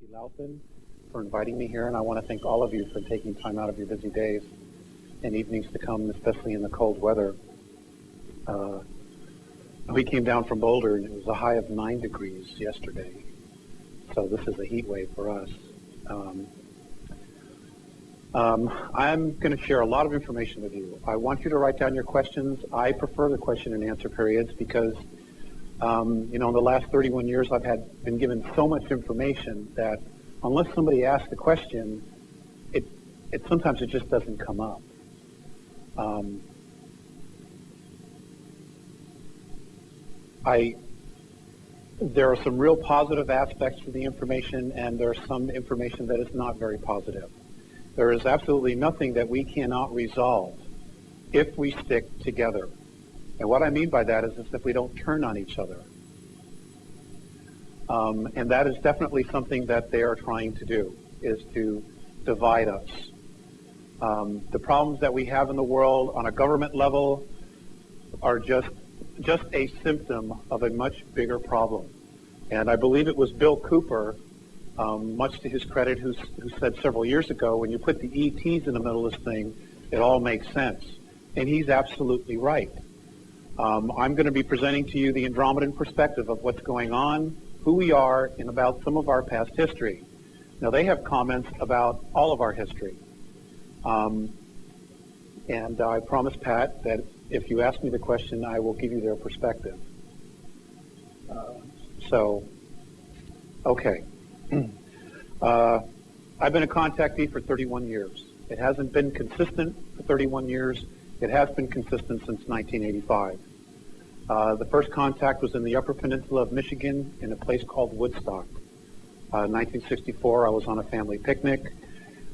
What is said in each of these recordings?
Lauthan for inviting me here, and I want to thank all of you for taking time out of your busy days and evenings to come, especially in the cold weather. We came down from Boulder, and it was a high of 9 degrees yesterday, so this is a heat wave for us. I'm going to share a lot of information with you. I want you to write down your questions. I prefer the question and answer periods because in the last 31 years, I've been given so much information that unless somebody asks the question, it sometimes it just doesn't come up. There are some real positive aspects to the information, and there's some information that is not very positive. There is absolutely nothing that we cannot resolve if we stick together. And what I mean by that is if we don't turn on each other. And that is definitely something that they are trying to do, is to divide us. The problems that we have in the world on a government level are just a symptom of a much bigger problem. And I believe it was Bill Cooper, much to his credit, who said several years ago, when you put the ETs in the middle of this thing, it all makes sense. And he's absolutely right. I'm going to be presenting to you the Andromedan perspective of what's going on, who we are, and about some of our past history. Now, they have comments about all of our history. And I promise, Pat, that if you ask me the question, I will give you their perspective. Okay. I've been a contactee for 31 years. It hasn't been consistent for 31 years. It has been consistent since 1985. The first contact was in the Upper Peninsula of Michigan in a place called Woodstock. 1964, I was on a family picnic.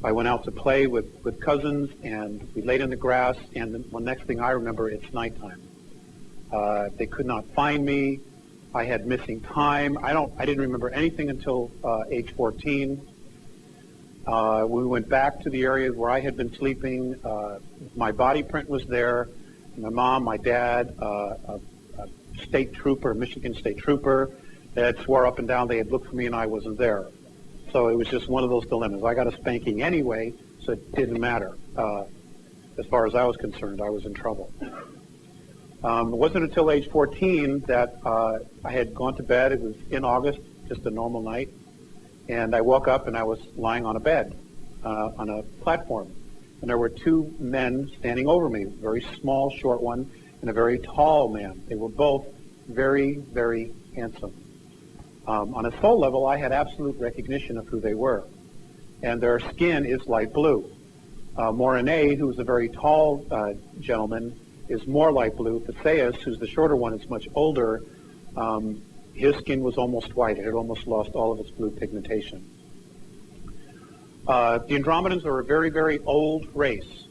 I went out to play with cousins, and we laid in the grass, and the next thing I remember, it's nighttime. They could not find me. I had missing time. I didn't remember anything until age 14. We went back to the area where I had been sleeping. My body print was there. My mom, my dad, a state trooper, a Michigan state trooper, that swore up and down they had looked for me and I wasn't there. So it was just one of those dilemmas. I got a spanking anyway, so it didn't matter. As far as I was concerned, I was in trouble. It wasn't until age 14 that I had gone to bed. It was in August, just a normal night. And I woke up and I was lying on a bed, on a platform. And there were 2 men standing over me, a very small, short one, and a very tall man. They were both very, very handsome. On a soul level, I had absolute recognition of who they were. And their skin is light blue. Morine, who's a very tall gentleman, is more light blue. Theseus, who's the shorter one, is much older. His skin was almost white. It had almost lost all of its blue pigmentation. The Andromedans are a very, very old race.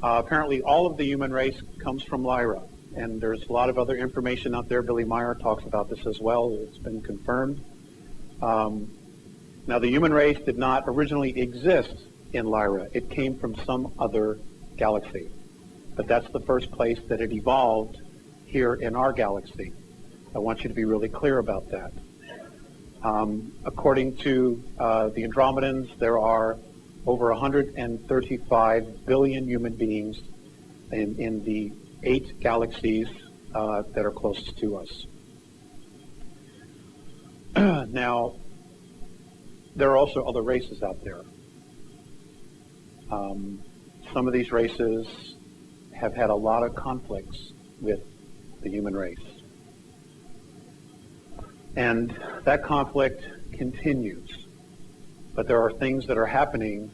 Apparently, all of the human race comes from Lyra, and there's a lot of other information out there. Billy Meyer talks about this as well. It's been confirmed. Now, the human race did not originally exist in Lyra. It came from some other galaxy, but that's the first place that it evolved here in our galaxy. I want you to be really clear about that. According to the Andromedans, there are over 135 billion human beings in the 8 galaxies that are closest to us. Now, there are also other races out there. Some of these races have had a lot of conflicts with the human race. And that conflict continues. But there are things that are happening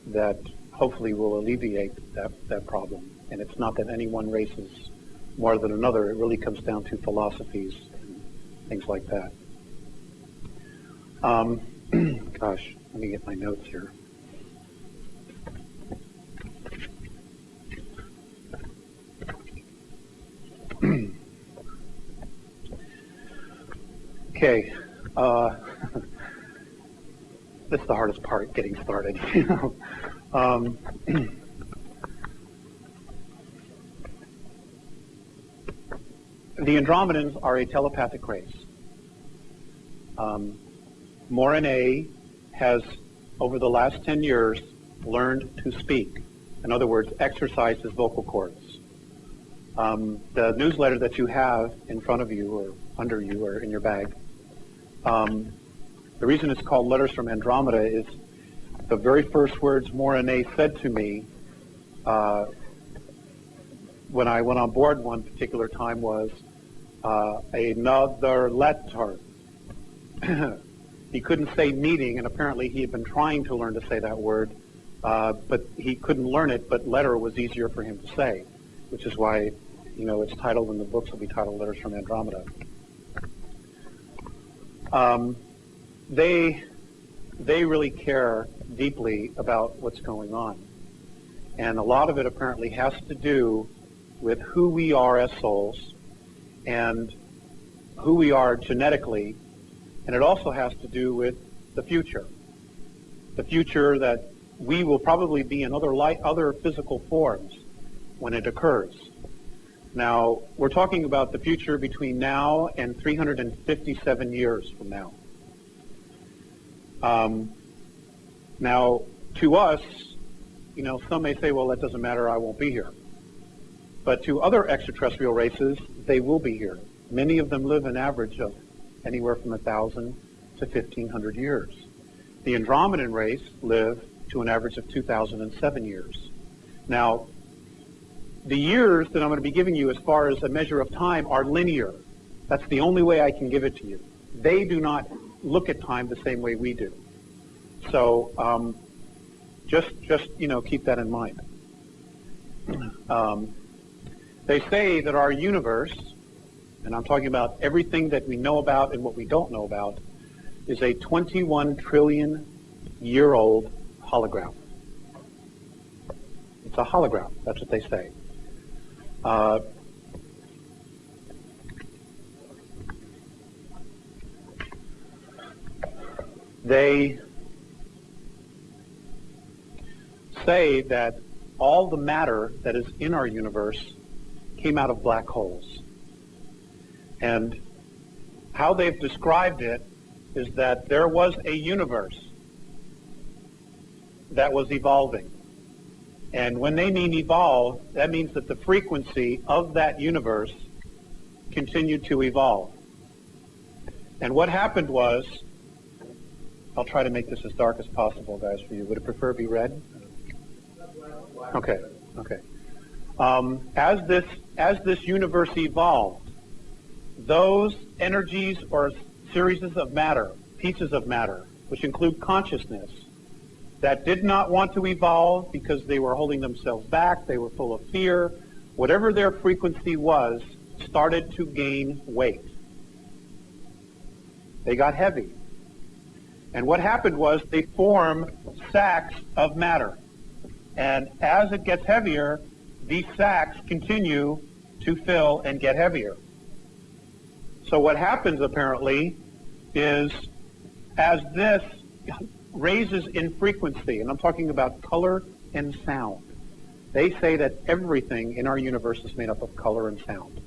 that hopefully will alleviate that problem. And it's not that any one race is more than another. It really comes down to philosophies and things like that. Gosh, let me get my notes here. Okay. This is the hardest part, getting started. The Andromedans are a telepathic race. Morine has, over the last 10 years, learned to speak. In other words, exercise his vocal cords. The newsletter that you have in front of you or under you or in your bag, the reason it's called Letters from Andromeda is the very first words Morine said to me when I went on board one particular time was, another letter. He couldn't say meeting, and apparently he had been trying to learn to say that word, but he couldn't learn it, but letter was easier for him to say, which is why, you know, it's titled, in the books will be titled Letters from Andromeda. They really care deeply about what's going on. And a lot of it apparently has to do with who we are as souls and who we are genetically, and it also has to do with the future that we will probably be in other physical forms when it occurs. Now, we're talking about the future between now and 357 years from now. Now, to us, you know, some may say, well, that doesn't matter, I won't be here. But to other extraterrestrial races, they will be here. Many of them live an average of anywhere from 1,000 to 1,500 years. The Andromedan race live to an average of 2,007 years. Now, the years that I'm going to be giving you as far as a measure of time are linear. That's the only way I can give it to you. They do not look at time the same way we do. So just you know, keep that in mind. They say that our universe, and I'm talking about everything that we know about and what we don't know about, is a 21 trillion year old hologram. It's a hologram. That's what they say. They say that all the matter that is in our universe came out of black holes. And how they've described it is that there was a universe that was evolving. And when they mean evolve, that means that the frequency of that universe continued to evolve. And what happened was, I'll try to make this as dark as possible, guys, for you. Would it prefer to be red? Okay, okay. As this universe evolved, those energies or series of matter, pieces of matter, which include consciousness, that did not want to evolve because they were holding themselves back, they were full of fear, whatever their frequency was, started to gain weight. They got heavy. And what happened was they form sacks of matter. And as it gets heavier, these sacks continue to fill and get heavier. So what happens apparently is as this raises in frequency, and I'm talking about color and sound, they say that everything in our universe is made up of color and sound.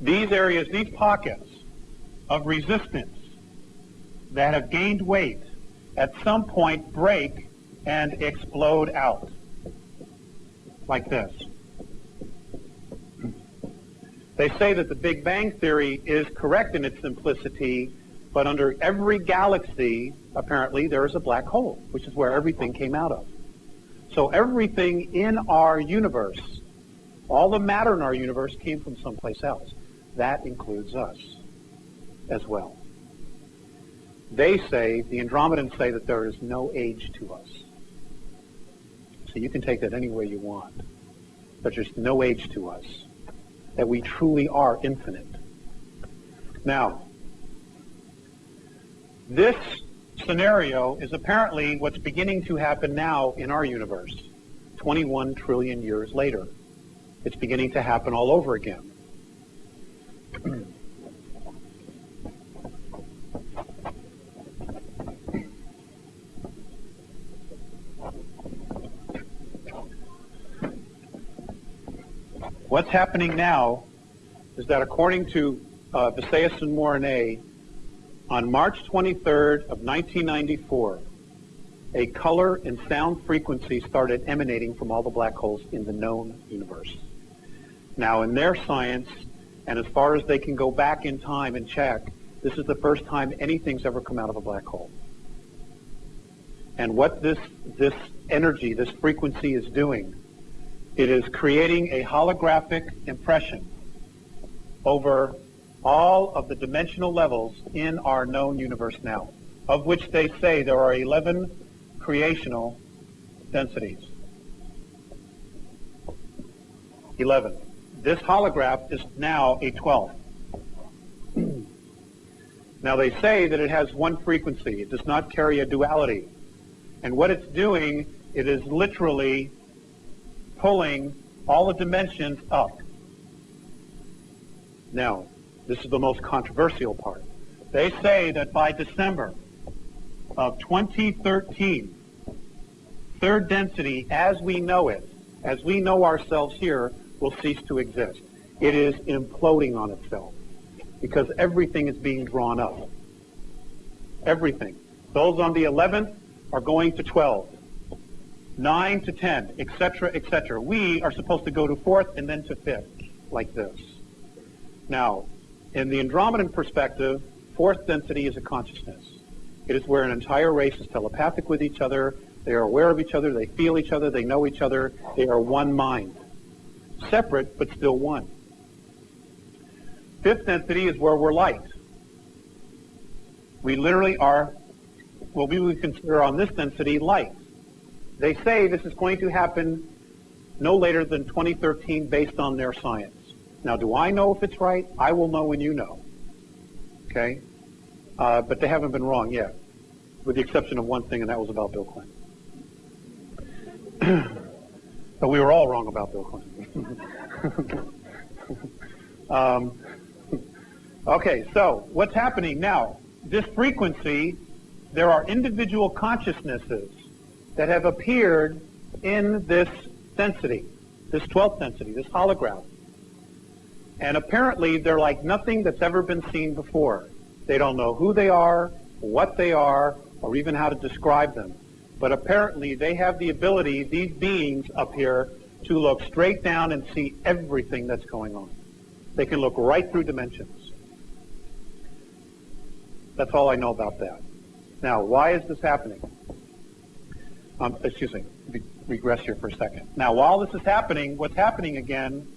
These areas, these pockets of resistance that have gained weight at some point break and explode out like this. They say that the Big Bang Theory is correct in its simplicity, but under every galaxy, apparently, there is a black hole, which is where everything came out of. So everything in our universe, all the matter in our universe came from someplace else. That includes us as well. They say, the Andromedans say, that there is no age to us. So you can take that any way you want. There's just no age to us. That we truly are infinite. Now, this scenario is apparently what's beginning to happen now in our universe, 21 trillion years later. It's beginning to happen all over again. What's happening now is that according to Visayas and Mornay, on March 23rd of 1994, a color and sound frequency started emanating from all the black holes in the known universe. Now, in their science, and as far as they can go back in time and check, this is the first time anything's ever come out of a black hole. And what this energy, this frequency is doing, it is creating a holographic impression over all of the dimensional levels in our known universe now, of which they say there are 11 creational densities. 11. This holograph is now a 12th. Now they say that it has one frequency. It does not carry a duality. And what it's doing, it is literally pulling all the dimensions up. Now, this is the most controversial part. They say that by December of 2013, third density, as we know it, as we know ourselves here, will cease to exist. It is imploding on itself because everything is being drawn up. Everything. Those on the 11th are going to 12, 9 to 10, etc., etc. We are supposed to go to 4th and then to 5th, like this. Now, in the Andromedan perspective, 4th density is a consciousness. It is where an entire race is telepathic with each other. They are aware of each other. They feel each other. They know each other. They are one mind. Separate, but still one. 5th density is where we're light. We literally are what we would consider on this density light. They say this is going to happen no later than 2013 based on their science. Now, do I know if it's right? I will know when you know. Okay? But they haven't been wrong yet, with the exception of one thing, and that was about Bill Clinton. But we were all wrong about Bill Clinton. Okay, so what's happening now? This frequency, there are individual consciousnesses that have appeared in this density, this 12th density, this holograph. And apparently they're like nothing that's ever been seen before. They don't know who they are, what they are, or even how to describe them. But apparently they have the ability, these beings up here, to look straight down and see everything that's going on. They can look right through dimensions. That's all I know about that. Now, why is this happening? Regress here for a second. Now, while this is happening, what's happening again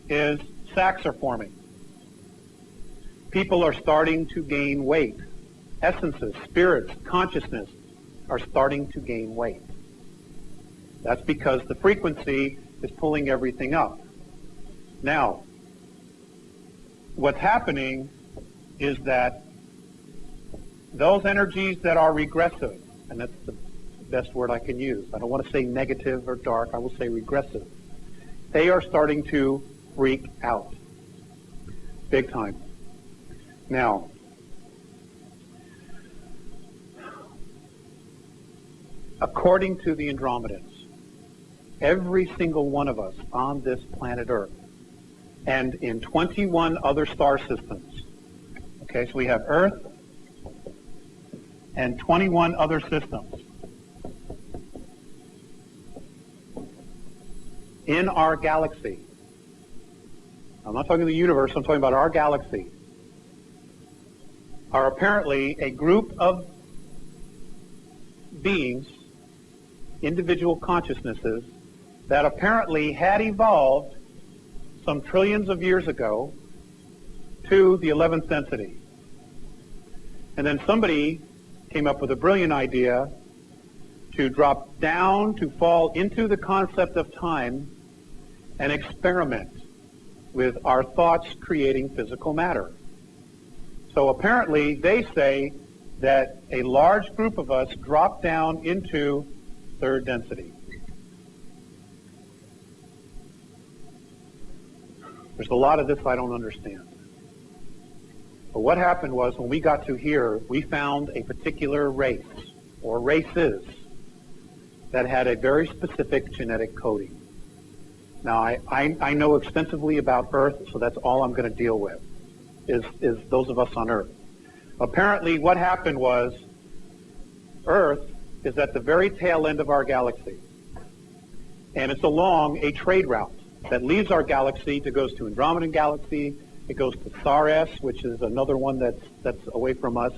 is sacs are forming. People are starting to gain weight. Essences, spirits, consciousness are starting to gain weight. That's because the frequency is pulling everything up. Now, what's happening is that those energies that are regressive, and that's the best word I can use. I don't want to say negative or dark. I will say regressive. They are starting to freak out. Big time. Now, according to the Andromedans, every single one of us on this planet Earth and in 21 other star systems, okay, so we have Earth and 21 other systems in our galaxy. I'm not talking the universe, I'm talking about our galaxy, are apparently a group of beings, individual consciousnesses, that apparently had evolved some trillions of years ago to the 11th density. And then somebody came up with a brilliant idea to drop down, to fall into the concept of time and experiment with our thoughts creating physical matter. So apparently they say that a large group of us dropped down into third density. There's a lot of this I don't understand. But what happened was when we got to here, we found a particular race, or races, that had a very specific genetic coding. Now, I know extensively about Earth, so that's all I'm going to deal with, is those of us on Earth. Apparently, what happened was Earth is at the very tail end of our galaxy, and it's along a trade route that leaves our galaxy to goes to Andromedan Galaxy. It goes to Ceres, which is another one that's away from us,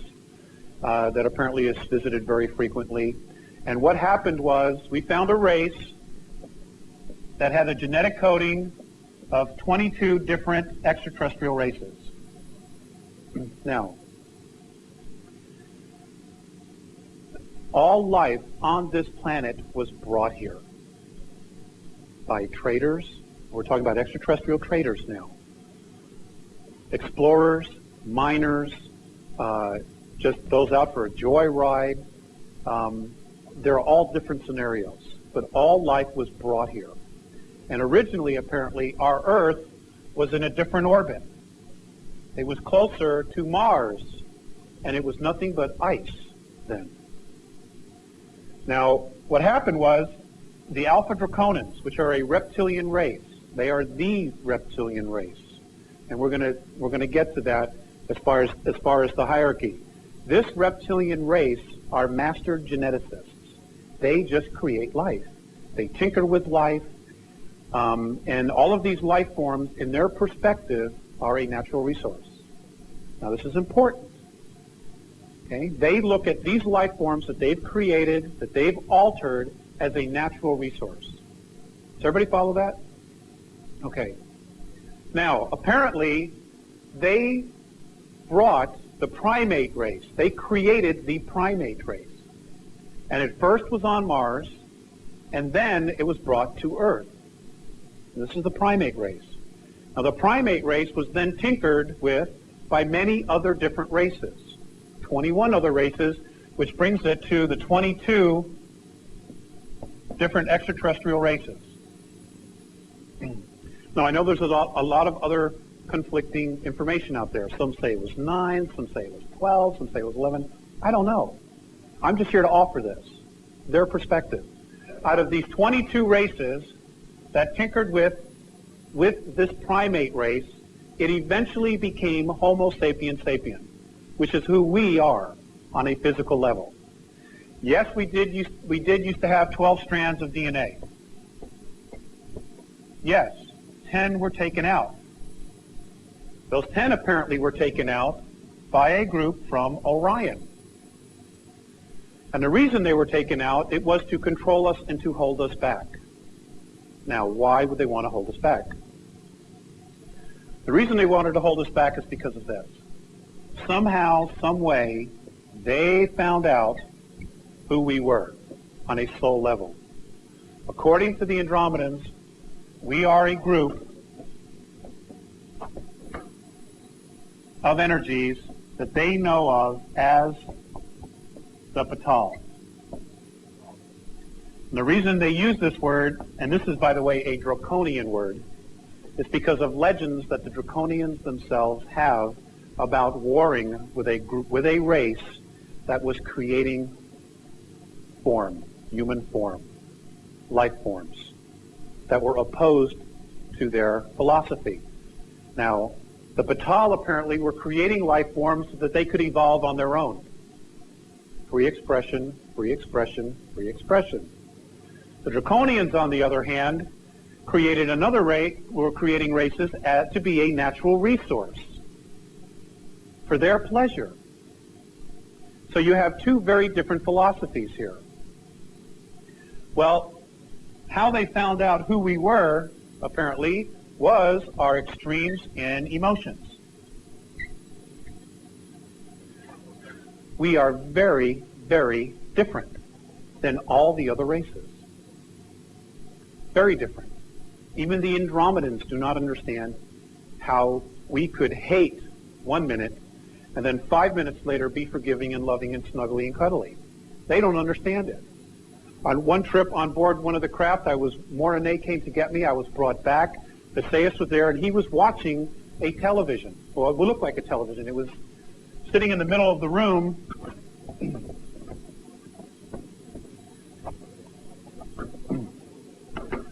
that apparently is visited very frequently. And what happened was we found a race that had a genetic coding of 22 different extraterrestrial races. Now, all life on this planet was brought here by traders. We're talking about extraterrestrial traders now. Explorers, miners, just those out for a joyride. There are all different scenarios, but all life was brought here. And originally, apparently, our Earth was in a different orbit. It was closer to Mars, and it was nothing but ice then. Now, what happened was the Alpha Draconans, which are a reptilian race, they are the reptilian race, and we're going to get to that as far as the hierarchy. This reptilian race are master geneticists. They just create life. They tinker with life, and all of these life forms, in their perspective, are a natural resource. Now, this is important. Okay? They look at these life forms that they've created, that they've altered, as a natural resource. Does everybody follow that? Okay. Now, apparently, they brought the primate race. They created the primate race. And it first was on Mars, and then it was brought to Earth. And this is the primate race. Now, the primate race was then tinkered with by many other different races. 21 other races, which brings it to the 22 different extraterrestrial races. Now, I know there's a lot of other conflicting information out there. Some say it was 9, some say it was 12, some say it was 11. I don't know. I'm just here to offer this, their perspective. Out of these 22 races that tinkered with this primate race, it eventually became Homo sapiens sapien, which is who we are on a physical level. Yes, we did used to have 12 strands of DNA. Yes, 10 were taken out. Those 10 apparently were taken out by a group from Orion. And the reason they were taken out, it was to control us and to hold us back. Now, why would they want to hold us back? The reason they wanted to hold us back is because of this. Somehow, some way, they found out who we were on a soul level. According to the Andromedans, we are a group of energies that they know of as the Patal. And the reason they use this word, and this is, by the way, a draconian word, is because of legends that the Draconians themselves have about warring with a race that was creating form, human form, life forms, that were opposed to their philosophy. Now, the Patal apparently were creating life forms so that they could evolve on their own. Free expression, free expression, free expression. The Draconians, on the other hand, created another race, were creating races to be a natural resource for their pleasure. So you have two very different philosophies here. Well, how they found out who we were, apparently, was our extremes in emotions. We are very, very different than all the other races. Very different. Even the Andromedans do not understand how we could hate 1 minute and then 5 minutes later be forgiving and loving and snuggly and cuddly. They don't understand it. On one trip on board one of the craft, Mornay came to get me. I was brought back. Theseus was there, and he was watching a television. Well, it looked like a television. It was sitting in the middle of the room.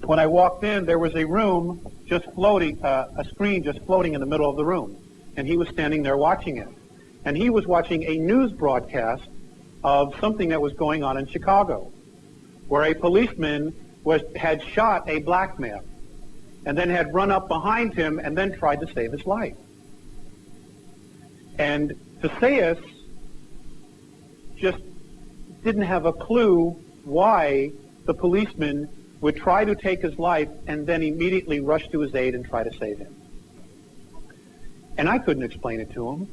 When I walked in, there was a room just floating, a screen just floating in the middle of the room, and he was standing there watching it. And he was watching a news broadcast of something that was going on in Chicago, where a policeman had shot a black man and then had run up behind him and then tried to save his life. And Sears just didn't have a clue why the policeman would try to take his life and then immediately rush to his aid and try to save him. And I couldn't explain it to him.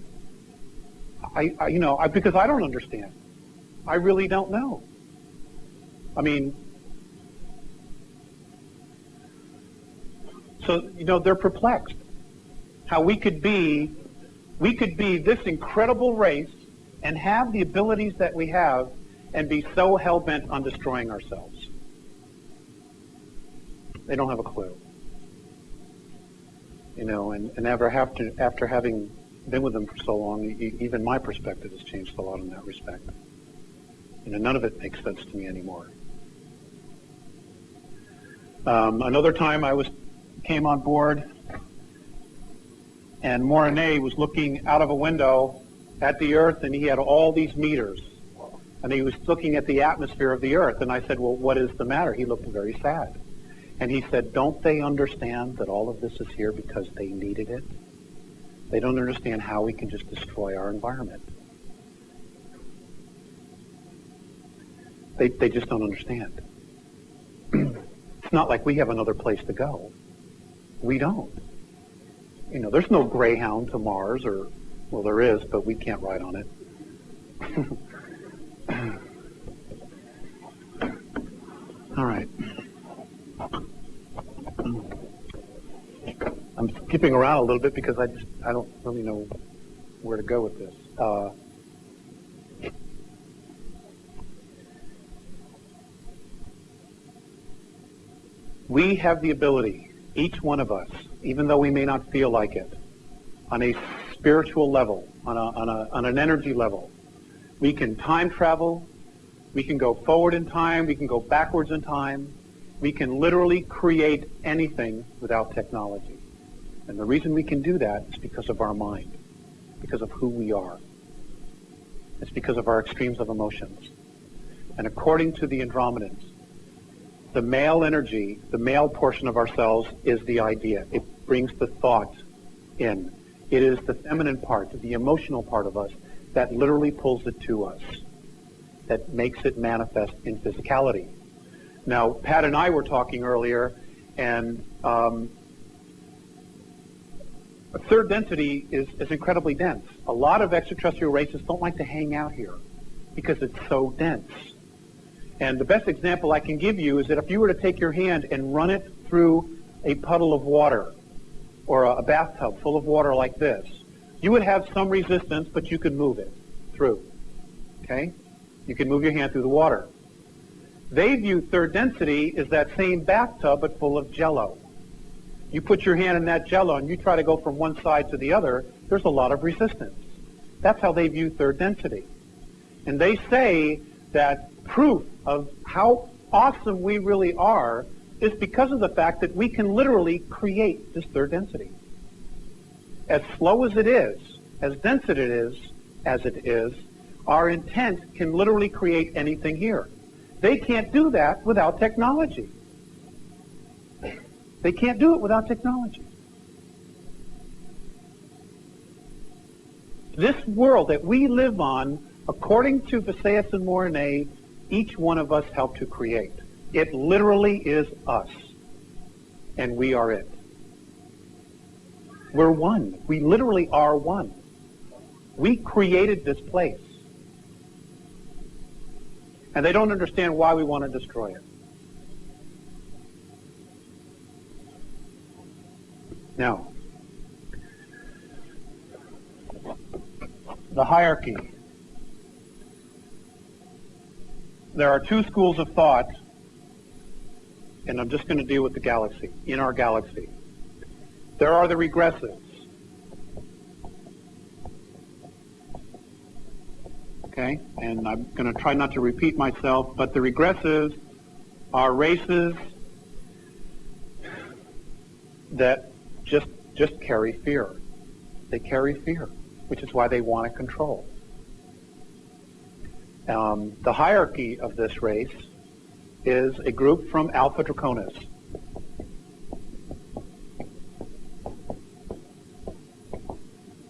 Because I don't understand. I really don't know. I mean, so, they're perplexed. How we could be this incredible race and have the abilities that we have and be so hell-bent on destroying ourselves. They don't have a clue. And after having been with them for so long, even my perspective has changed a lot in that respect. None of it makes sense to me anymore. Another time I came on board, and Mornay was looking out of a window at the Earth, and he had all these meters, and he was looking at the atmosphere of the Earth, and I said, well, what is the matter? He looked very sad. And he said, don't they understand that all of this is here because they needed it? They don't understand how we can just destroy our environment. They just don't understand. It's not like we have another place to go. We don't. There's no Greyhound to Mars, or, well, there is, but we can't ride on it. All right. I'm skipping around a little bit because I don't really know where to go with this. We have the ability, each one of us, even though we may not feel like it, on a spiritual level, on an energy level, we can time travel, we can go forward in time, we can go backwards in time, we can literally create anything without technology. And the reason we can do that is because of our mind, because of who we are. It's because of our extremes of emotions. And according to the Andromedans, the male energy, the male portion of ourselves is the idea. It brings the thought in. It is the feminine part, the emotional part of us, that literally pulls it to us, that makes it manifest in physicality. Now, Pat and I were talking earlier, and third density is incredibly dense. A lot of extraterrestrial races don't like to hang out here because it's so dense. And the best example I can give you is that if you were to take your hand and run it through a puddle of water or a bathtub full of water like this, you would have some resistance, but you could move it through. Okay? You can move your hand through the water. They view third density as that same bathtub but full of jello. You put your hand in that jello and you try to go from one side to the other, there's a lot of resistance. That's how they view third density. And they say that proof of how awesome we really are is because of the fact that we can literally create this third density. As slow as it is, as dense as it is, our intent can literally create anything here. They can't do that without technology. They can't do it without technology. This world that we live on, according to Sears and Mornay, each one of us helped to create. It literally is us, and we are it. We're one. We literally are one. We created this place. And they don't understand why we want to destroy it. Now, the hierarchy. There are two schools of thought, and I'm just going to deal with the galaxy, in our galaxy. There are the regressives. Okay, and I'm going to try not to repeat myself, but the regressives are races that just carry fear. They carry fear, which is why they want to control. The hierarchy of this race is a group from Alpha Draconis.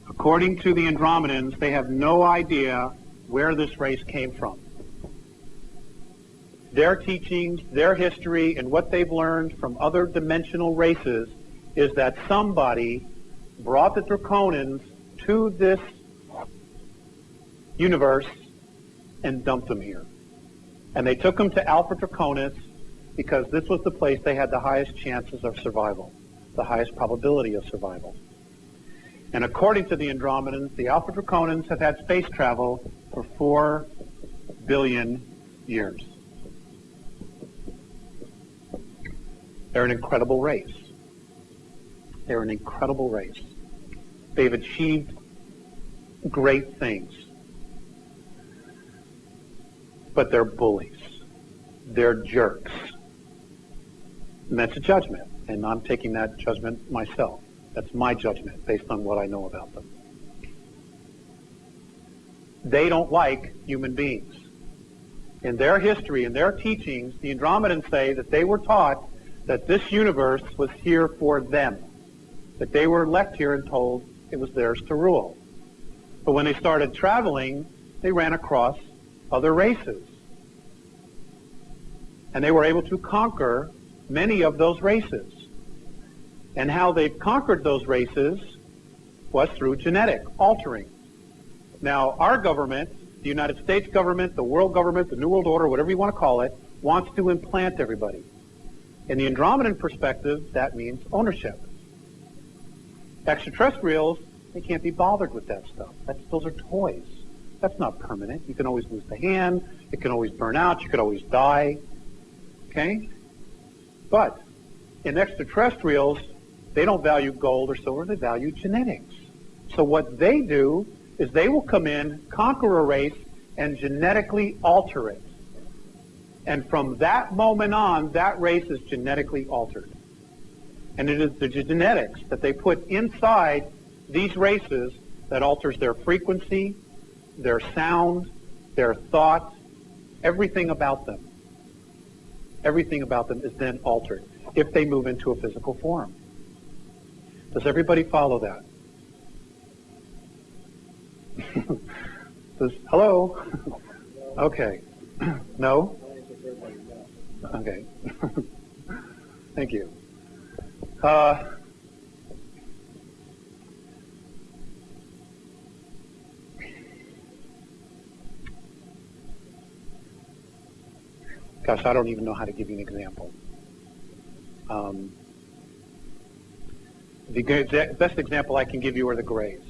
According to the Andromedans, they have no idea where this race came from. Their teachings, their history, and what they've learned from other dimensional races is that somebody brought the Draconans to this universe and dumped them here. And they took them to Alpha Draconis because this was the place they had the highest chances of survival, the highest probability of survival. And according to the Andromedans, the Alpha Draconans have had space travel for 4 billion years. They're an incredible race. They're an incredible race. They've achieved great things. But they're bullies. They're jerks. And that's a judgment. And I'm taking that judgment myself. That's my judgment based on what I know about them. They don't like human beings. In their history, in their teachings, the Andromedans say that they were taught that this universe was here for them, that they were left here and told it was theirs to rule. But when they started traveling, they ran across other races. And they were able to conquer many of those races. And how they've conquered those races was through genetic altering. Now, our government, the United States government, the world government, the New World Order, whatever you want to call it, wants to implant everybody. In the Andromedan perspective, that means ownership. Extraterrestrials, they can't be bothered with that stuff. Those are toys. That's not permanent. You can always lose the hand. It can always burn out. You could always die. Okay? But in extraterrestrials, they don't value gold or silver. They value genetics. So what they do is they will come in, conquer a race, and genetically alter it. And from that moment on, that race is genetically altered. And it is the genetics that they put inside these races that alters their frequency, their sound, their thought, everything about them. Everything about them is then altered if they move into a physical form. Does everybody follow that? Hello? Okay. No? Okay. Thank you. Gosh, I don't even know how to give you an example. The best example I can give you are the Greys.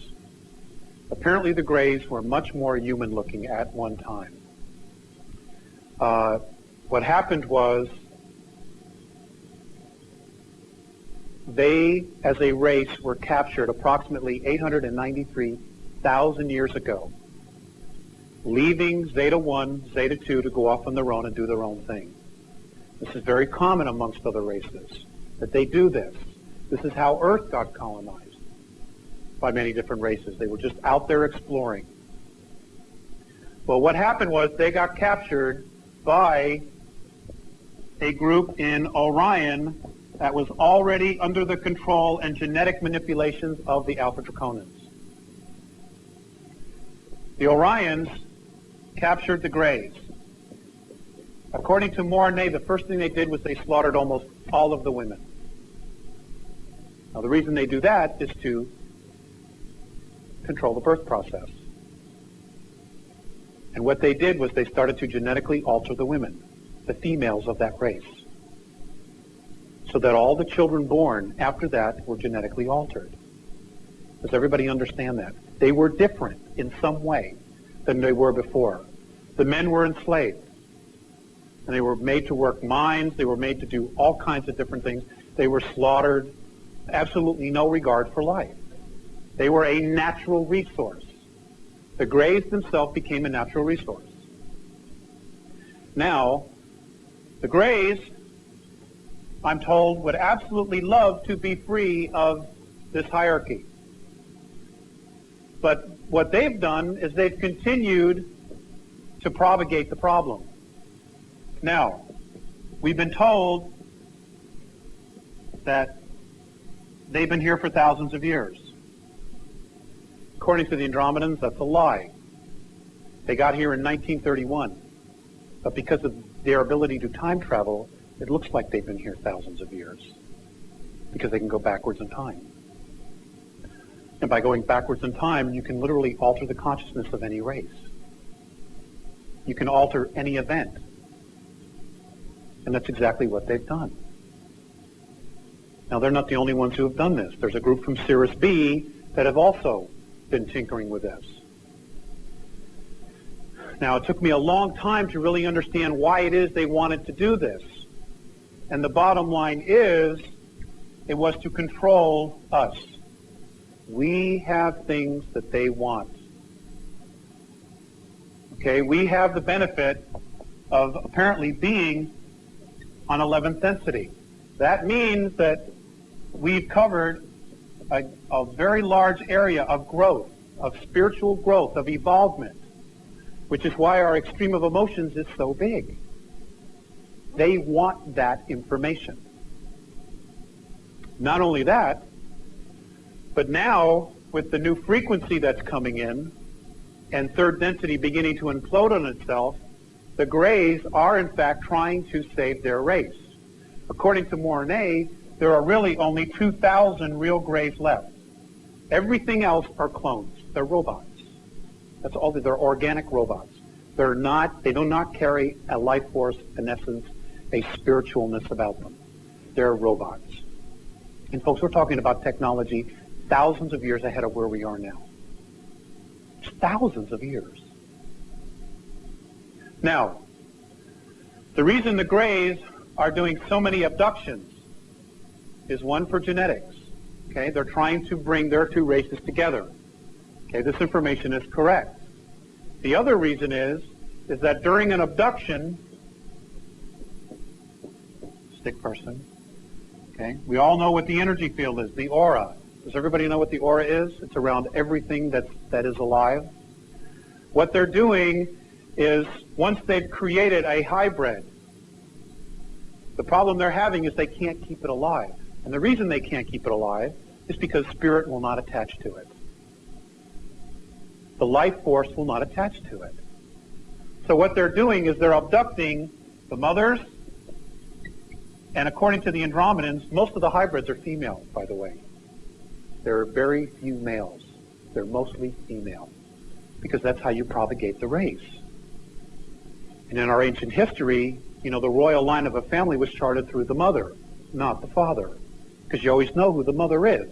Apparently the Greys were much more human-looking at one time. What happened was they, as a race, were captured approximately 893,000 years ago, leaving Zeta 1, Zeta 2 to go off on their own and do their own thing. This is very common amongst other races, that they do this. This is how Earth got colonized by many different races. They were just out there exploring. Well, what happened was they got captured by a group in Orion that was already under the control and genetic manipulations of the Alpha Draconans. The Orions captured the Greys. According to Mornay, the first thing they did was they slaughtered almost all of the women. Now, the reason they do that is to control the birth process. And what they did was they started to genetically alter the women, the females of that race, so that all the children born after that were genetically altered. Does everybody understand that? They were different in some way than they were before. The men were enslaved, and they were made to work mines. They were made to do all kinds of different things. They were slaughtered, absolutely no regard for life. They were a natural resource. The Greys themselves became a natural resource. Now, the Greys I'm told, would absolutely love to be free of this hierarchy. But what they've done is they've continued to propagate the problem. Now, we've been told that they've been here for thousands of years. According to the Andromedans, that's a lie. They got here in 1931. But because of their ability to time travel, it looks like they've been here thousands of years. Because they can go backwards in time. And by going backwards in time, you can literally alter the consciousness of any race. You can alter any event. And that's exactly what they've done. Now, they're not the only ones who have done this. There's a group from Sears B that have also been tinkering with this. Now, it took me a long time to really understand why it is they wanted to do this. And the bottom line is, it was to control us. We have things that they want. Okay, we have the benefit of apparently being on 11th density. That means that we've covered a very large area of growth, of spiritual growth, of evolvement, which is why our extreme of emotions is so big. They want that information. Not only that, but now with the new frequency that's coming in and third density beginning to implode on itself, the Greys are in fact trying to save their race. According to Mornay, there are really only 2,000 real Greys left. Everything else are clones. They're robots. That's all. They're organic robots. They do not carry a life force, an essence, a spiritualness about them. They're robots. And folks, we're talking about technology thousands of years ahead of where we are now. Thousands of years. Now, the reason the Greys are doing so many abductions is one for genetics. Okay, they're trying to bring their two races together. Okay, this information is correct. The other reason is that during an abduction, stick person, okay, we all know what the energy field is, the aura. Does everybody know what the aura is? It's around everything that is alive. What they're doing is, once they've created a hybrid, the problem they're having is they can't keep it alive. And the reason they can't keep it alive is because spirit will not attach to it. The life force will not attach to it. So what they're doing is they're abducting the mothers, and according to the Andromedans, most of the hybrids are female, by the way. There are very few males. They're mostly female, because that's how you propagate the race. And in our ancient history, the royal line of a family was charted through the mother, not the father, because you always know who the mother is.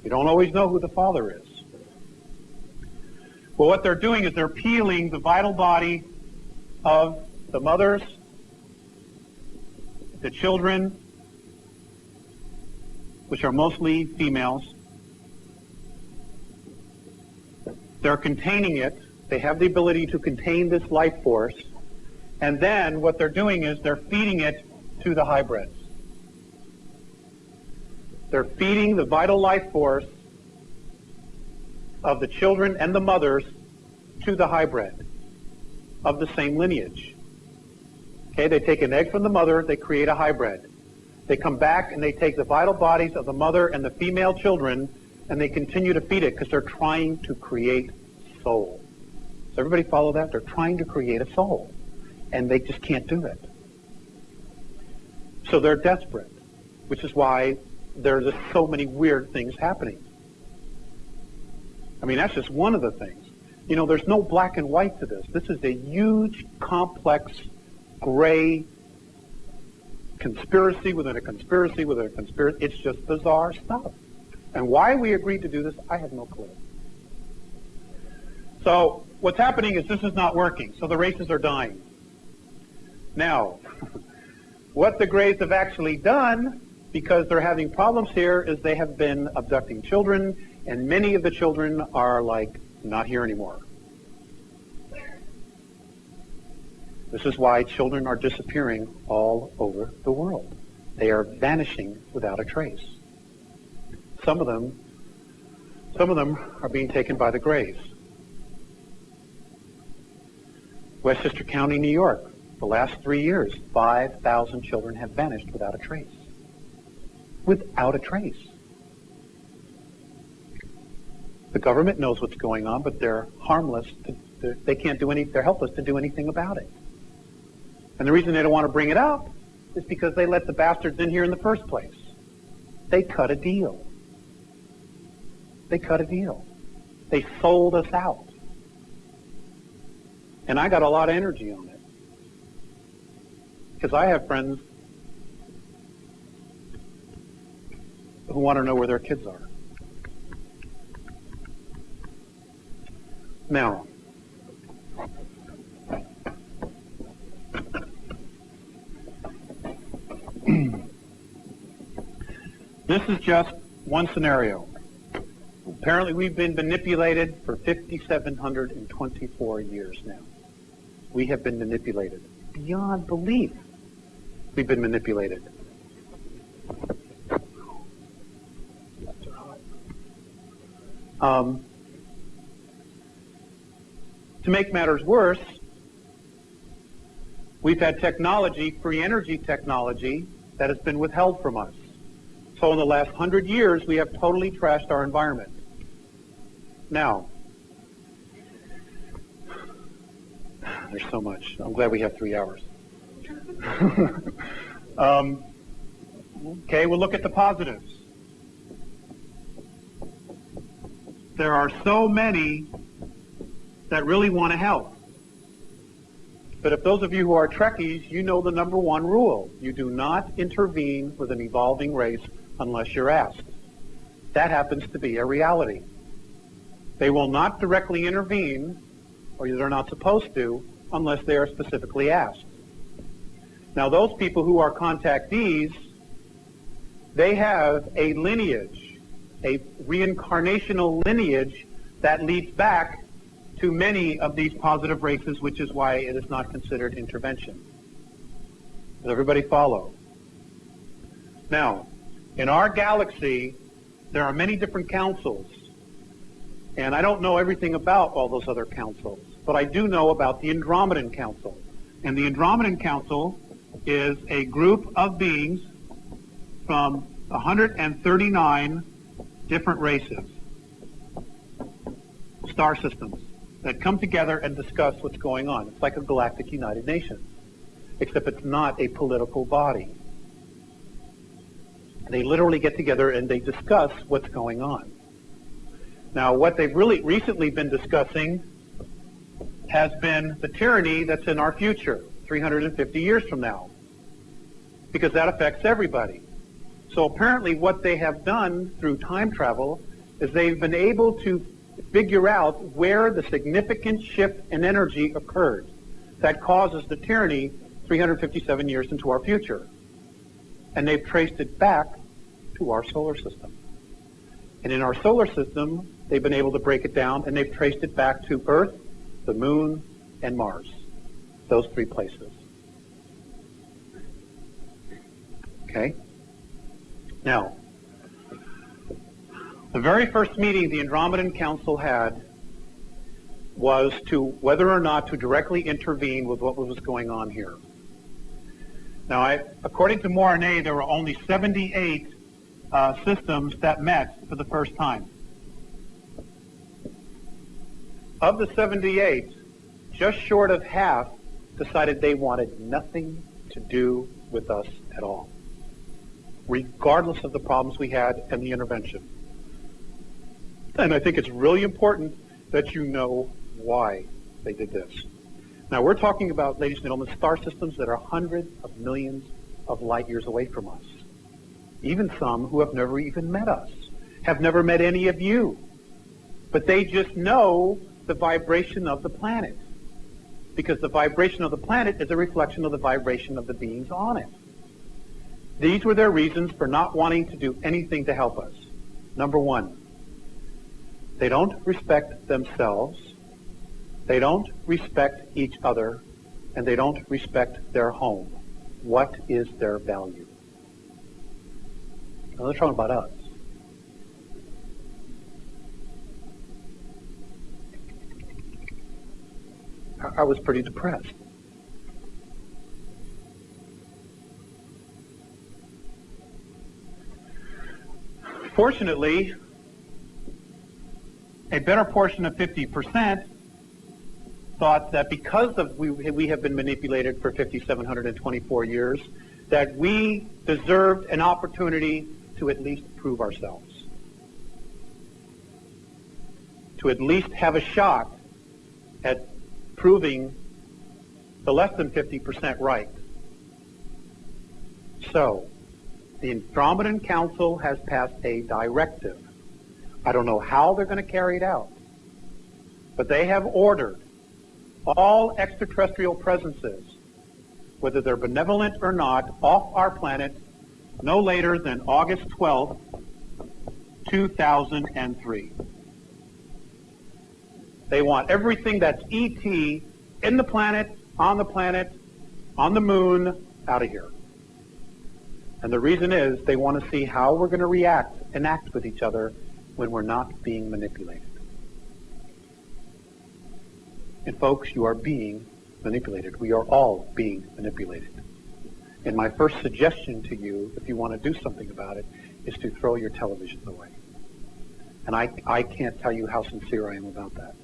You don't always know who the father is. Well, what they're doing is they're peeling the vital body of the mothers, the children, which are mostly females. They're containing it. They have the ability to contain this life force. And then what they're doing is they're feeding it to the hybrids. They're feeding the vital life force of the children and the mothers to the hybrid of the same lineage. Okay, they take an egg from the mother, they create a hybrid. They come back and they take the vital bodies of the mother and the female children and they continue to feed it because they're trying to create soul. Does everybody follow that? They're trying to create a soul and they just can't do it. So they're desperate, which is why there's just so many weird things happening. I mean, that's just one of the things. There's no black and white to this. This is a huge, complex, gray conspiracy within a conspiracy within a conspiracy. It's just bizarre stuff. And why we agreed to do this, I have no clue. So what's happening is this is not working. So the races are dying. Now, what the Greys have actually done, because they're having problems here, is they have been abducting children, and many of the children are not here anymore. This is why children are disappearing all over the world. They are vanishing without a trace. Some of them are being taken by the graves. Westchester County, New York, the last 3 years, 5,000 children have vanished without a trace. Without a trace. The government knows what's going on, but they're harmless. They can't do any. They're helpless to do anything about it. And the reason they don't want to bring it up is because they let the bastards in here in the first place. They cut a deal. They cut a deal. They sold us out. And I got a lot of energy on it. Because I have friends who want to know where their kids are. Now, this is just one scenario. Apparently we've been manipulated for 5,724 years now. We have been manipulated. Beyond belief, we've been manipulated. To make matters worse, we've had technology, free energy technology, that has been withheld from us. So in the last 100 years, we have totally trashed our environment. Now, there's so much. I'm glad we have 3 hours. Okay, we'll look at the positives. There are so many that really want to help. But if those of you who are Trekkies, you know the number one rule. You do not intervene with an evolving race unless you're asked. That happens to be a reality. They will not directly intervene, or they're not supposed to, unless they are specifically asked. Now, those people who are contactees, they have a lineage, a reincarnational lineage that leads back to many of these positive races, which is why it is not considered intervention. Does everybody follow? Now, in our galaxy, there are many different councils, and I don't know everything about all those other councils, but I do know about the Andromedan Council. And the Andromedan Council is a group of beings from 139 different races, star systems, that come together and discuss what's going on. It's like a galactic United Nations, except it's not a political body. They literally get together and they discuss what's going on. Now, what they've really recently been discussing has been the tyranny that's in our future, 350 years from now, because that affects everybody. So apparently what they have done through time travel is they've been able to figure out where the significant shift in energy occurred that causes the tyranny 357 years into our future. And they've traced it back to our solar system. And in our solar system, they've been able to break it down, and they've traced it back to Earth, the Moon, and Mars. Those 3 places. Okay? Now, the very first meeting the Andromedan Council had was to whether or not to directly intervene with what was going on here. Now, according to Mornay, there were only 78 systems that met for the first time. Of the 78, just short of half decided they wanted nothing to do with us at all, regardless of the problems we had and the intervention. And I think it's really important that you know why they did this. Now, we're talking about, ladies and gentlemen, star systems that are hundreds of millions of light years away from us. Even some who have never even met us, have never met any of you. But they just know the vibration of the planet, because the vibration of the planet is a reflection of the vibration of the beings on it. These were their reasons for not wanting to do anything to help us. Number one, they don't respect themselves, they don't respect each other, and they don't respect their home. What is their value? Now, they're talking about us. I was pretty depressed. Fortunately, a better portion of 50% thought that because of we have been manipulated for 5,724 years, that we deserved an opportunity to at least prove ourselves, to at least have a shot at proving the less than 50% right. So, the Andromedan Council has passed a directive. I don't know how they're going to carry it out, but they have ordered all extraterrestrial presences, whether they're benevolent or not, off our planet no later than August 12th, 2003. They want everything that's ET in the planet, on the moon, out of here. And the reason is they want to see how we're going to react and act with each other when we're not being manipulated. And folks, you are being manipulated. We are all being manipulated. And my first suggestion to you, if you want to do something about it, is to throw your televisions away. And I can't tell you how sincere I am about that.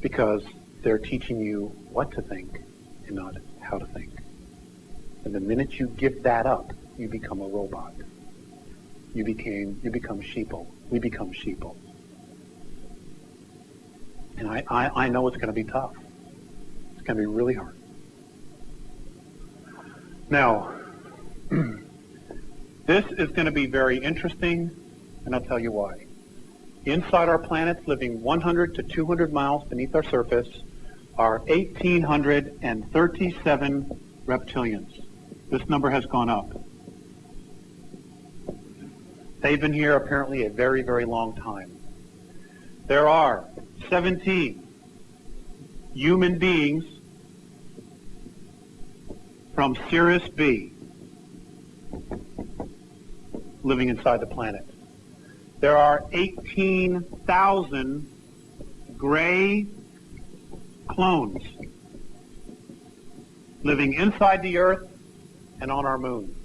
Because they're teaching you what to think and not how to think. And the minute you give that up, you become a robot. You become sheeple. We become sheeple. And I know it's going to be tough. It's going to be really hard. Now, this is going to be very interesting, and I'll tell you why. Inside our planets, living 100 to 200 miles beneath our surface, are 1,837 reptilians. This number has gone up. They've been here apparently a very, very long time. There are 17 human beings from Sears B living inside the planet. There are 18,000 gray clones living inside the Earth and on our moon.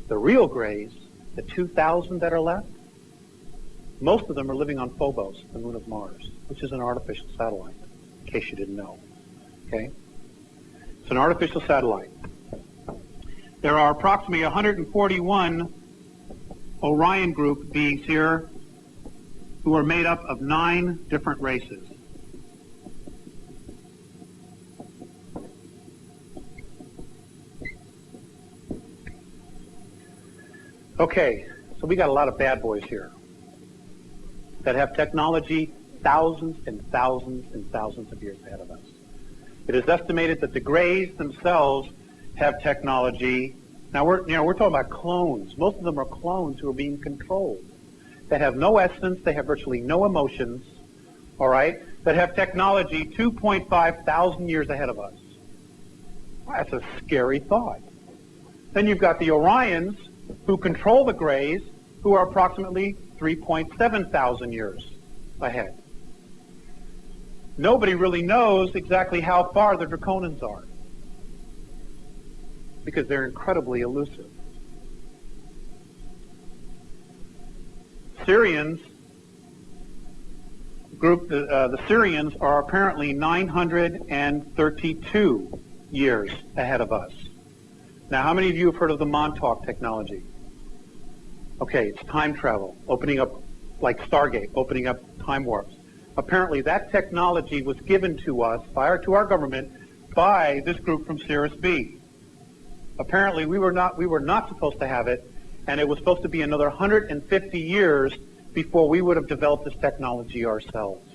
The real grays, the 2,000 that are left, most of them are living on Phobos, the moon of Mars, which is an artificial satellite, in case you didn't know. Okay? It's an artificial satellite. There are approximately 141 Orion group beings here who are made up of 9 different races. Okay, so we got a lot of bad boys here that have technology thousands and thousands and thousands of years ahead of us. It is estimated that the Greys themselves have technology. Now we're talking about clones. Most of them are clones who are being controlled. That have no essence, they have virtually no emotions, all right, that have technology 2.5 thousand years ahead of us. That's a scary thought. Then you've got the Orions, who control the Greys, who are approximately 3.7 thousand years ahead. Nobody really knows exactly how far the Draconians are, because they're incredibly elusive. Syrians group, the Syrians are apparently 932 years ahead of us. Now, how many of you have heard of the Montauk Technology? Okay, it's time travel, opening up, like Stargate, opening up time warps. Apparently, that technology was given to us, to our government, by this group from Sears B. Apparently, we were not supposed to have it, and it was supposed to be another 150 years before we would have developed this technology ourselves.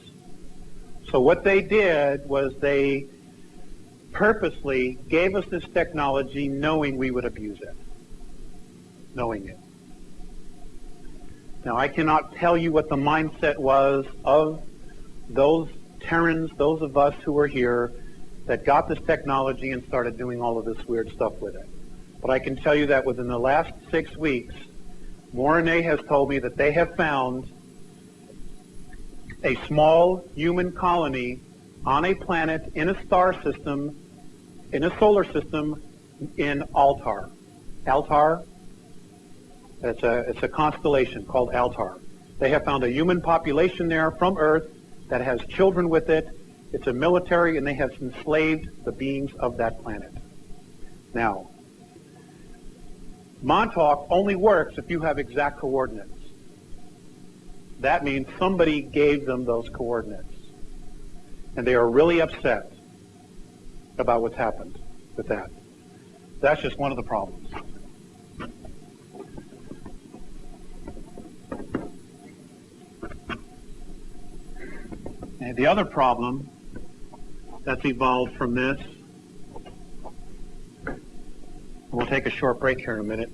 So what they did was they purposely gave us this technology knowing we would abuse it. Knowing it. Now, I cannot tell you what the mindset was of those Terrans, those of us who were here, that got this technology and started doing all of this weird stuff with it. But I can tell you that within the last 6 weeks, Mornay has told me that they have found a small human colony on a planet in a star system, in a solar system, in Altar. Altar, it's a constellation called Altar. They have found a human population there from Earth that has children with it. It's a military, and they have enslaved the beings of that planet. Now, Montauk only works if you have exact coordinates. That means somebody gave them those coordinates. And they are really upset about what's happened with that. That's just one of the problems. And the other problem that's evolved from this, we'll take a short break here in a minute.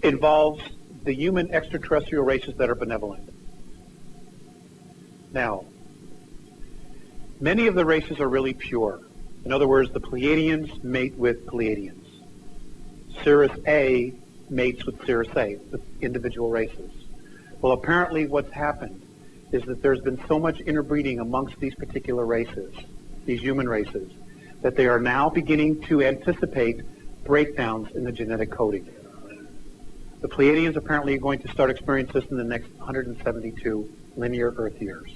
Involves the human extraterrestrial races that are benevolent. Now, many of the races are really pure. In other words, the Pleiadians mate with Pleiadians. Cirrus A mates with Cirrus A, the individual races. Well, apparently what's happened is that there's been so much interbreeding amongst these particular races, these human races, that they are now beginning to anticipate breakdowns in the genetic coding. The Pleiadians apparently are going to start experiencing this in the next 172 linear Earth years,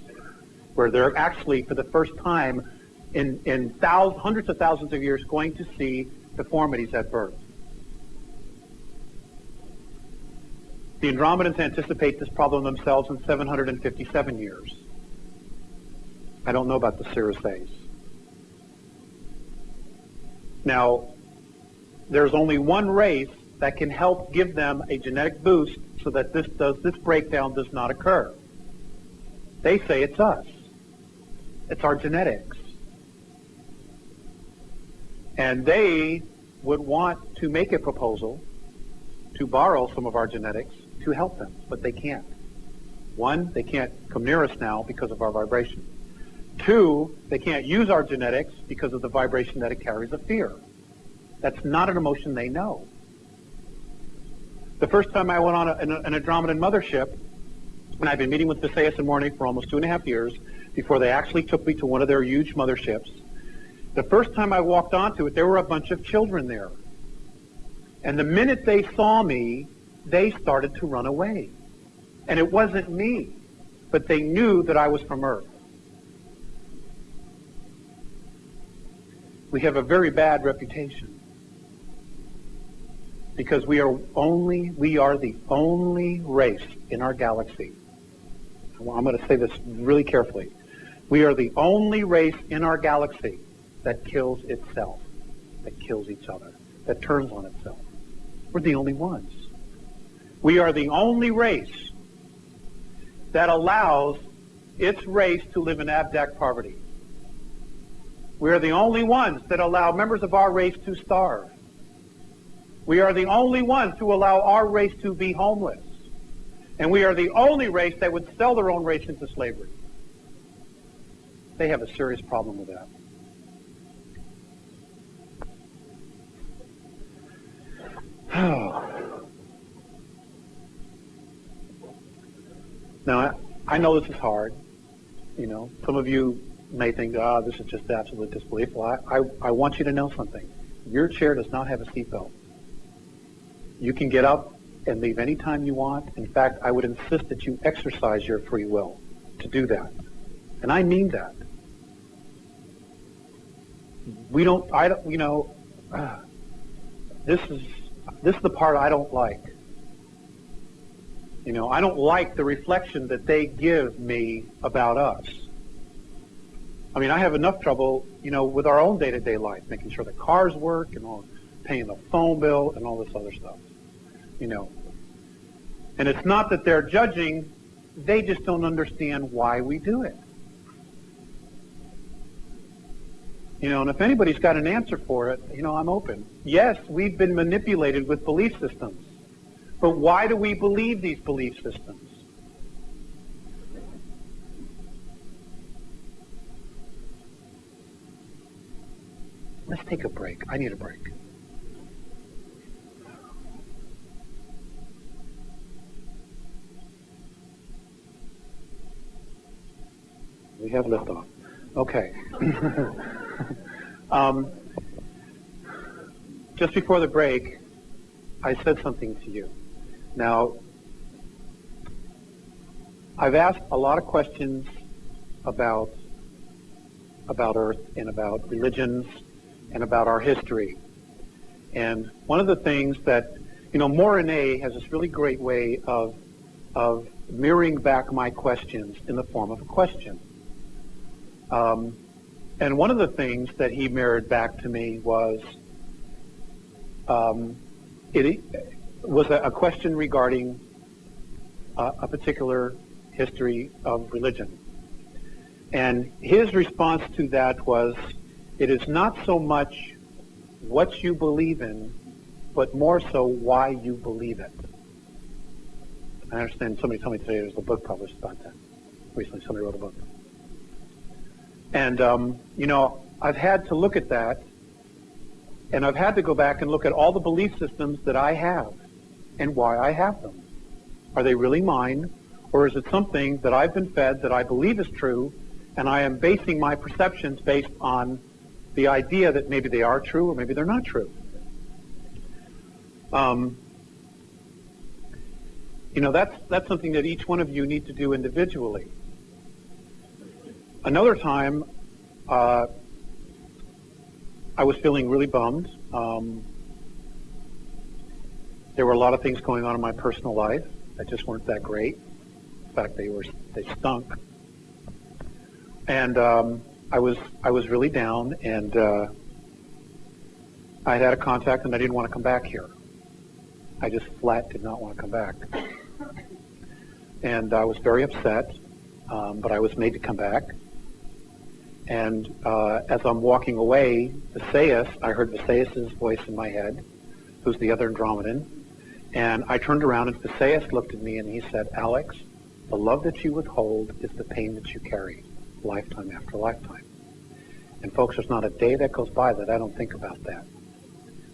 where they're actually, for the first time in hundreds of thousands of years, going to see deformities at birth. The Andromedans anticipate this problem themselves in 757 years. I don't know about the Cirrus A's. Now, there's only one race that can help give them a genetic boost so that this breakdown does not occur. They say it's us. It's our genetics. And they would want to make a proposal to borrow some of our genetics to help them, but they can't. One, they can't come near us now because of our vibration. Two, they can't use our genetics because of the vibration that it carries of fear. That's not an emotion they know. The first time I went on an Andromedan mothership, and I've been meeting with Visayas and Mornay for almost 2.5 years before they actually took me to one of their huge motherships. The first time I walked onto it, there were a bunch of children there. And the minute they saw me, they started to run away. And it wasn't me, but they knew that I was from Earth. We have a very bad reputation because we are the only race in our galaxy. I'm going to say this really carefully. We are the only race in our galaxy that kills itself, that kills each other, that turns on itself. We're the only ones. We are the only race that allows its race to live in abject poverty. We are the only ones that allow members of our race to starve. We are the only ones who allow our race to be homeless. And we are the only race that would sell their own race into slavery. They have a serious problem with that. Now, I know this is hard. You know, some of you may think, this is just absolute disbelief. Well, I want you to know something. Your chair does not have a seatbelt. You can get up and leave any time you want. In fact, I would insist that you exercise your free will to do that. And I mean that. This is the part I don't like. You know, I don't like the reflection that they give me about us. I mean, I have enough trouble, you know, with our own day-to-day life, making sure the cars work and all, paying the phone bill and all this other stuff, you know. And it's not that they're judging, they just don't understand why we do it. You know, and if anybody's got an answer for it, you know, I'm open. Yes, we've been manipulated with belief systems. But why do we believe these belief systems? Let's take a break. I need a break. We have liftoff. Okay. Just before the break, I said something to you. Now, I've asked a lot of questions about Earth and about religions and about our history. And one of the things that, Morine has this really great way of mirroring back my questions in the form of a question. And one of the things that he mirrored back to me was it was a question regarding a particular history of religion. And his response to that was, it is not so much what you believe in, but more so why you believe it. I understand somebody told me today there's a book published about that. Recently somebody wrote a book. And, I've had to look at that, and I've had to go back and look at all the belief systems that I have and why I have them. Are they really mine, or is it something that I've been fed that I believe is true, and I am basing my perceptions based on the idea that maybe they are true or maybe they're not true? That's something that each one of you need to do individually. Another time, I was feeling really bummed. There were a lot of things going on in my personal life that just weren't that great. In fact, they stunk. And I was really down, and I had a contact, and I didn't want to come back here. I just flat did not want to come back. And I was very upset, but I was made to come back. And as I'm walking away, I heard Visayas' voice in my head, who's the other Andromedan. And I turned around, and Visayas looked at me, and he said, "Alex, the love that you withhold is the pain that you carry, lifetime after lifetime." And folks, there's not a day that goes by that I don't think about that.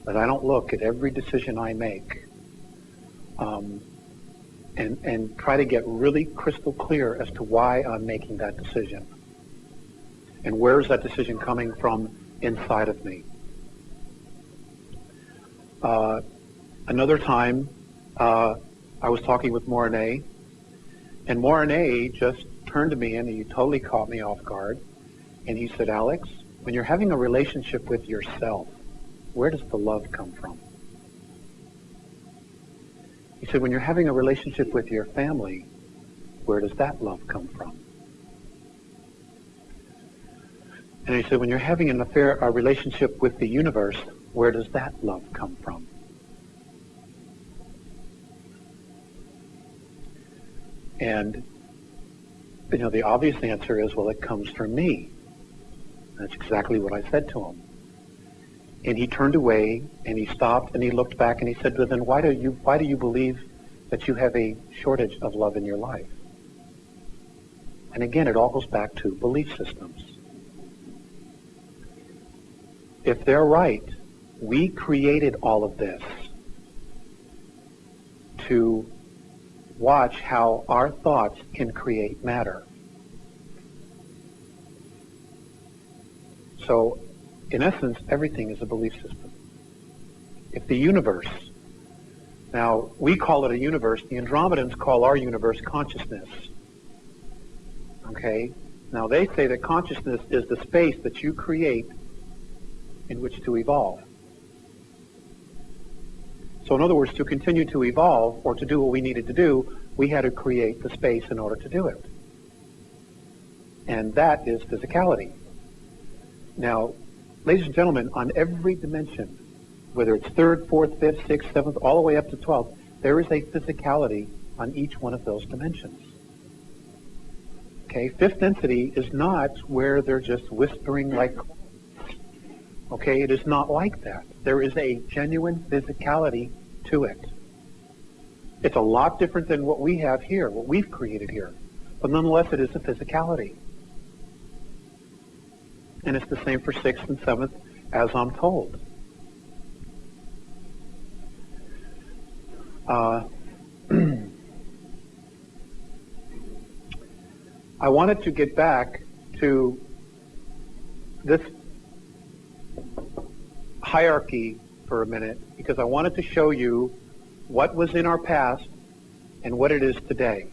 That I don't look at every decision I make and try to get really crystal clear as to why I'm making that decision. And where is that decision coming from inside of me? Another time, I was talking with Morine, and Morine just turned to me, and he totally caught me off guard. And he said, "Alex, when you're having a relationship with yourself, where does the love come from?" He said, "When you're having a relationship with your family, where does that love come from?" And he said, "When you're having a relationship with the universe, where does that love come from?" And, the obvious answer is, well, it comes from me. That's exactly what I said to him. And he turned away, and he stopped, and he looked back, and he said, "Well, then why do you believe that you have a shortage of love in your life?" And again, it all goes back to belief systems. If they're right, we created all of this to watch how our thoughts can create matter. So, in essence, everything is a belief system. If the universe, now we call it a universe, the Andromedans call our universe consciousness. Okay? Now they say that consciousness is the space that you create in which to evolve. So in other words, to continue to evolve or to do what we needed to do, we had to create the space in order to do it. And that is physicality. Now, ladies and gentlemen, on every dimension, whether it's 3rd, 4th, 5th, 6th, 7th, all the way up to 12th, there is a physicality on each one of those dimensions. Okay, 5th density is not where they're just whispering like, okay, it is not like that. There is a genuine physicality to it. It's a lot different than what we have here, what we've created here. But nonetheless, it is a physicality. And it's the same for 6th and 7th, as I'm told. I wanted to get back to this hierarchy for a minute because I wanted to show you what was in our past and what it is today.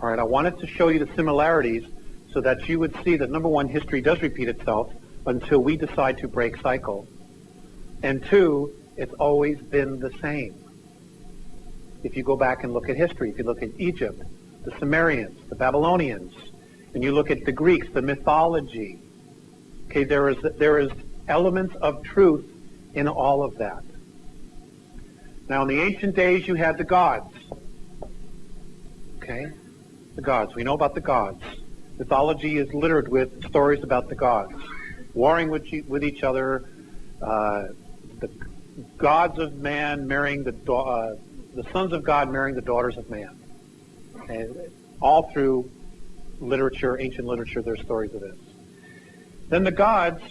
All right, I wanted to show you the similarities so that you would see that, number one, history does repeat itself until we decide to break cycle. And two, it's always been the same. If you go back and look at history, if you look at Egypt, the Sumerians, the Babylonians, and you look at the Greeks, the mythology, okay, there is elements of truth in all of that. Now, in the ancient days, you had the gods. Okay? The gods. We know about the gods. Mythology is littered with stories about the gods. Warring with each other, the gods of man marrying the sons of God marrying the daughters of man. And all through literature, ancient literature, there's stories of this. Then the gods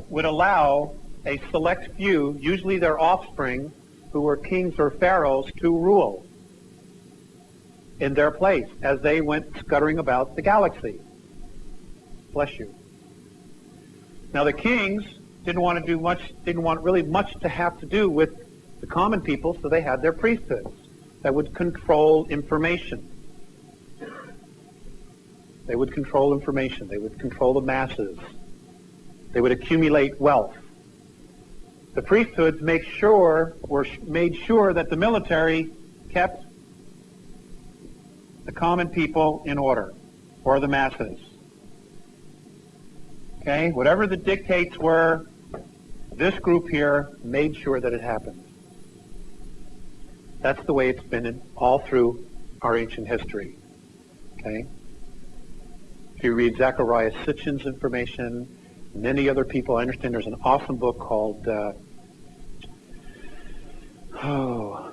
would allow a select few, usually their offspring, who were kings or pharaohs, to rule in their place as they went scuttering about the galaxy. Bless you. Now the kings didn't want really much to have to do with the common people, so they had their priesthoods that would control information. They would control information. They would control the masses. They would accumulate wealth. The priesthoods made sure that the military kept the common people in order, or the masses. Okay? Whatever the dictates were, this group here made sure that it happened. That's the way it's been all through our ancient history. Okay? If you read Zechariah Sitchin's information, many other people, I understand there's an awesome book called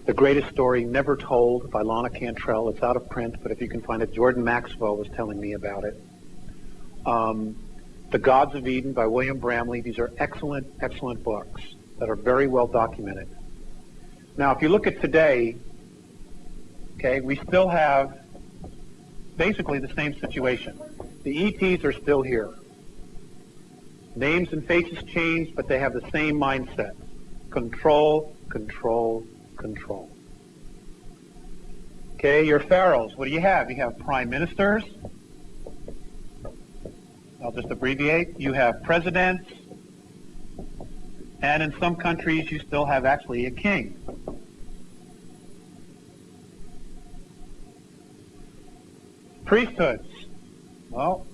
The Greatest Story Never Told by Lana Cantrell. It's out of print, but if you can find it, Jordan Maxwell was telling me about it. The Gods of Eden by William Bramley. These are excellent, excellent books that are very well documented. Now, if you look at today, okay, we still have basically the same situation. The ETs are still here. Names and faces change, but they have the same mindset. Control, control, control. Okay, your pharaohs, what do you have? You have prime ministers. I'll just abbreviate. You have presidents. And in some countries, you still have actually a king. Priesthoods. Well,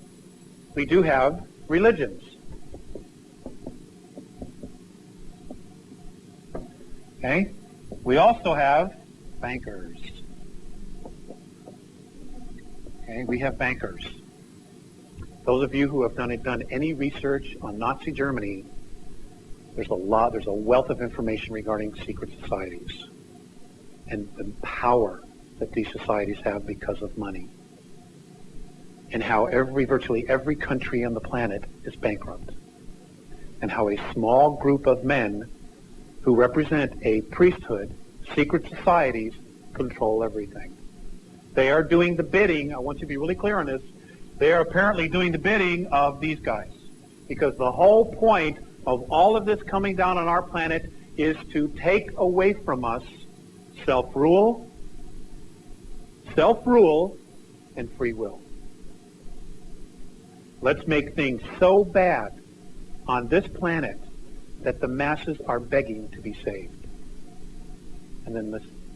we do have religions. Okay? We also have bankers. Okay, we have bankers. Those of you who have done any research on Nazi Germany, there's a wealth of information regarding secret societies and the power that these societies have because of money, and how virtually every country on the planet is bankrupt, and how a small group of men who represent a priesthood, secret societies, control everything. They are doing the bidding, I want you to be really clear on this, they are apparently doing the bidding of these guys, because the whole point of all of this coming down on our planet is to take away from us self-rule, and free will. Let's make things so bad on this planet that the masses are begging to be saved. And then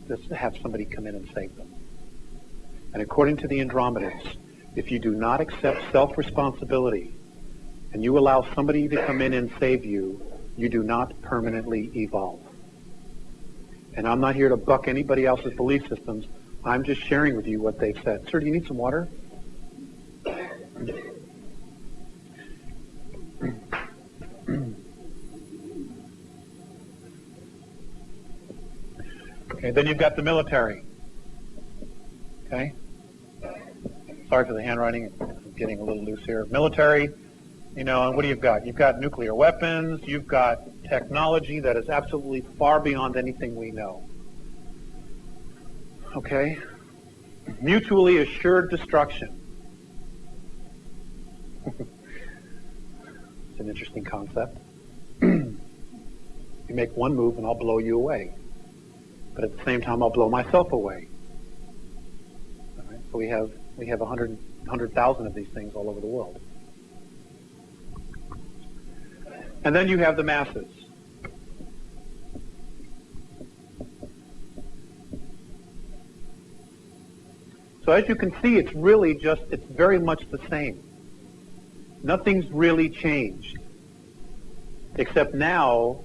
let's have somebody come in and save them. And according to the Andromedans, if you do not accept self-responsibility and you allow somebody to come in and save you, you do not permanently evolve. And I'm not here to buck anybody else's belief systems. I'm just sharing with you what they've said. Sir, do you need some water? Okay, then you've got the military. Okay? Sorry for the handwriting. I'm getting a little loose here. Military, you know, and what do you've got? You've got nuclear weapons. You've got technology that is absolutely far beyond anything we know. Okay? Mutually assured destruction. It's an interesting concept. You make one move and I'll blow you away. But at the same time, I'll blow myself away. All right? So we have 100,000 of these things all over the world. And then you have the masses. So as you can see, it's very much the same. Nothing's really changed. Except now,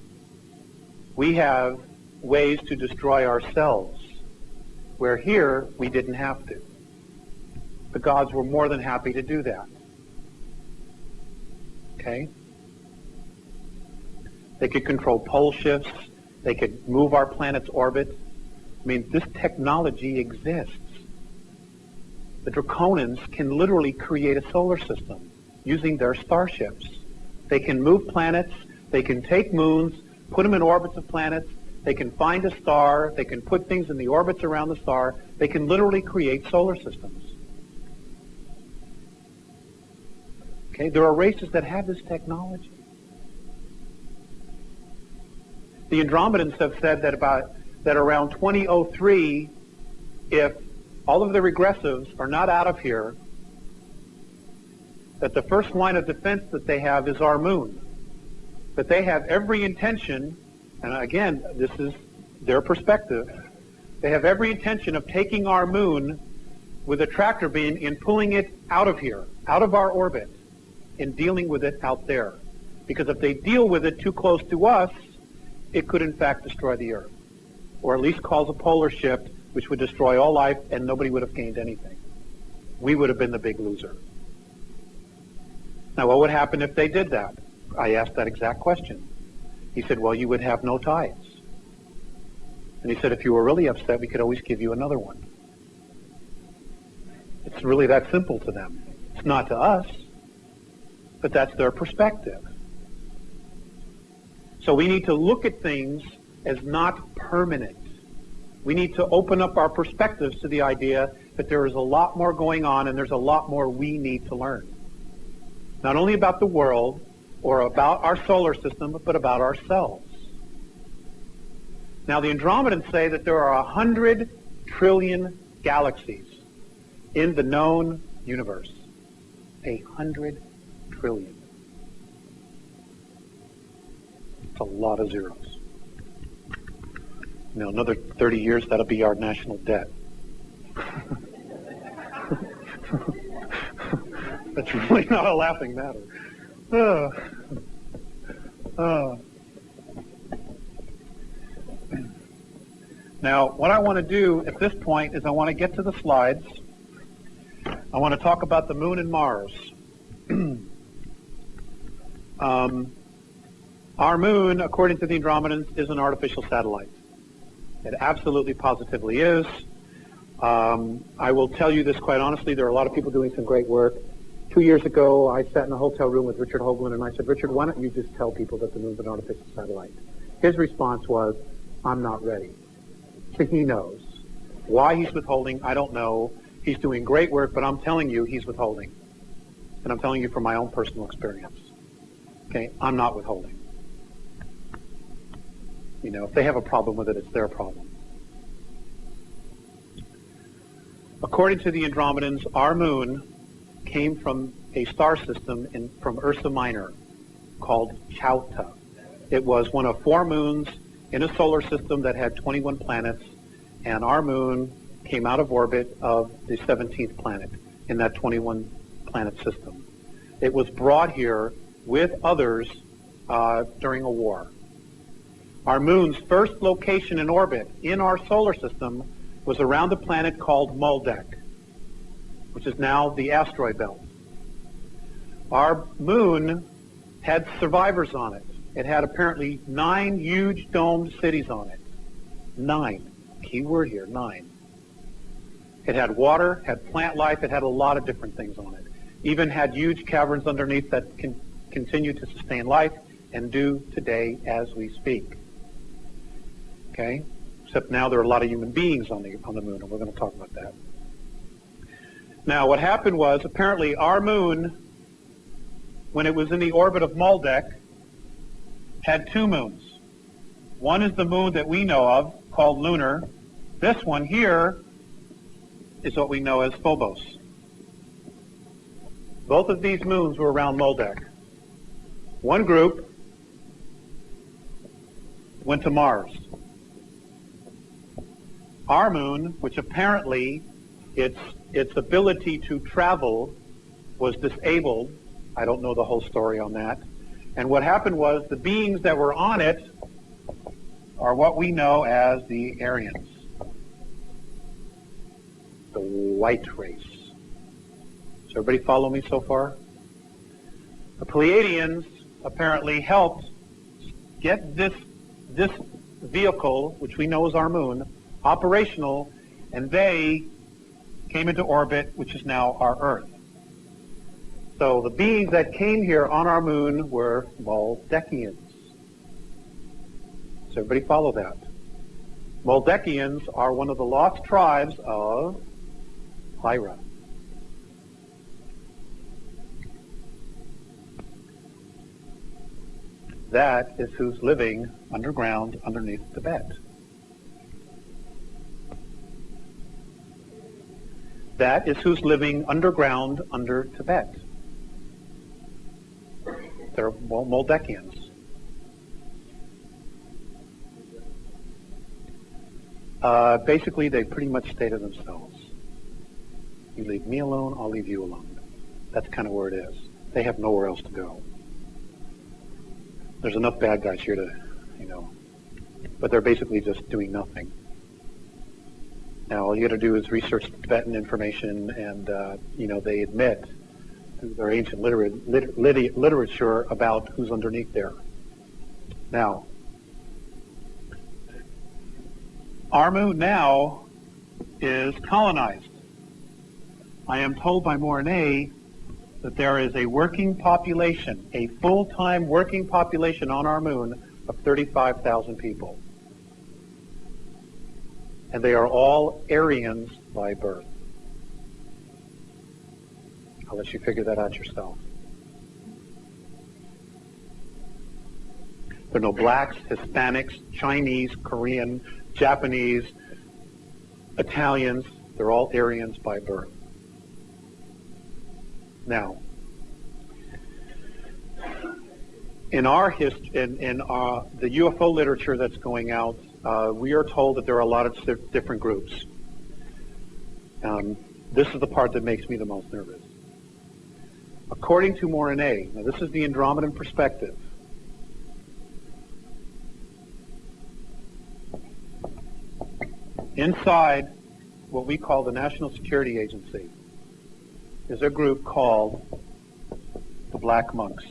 we have ways to destroy ourselves, where here, we didn't have to. The gods were more than happy to do that. Okay? They could control pole shifts. They could move our planet's orbit. I mean, this technology exists. The Draconians can literally create a solar system using their starships. They can move planets. They can take moons, put them in orbits of planets. They can find a star. They can put things in the orbits around the star. They can literally create solar systems. Okay, there are races that have this technology. The Andromedans have said that around 2003, if all of the regressives are not out of here, that the first line of defense that they have is our moon. That they have every intention, and again, this is their perspective, they have every intention of taking our moon with a tractor beam and pulling it out of here, out of our orbit, and dealing with it out there. Because if they deal with it too close to us, it could in fact destroy the Earth, or at least cause a polar shift, which would destroy all life, and nobody would have gained anything. We would have been the big loser. Now, what would happen if they did that? I asked that exact question. He said, well, you would have no tides. And he said, if you were really upset, we could always give you another one. It's really that simple to them. It's not to us, but that's their perspective. So we need to look at things as not permanent. We need to open up our perspectives to the idea that there is a lot more going on and there's a lot more we need to learn. Not only about the world or about our solar system, but about ourselves. Now, the Andromedans say that there are 100 trillion galaxies in the known universe. 100 trillion. It's a lot of zeros. You know, another 30 years, that'll be our national debt. That's really not a laughing matter. Now, what I want to do at this point is I want to get to the slides. I want to talk about the moon and Mars. Our moon, according to the Andromedans, is an artificial satellite. It absolutely positively is. I will tell you this quite honestly. There are a lot of people doing some great work. 2 years ago, I sat in a hotel room with Richard Hoagland, and I said, Richard, why don't you just tell people that the moon's an artificial satellite? His response was, I'm not ready. So he knows. Why he's withholding, I don't know. He's doing great work, but I'm telling you he's withholding. And I'm telling you from my own personal experience. Okay, I'm not withholding. You know, if they have a problem with it, it's their problem. According to the Andromedans, our moon came from a star system from Ursa Minor called Chauta. It was one of 4 moons in a solar system that had 21 planets, and our moon came out of orbit of the 17th planet in that 21-planet system. It was brought here with others during a war. Our moon's first location in orbit in our solar system was around a planet called Moldek, which is now the asteroid belt. Our moon had survivors on it. It had apparently 9 huge domed cities on it. 9. Key word here, 9. It had water, had plant life, it had a lot of different things on it. Even had huge caverns underneath that can continue to sustain life and do today as we speak. Okay? Except now there are a lot of human beings on the moon, and we're going to talk about that. Now, what happened was, apparently, our moon, when it was in the orbit of Moldekians, had two moons. One is the moon that we know of, called Lunar. This one here is what we know as Phobos. Both of these moons were around Moldekians. One group went to Mars. Our moon, which apparently its ability to travel was disabled. I don't know the whole story on that. And what happened was the beings that were on it are what we know as the Aryans, the white race. Does everybody follow me so far? The Pleiadians apparently helped get this vehicle, which we know is our moon, operational, and they came into orbit, which is now our Earth. So the beings that came here on our moon were Moldekians. Does everybody follow that? Moldekians are one of the lost tribes of Lyra. That is who's living underground underneath Tibet. That is who's living underground under Tibet. They're Moldekians. Basically, they pretty much stay to themselves. You leave me alone, I'll leave you alone. That's kind of where it is. They have nowhere else to go. There's enough bad guys here to, but they're basically just doing nothing. Now, all you got to do is research Tibetan information, and, they admit through their ancient literature about who's underneath there. Now, our moon now is colonized. I am told by Mornay that there is a working population, a full-time working population on our moon of 35,000 people. And they are all Aryans by birth. I'll let you figure that out yourself. There are no blacks, Hispanics, Chinese, Korean, Japanese, Italians. They're all Aryans by birth. Now, in our history, in the UFO literature that's going out, we are told that there are a lot of different groups. This is the part that makes me the most nervous. According to Mornay, now this is the Andromedan Perspective. Inside what we call the National Security Agency is a group called the Black Monks.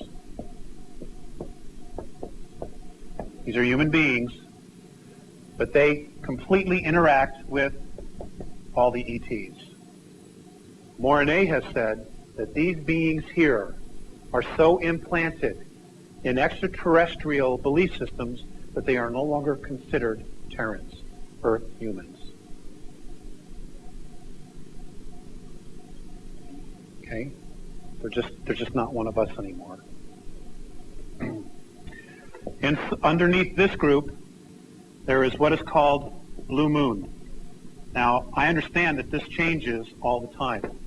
These are human beings, but they completely interact with all the ETs. Mornay has said that these beings here are so implanted in extraterrestrial belief systems that they are no longer considered Terrans, Earth humans. Okay? They're just not one of us anymore. And underneath this group, there is what is called Blue Moon. Now, I understand that this changes all the time,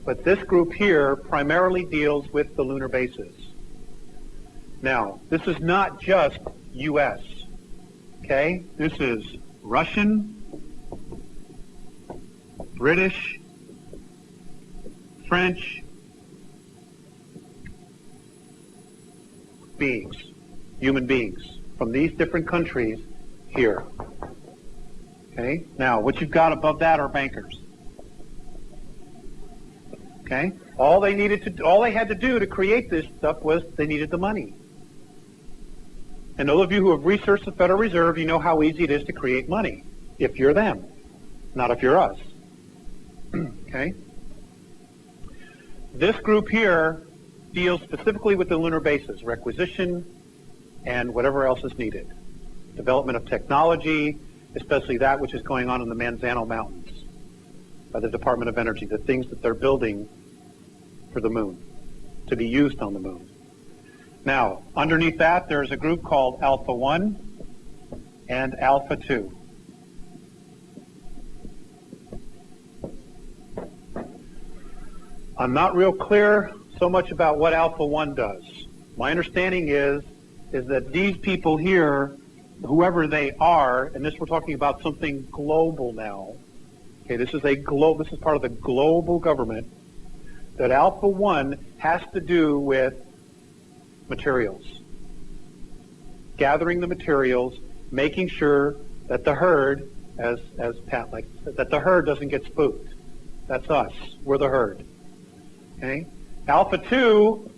but this group here primarily deals with the lunar bases. Now, this is not just U.S., okay? This is Russian, British, French beings, human beings from these different countries here. Okay? Now, what you've got above that are bankers. Okay? All they had to do to create this stuff was they needed the money. And those of you who have researched the Federal Reserve, you know how easy it is to create money if you're them, not if you're us. Okay? This group here deals specifically with the lunar bases, requisition, and whatever else is needed. Development of technology, especially that which is going on in the Manzano Mountains by the Department of Energy, the things that they're building for the moon, to be used on the moon. Now, underneath that, there's a group called Alpha 1 and Alpha 2. I'm not real clear so much about what Alpha 1 does. My understanding is that these people here, whoever they are, and this we're talking about something global now. Okay, this is part of the global government, that Alpha 1 has to do with materials. Gathering the materials, making sure that the herd, as Pat likes to say, that the herd doesn't get spooked. That's us. We're the herd. Okay? Alpha 2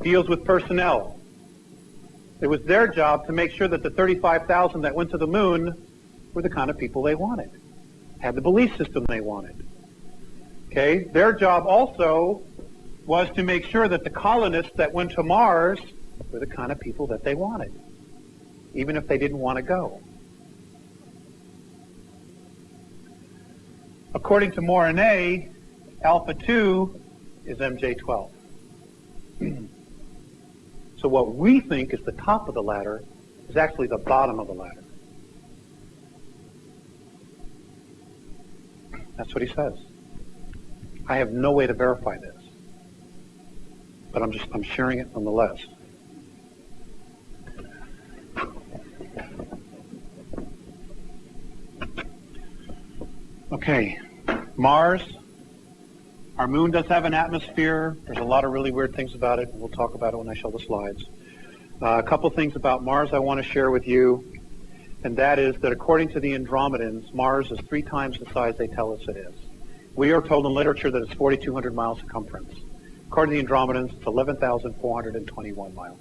deals with personnel. It was their job to make sure that the 35,000 that went to the moon were the kind of people they wanted, had the belief system they wanted. Okay? Their job also was to make sure that the colonists that went to Mars were the kind of people that they wanted, even if they didn't want to go. According to Morine, Alpha 2 is MJ12. So what we think is the top of the ladder is actually the bottom of the ladder. That's what he says. I have no way to verify this, but I'm sharing it nonetheless. Okay, Mars. Our moon does have an atmosphere. There's a lot of really weird things about it. We'll talk about it when I show the slides. A couple things about Mars I want to share with you, and that is that according to the Andromedans, Mars is 3 times the size they tell us it is. We are told in literature that it's 4,200 miles circumference. According to the Andromedans, it's 11,421 miles.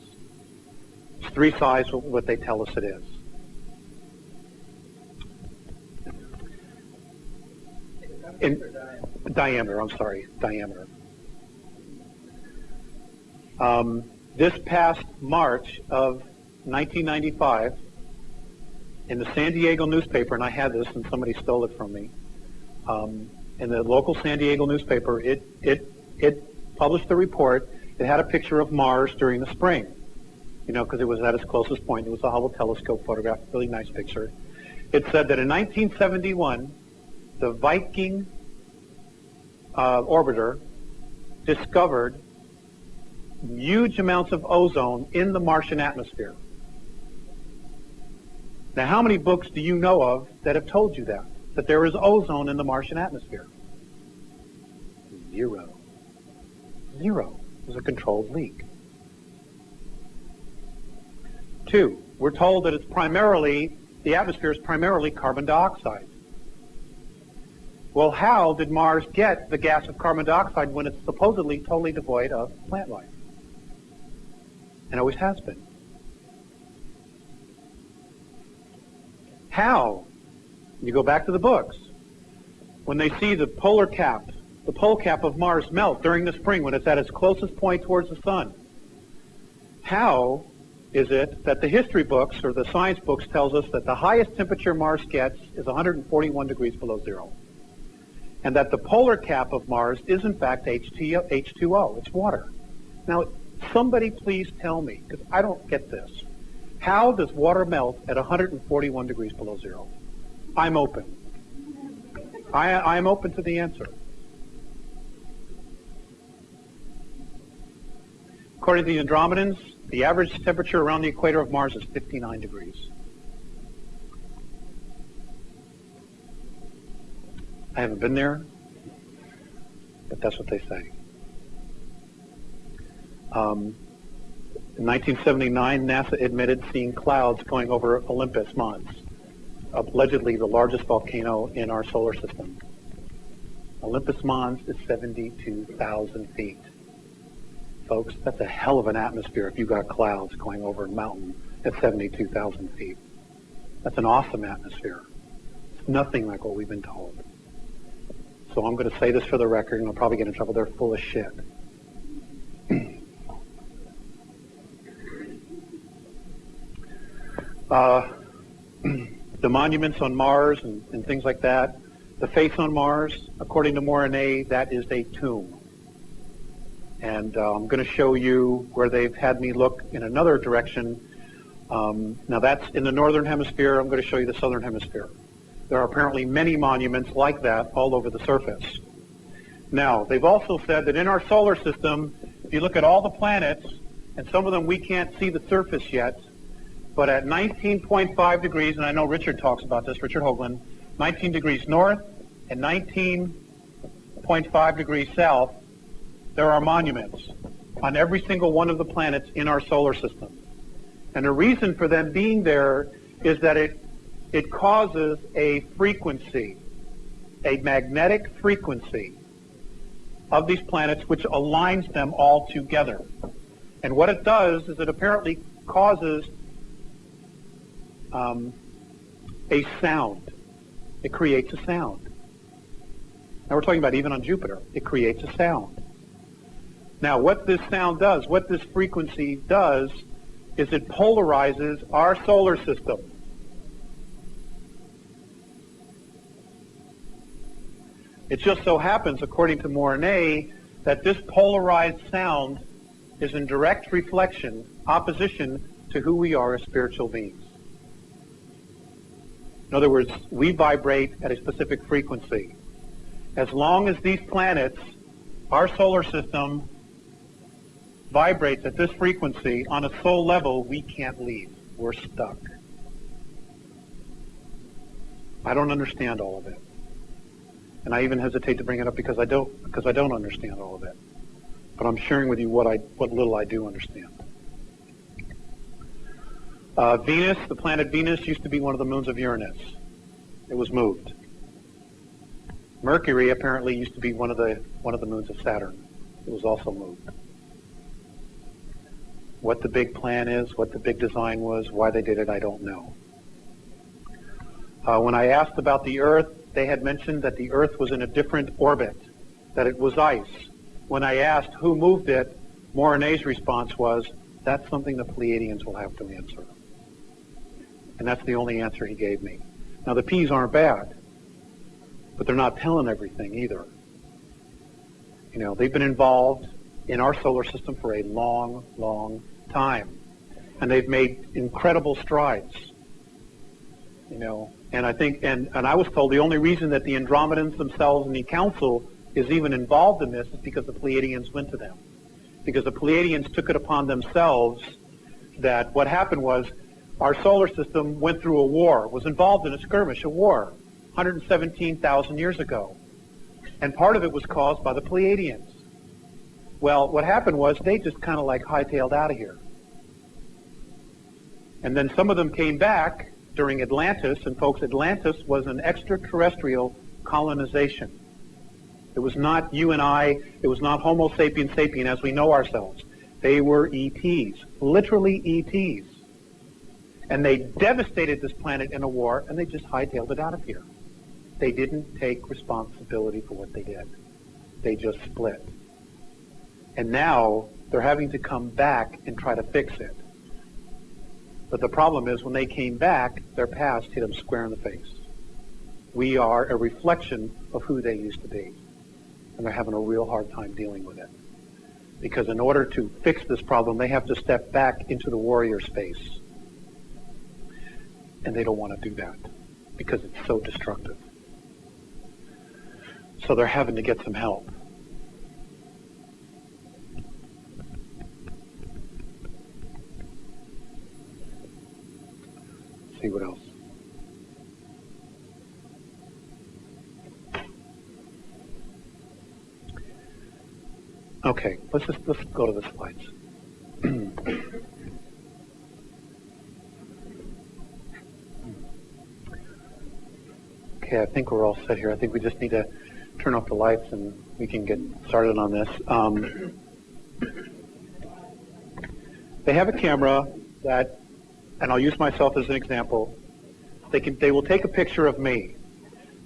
It's 3 times what they tell us it is. Diameter. This past March of 1995, in the San Diego newspaper, and I had this and somebody stole it from me, in the local San Diego newspaper, it published a report. It had a picture of Mars during the spring, because it was at its closest point. It was a Hubble telescope photograph, really nice picture. It said that in 1971, the Viking orbiter discovered huge amounts of ozone in the Martian atmosphere. Now, how many books do you know of that have told you that there is ozone in the Martian atmosphere? 0. 0. It was a controlled leak. 2, we're told that the atmosphere is primarily carbon dioxide. Well, how did Mars get the gas of carbon dioxide when it's supposedly totally devoid of plant life? And always has been. How? You go back to the books. When they see the pole cap of Mars melt during the spring when it's at its closest point towards the sun, how is it that the history books or the science books tells us that the highest temperature Mars gets is 141 degrees below 0? And that the polar cap of Mars is in fact H2O, it's water. Now, somebody please tell me, because I don't get this. How does water melt at 141 degrees below 0? I'm open. I'm open to the answer. According to the Andromedans, the average temperature around the equator of Mars is 59 degrees. I haven't been there, but that's what they say. In 1979, NASA admitted seeing clouds going over Olympus Mons, allegedly the largest volcano in our solar system. Olympus Mons is 72,000 feet. Folks, that's a hell of an atmosphere if you've got clouds going over a mountain at 72,000 feet. That's an awesome atmosphere. It's nothing like what we've been told. so I'm going to say this for the record, and I'll probably get in trouble. They're full of shit. The monuments on Mars and things like that, the face on Mars, according to Moronnay, that is a tomb. And I'm going to show you where they've had me look in another direction. Now that's in the northern hemisphere. I'm going to show you the southern hemisphere. There are apparently many monuments like that all over the surface. Now, they've also said that in our solar system, if you look at all the planets, and some of them we can't see the surface yet, but at 19.5 degrees, and I know Richard talks about this, Richard Hoagland, 19 degrees north and 19.5 degrees south, there are monuments on every single one of the planets in our solar system. And the reason for them being there is that it causes a frequency, a magnetic frequency of these planets which aligns them all together. And what it does is it apparently causes a sound. It creates a sound. Now we're talking about even on Jupiter. It creates a sound. Now what this sound does, what this frequency does, is it polarizes our solar system. It just so happens, according to Moronnay, that this polarized sound is in direct reflection, opposition to who we are as spiritual beings. In other words, we vibrate at a specific frequency. As long as these planets, our solar system, vibrates at this frequency on a soul level, we can't leave. We're stuck. I don't understand all of it. And I even hesitate to bring it up because I don't understand all of it. But I'm sharing with you what little I do understand. Venus, the planet Venus, used to be one of the moons of Uranus. It was moved. Mercury apparently used to be one of the moons of Saturn. It was also moved. What the big plan is, what the big design was, why they did it, I don't know. When I asked about the Earth, they had mentioned that the Earth was in a different orbit, that it was ice. When I asked who moved it, Moronnay's response was, that's something the Pleiadians will have to answer. And that's the only answer he gave me. Now the P's aren't bad, but they're not telling everything either. You know, they've been involved in our solar system for a long, long time. And they've made incredible strides. You know, and I think, and I was told the only reason that the Andromedans themselves and the Council is even involved in this is because the Pleiadians went to them. Because the Pleiadians took it upon themselves that what happened was our solar system went through a war, was involved in a skirmish, a war, 117,000 years ago. And part of it was caused by the Pleiadians. Well, what happened was they just kind of like hightailed out of here. And then some of them came back during Atlantis, and folks, Atlantis was an extraterrestrial colonization. It was not you and I, it was not Homo sapiens sapien as we know ourselves. They were ETs, literally ETs. And they devastated this planet in a war, and they just hightailed it out of here. They didn't take responsibility for what they did. They just split. And now they're having to come back and try to fix it. But the problem is when they came back, their past hit them square in the face. We are a reflection of who they used to be. And they're having a real hard time dealing with it. Because in order to fix this problem, they have to step back into the warrior space. And they don't want to do that because it's so destructive. So they're having to get some help. Let's see what else. Okay, let's go to the slides. Okay, I think we're all set here. I think we just need to turn off the lights and we can get started on this. They have a camera that, and I'll use myself as an example, they will take a picture of me.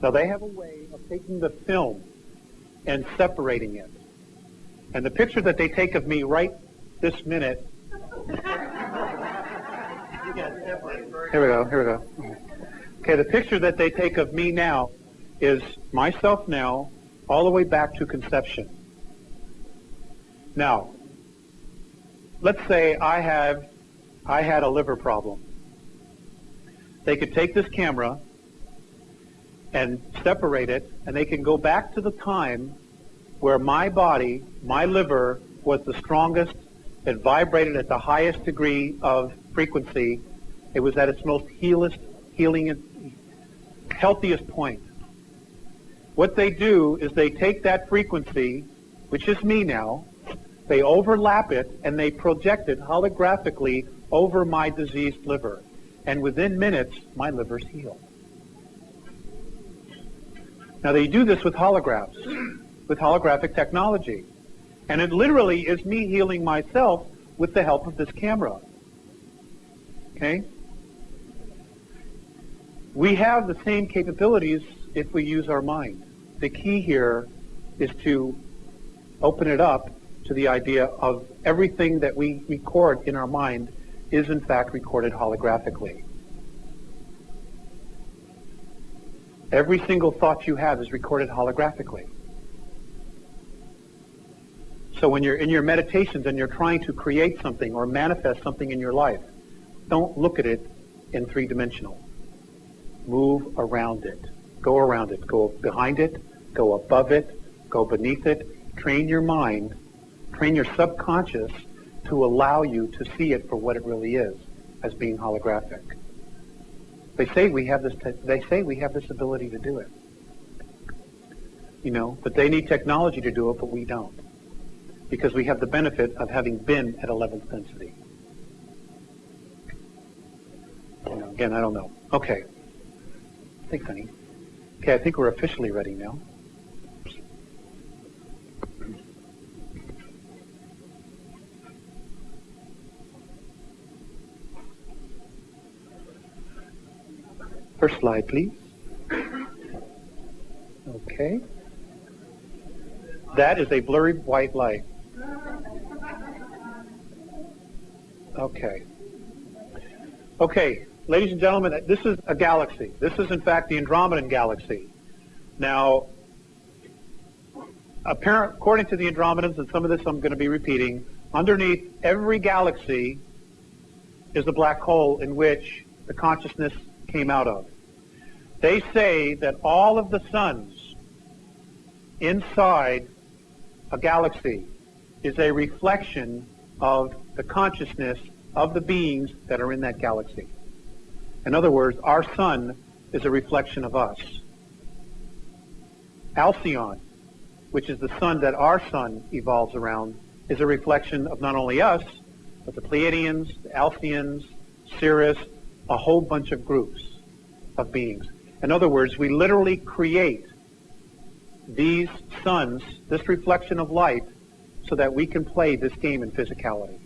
Now they have a way of taking the film and separating it. And the picture that they take of me right this minute, here we go. Okay, the picture that they take of me now is myself now, all the way back to conception. Now, let's say I had a liver problem. They could take this camera and separate it, and they can go back to the time where my body, my liver, was the strongest. It vibrated at the highest degree of frequency. It was at its most healing, healthiest point. What they do is they take that frequency, which is me now, they overlap it, and they project it holographically over my diseased liver. And within minutes, my liver's healed. Now, they do this with holographs, with holographic technology. And it literally is me healing myself with the help of this camera. Okay? We have the same capabilities if we use our mind. The key here is to open it up to the idea of everything that we record in our mind is in fact recorded holographically. Every single thought you have is recorded holographically. So when you're in your meditations and you're trying to create something or manifest something in your life, don't look at it in three-dimensional. Move around it. Go around it. Go behind it. Go above it. Go beneath it. Train your mind. Train your subconscious to allow you to see it for what it really is, as being holographic. They say we have this ability to do it. You know, but they need technology to do it, but we don't. Because we have the benefit of having been at 11th density. You know, again, I don't know. Okay. Thanks, honey. Okay, I think we're officially ready now. First slide, please. Okay. That is a blurry white light. Okay. Okay, ladies and gentlemen, this is a galaxy. This is, in fact, the Andromedan galaxy. Now, according to the Andromedans, and some of this I'm going to be repeating, underneath every galaxy is a black hole in which the consciousness came out of. They say that all of the suns inside a galaxy is a reflection of the consciousness of the beings that are in that galaxy. In other words, our sun is a reflection of us. Alcyon, which is the sun that our sun evolves around, is a reflection of not only us, but the Pleiadians, the Alcyons, Sirius, a whole bunch of groups of beings. In other words, we literally create these suns, this reflection of light, so that we can play this game in physicality.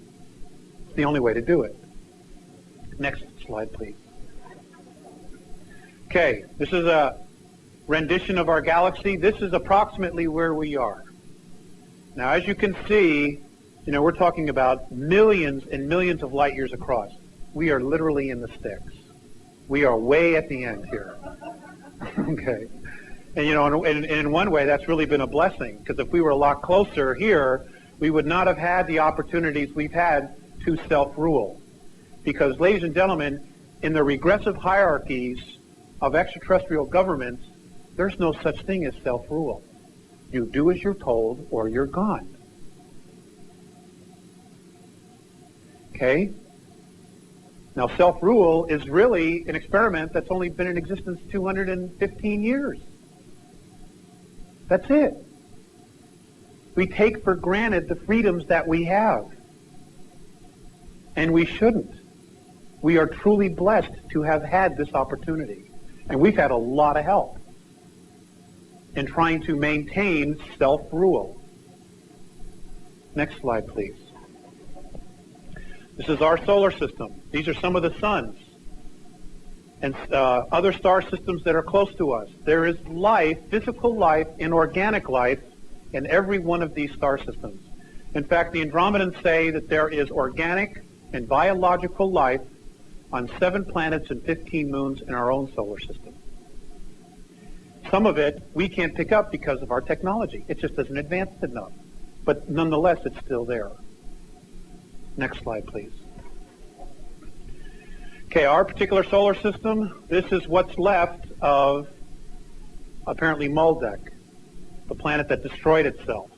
It's the only way to do it. Next slide, please. Okay, this is a rendition of our galaxy. This is approximately where we are. Now, as you can see, you know, we're talking about millions and millions of light years across. We are literally in the sticks. We are way at the end here. Okay. And, you know, and in one way, that's really been a blessing, because if we were a lot closer here, we would not have had the opportunities we've had to self-rule. Because, ladies and gentlemen, in the regressive hierarchies of extraterrestrial governments, there's no such thing as self-rule. You do as you're told, or you're gone. Okay? Now, self-rule is really an experiment that's only been in existence 215 years. That's it. We take for granted the freedoms that we have. And we shouldn't. We are truly blessed to have had this opportunity. And we've had a lot of help in trying to maintain self-rule. Next slide, please. This is our solar system. These are some of the suns and other star systems that are close to us. There is life, physical life, inorganic life, in every one of these star systems. In fact, the Andromedans say that there is organic and biological life on 7 planets and 15 moons in our own solar system. Some of it we can't pick up because of our technology. It just isn't advanced enough. But nonetheless, it's still there. Next slide, please. Okay, our particular solar system, this is what's left of apparently Moldekians, the planet that destroyed itself.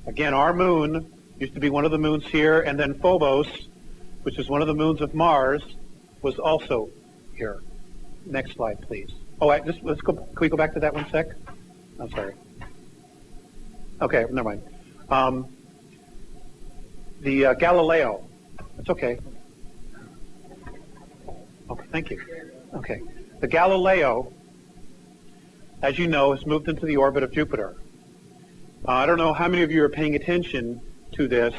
Again, our moon used to be one of the moons here, and then Phobos, which is one of the moons of Mars, was also here. Next slide, please. Oh, let's go. Can we go back to that one sec? I'm sorry. Okay, never mind. The Galileo. It's okay. Okay, thank you. Okay. The Galileo, as you know, has moved into the orbit of Jupiter. I don't know how many of you are paying attention to this,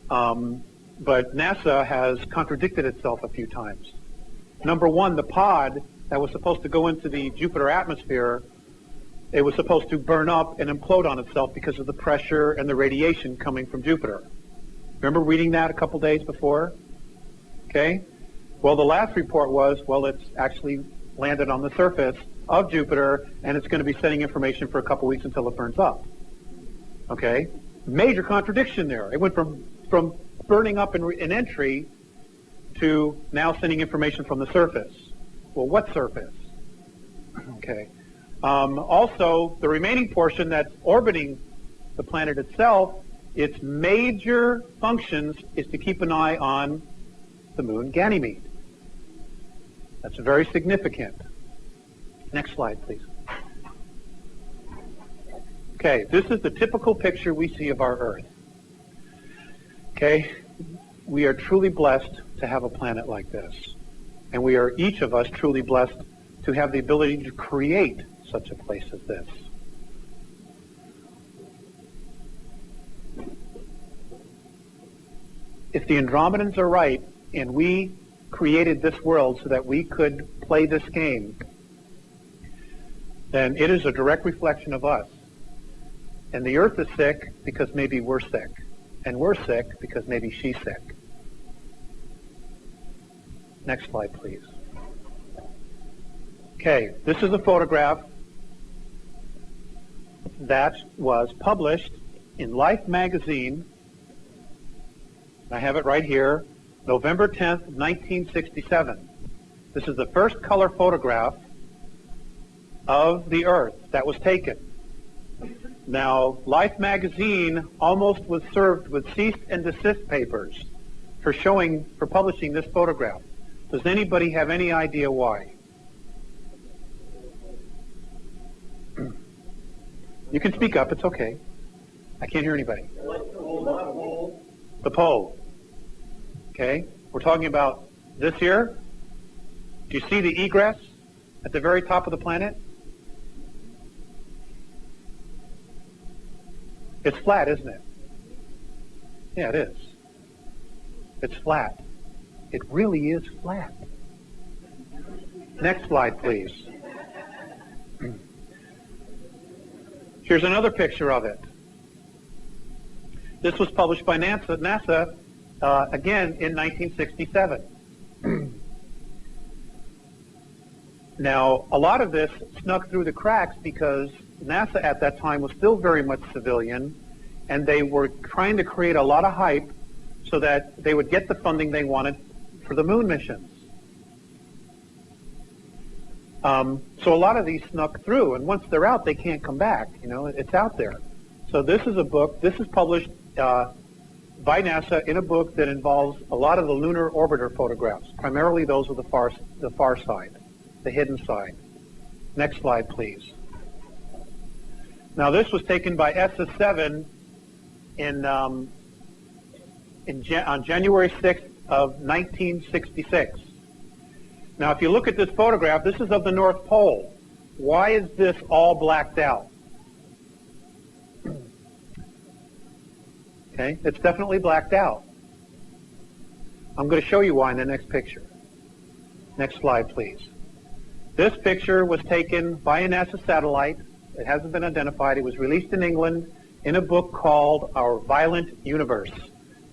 but NASA has contradicted itself a few times. Number one, the pod that was supposed to go into the Jupiter atmosphere, it was supposed to burn up and implode on itself because of the pressure and the radiation coming from Jupiter. Remember reading that a couple days before? Okay. Well, the last report was, well, it's actually landed on the surface of Jupiter, and it's going to be sending information for a couple weeks until it burns up. Okay? Major contradiction there. It went from burning up in entry to now sending information from the surface. Well, what surface? Okay. Also, the remaining portion that's orbiting the planet itself, its major functions is to keep an eye on the moon Ganymede. That's very significant. Next slide, please. Okay, this is the typical picture we see of our Earth. Okay, we are truly blessed to have a planet like this. And we are, each of us, truly blessed to have the ability to create such a place as this. If the Andromedans are right, and we created this world so that we could play this game, then it is a direct reflection of us. And the Earth is sick because maybe we're sick. And we're sick because maybe she's sick. Next slide, please. Okay, this is a photograph that was published in Life magazine. I have it right here, November 10th, 1967. This is the first color photograph of the Earth that was taken. Now, Life magazine almost was served with cease and desist papers for publishing this photograph. Does anybody have any idea why? You can speak up, it's okay. I can't hear anybody. The pole. Okay, we're talking about this here. Do you see the egress at the very top of the planet? It's flat, isn't it? Yeah, it is. It's flat. It really is flat. Next slide, please. Here's another picture of it. This was published by NASA again in 1967. Now, a lot of this snuck through the cracks because NASA at that time was still very much civilian, and they were trying to create a lot of hype so that they would get the funding they wanted for the moon missions. So a lot of these snuck through, and once they're out, they can't come back. You know, it's out there. So this is a book. This is published by NASA in a book that involves a lot of the Lunar Orbiter photographs, primarily those of the far side, the hidden side. Next slide, please. Now, this was taken by SS7 on January 6th of 1966. Now, if you look at this photograph, this is of the North Pole. Why is this all blacked out? Okay, it's definitely blacked out. I'm going to show you why in the next picture. Next slide, please. This picture was taken by a NASA satellite It hasn't been identified. It was released in England in a book called Our Violent Universe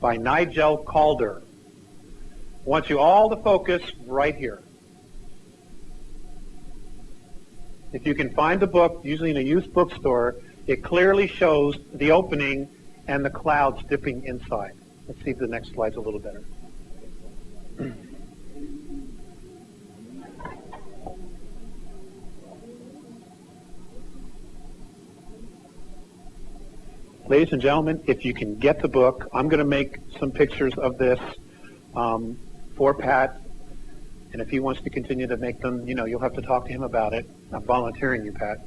by Nigel Calder. I want you all to focus right here. If you can find the book, usually in a used bookstore, it clearly shows the opening and the clouds dipping inside. Let's see if the next slide's a little better. Ladies and gentlemen, if you can get the book, I'm going to make some pictures of this for Pat. And if he wants to continue to make them, you know, you'll have to talk to him about it. I'm volunteering you, Pat.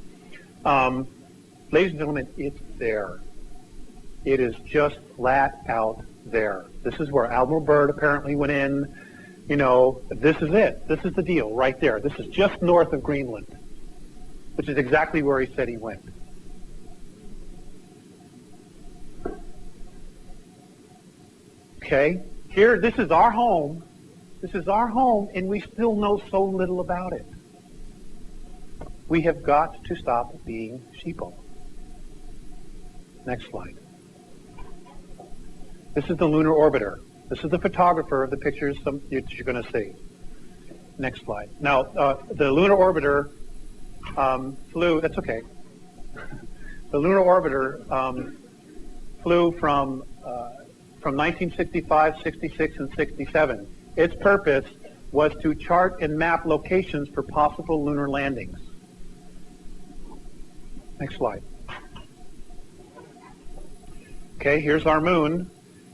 Ladies and gentlemen, it's there. It is just flat out there. This is where Admiral Byrd apparently went in. You know, this is it. This is the deal right there. This is just north of Greenland, which is exactly where he said he went. Okay, here, this is our home. This is our home, and we still know so little about it. We have got to stop being sheeple. Next slide. This is the Lunar Orbiter. This is the photographer of the pictures that you're going to see. Next slide. Now, the Lunar Orbiter flew, that's okay. The Lunar Orbiter flew from 1965, 66, and 67. Its purpose was to chart and map locations for possible lunar landings. Next slide. Okay, here's our moon.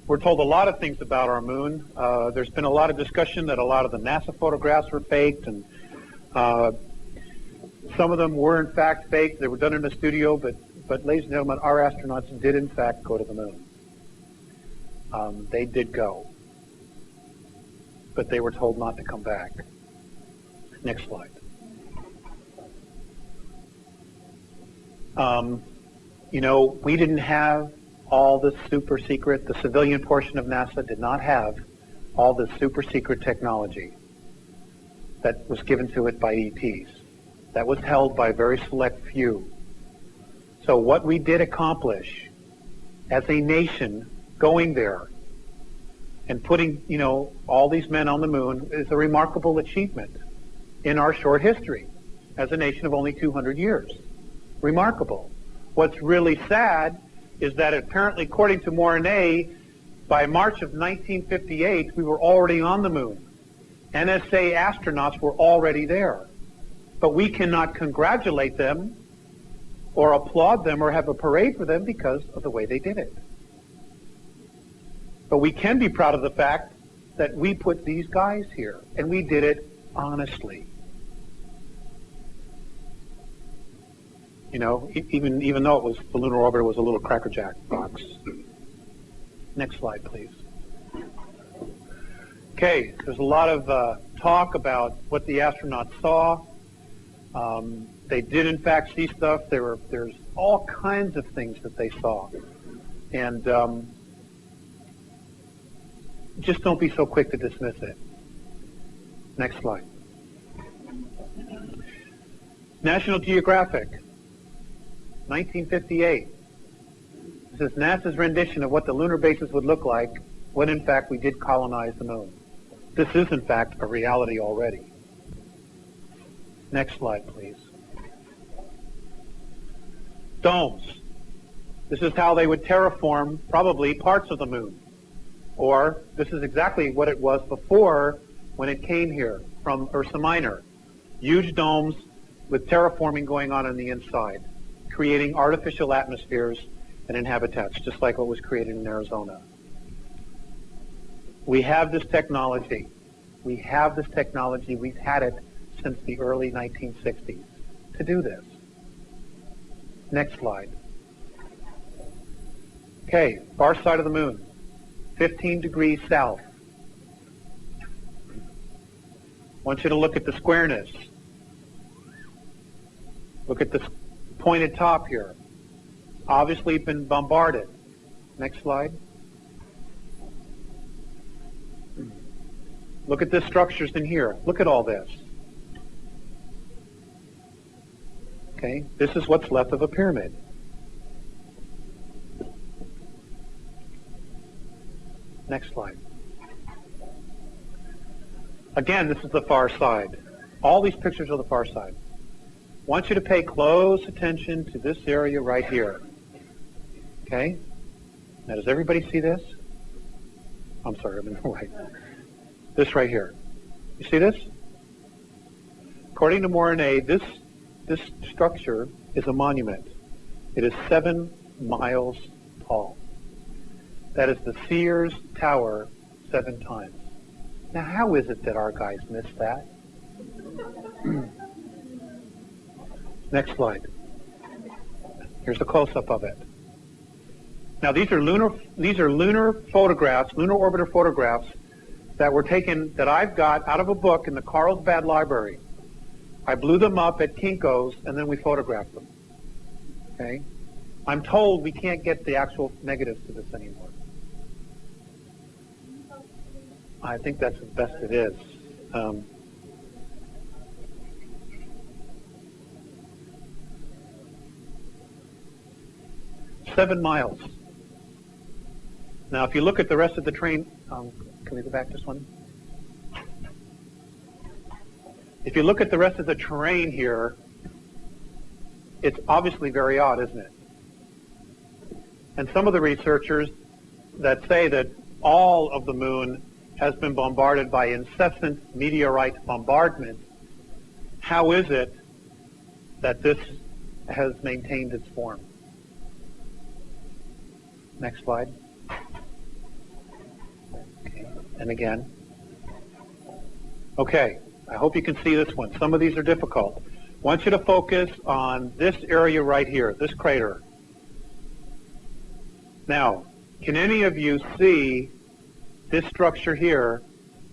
We're told a lot of things about our moon. There's been a lot of discussion that a lot of the NASA photographs were faked, and some of them were in fact faked. They were done in a studio, but ladies and gentlemen, our astronauts did in fact go to the moon. They did go, but they were told not to come back. Next slide. You know, we didn't have all the super secret, the civilian portion of NASA did not have all the super secret technology that was given to it by ETs. That was held by a very select few. So what we did accomplish as a nation going there and putting, you know, all these men on the moon is a remarkable achievement in our short history as a nation of only 200 years. Remarkable. What's really sad is that apparently, according to Mornay, by March of 1958, we were already on the moon. NSA astronauts were already there. But we cannot congratulate them or applaud them or have a parade for them because of the way they did it. But we can be proud of the fact that we put these guys here, and we did it honestly. You know, even though it was the Lunar Orbiter was a little crackerjack box. Next slide, please. Okay, there's a lot of talk about what the astronauts saw. They did in fact see stuff. There's all kinds of things that they saw, and just don't be so quick to dismiss it. Next slide. National Geographic, 1958. This is NASA's rendition of what the lunar bases would look like when in fact we did colonize the moon. This is in fact a reality already. Next slide, please. Domes. This is how they would terraform probably parts of the moon. Or this is exactly what it was before when it came here from Ursa Minor. Huge domes with terraforming going on the inside, creating artificial atmospheres and inhabitants, just like what was created in Arizona. We have this technology. We have this technology. We've had it since the early 1960s to do this. Next slide. Okay, far side of the moon, 15 degrees south. I want you to look at the squareness. Look at this pointed top here. Obviously been bombarded. Next slide. Look at the structures in here. Look at all this. Okay, this is what's left of a pyramid. Next slide. Again, this is the far side. All these pictures are the far side. I want you to pay close attention to this area right here. Okay? Now, does everybody see this? I'm sorry, I'm in the way. This right here. You see this? According to Mornay, this structure is a monument. It is 7 miles tall. That is the Sears Tower 7 times. Now, how is it that our guys missed that? Next slide. Here's a close-up of it. Now, these are lunar photographs, lunar orbiter photographs that were taken, that I've got out of a book in the Carlsbad Library. I blew them up at Kinko's, and then we photographed them. Okay? I'm told we can't get the actual negatives to this anymore. I think that's the best it is. 7 miles. Now, if you look at the rest of the train, can we go back just one? If you look at the rest of the terrain here, it's obviously very odd, isn't it? And some of the researchers that say that all of the moon has been bombarded by incessant meteorite bombardment, how is it that this has maintained its form? Next slide. Okay. And again. Okay, I hope you can see this one. Some of these are difficult. I want you to focus on this area right here, this crater. Now, can any of you see this structure here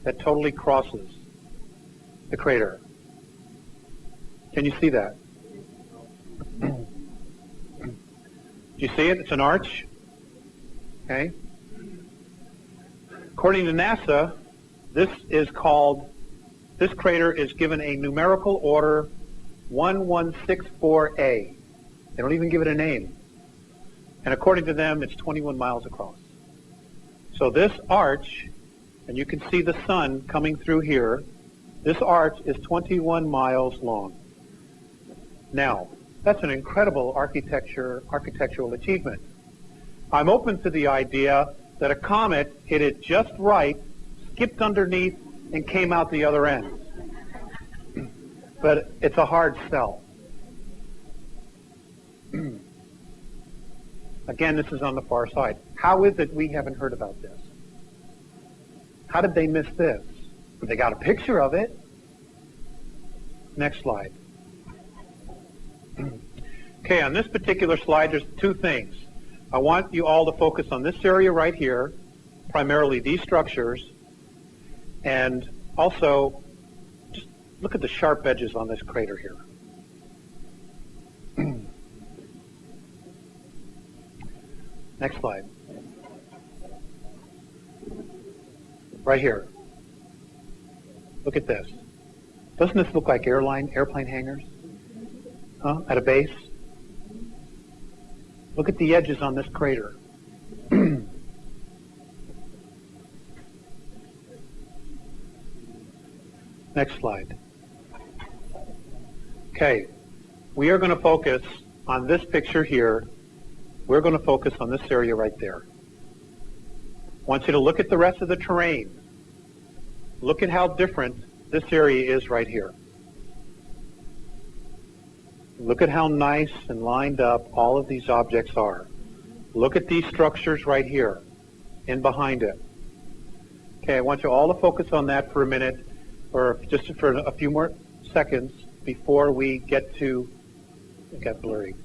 that totally crosses the crater? Can you see that? Do you see it? It's an arch. Okay. According to NASA, this crater is given a numerical order 1164A. They don't even give it a name. And according to them, it's 21 miles across. So this arch, and you can see the sun coming through here, this arch is 21 miles long. Now, that's an incredible architectural achievement. I'm open to the idea that a comet hit it just right, skipped underneath, and came out the other end. But it's a hard sell. Again, this is on the far side. How is it we haven't heard about this? How did they miss this? They got a picture of it. Next slide. Okay, on this particular slide, there's 2 things. I want you all to focus on this area right here, primarily these structures, and also just look at the sharp edges on this crater here. Next slide. Right here. Look at this. Doesn't this look like airplane hangars? Huh? At a base? Look at the edges on this crater. Next slide. Okay. We are going to focus on this picture here. We're going to focus on this area right there. I want you to look at the rest of the terrain. Look at how different this area is right here. Look at how nice and lined up all of these objects are. Look at these structures right here and behind it. Okay, I want you all to focus on that for a minute, or just for a few more seconds before we get to, it got blurry,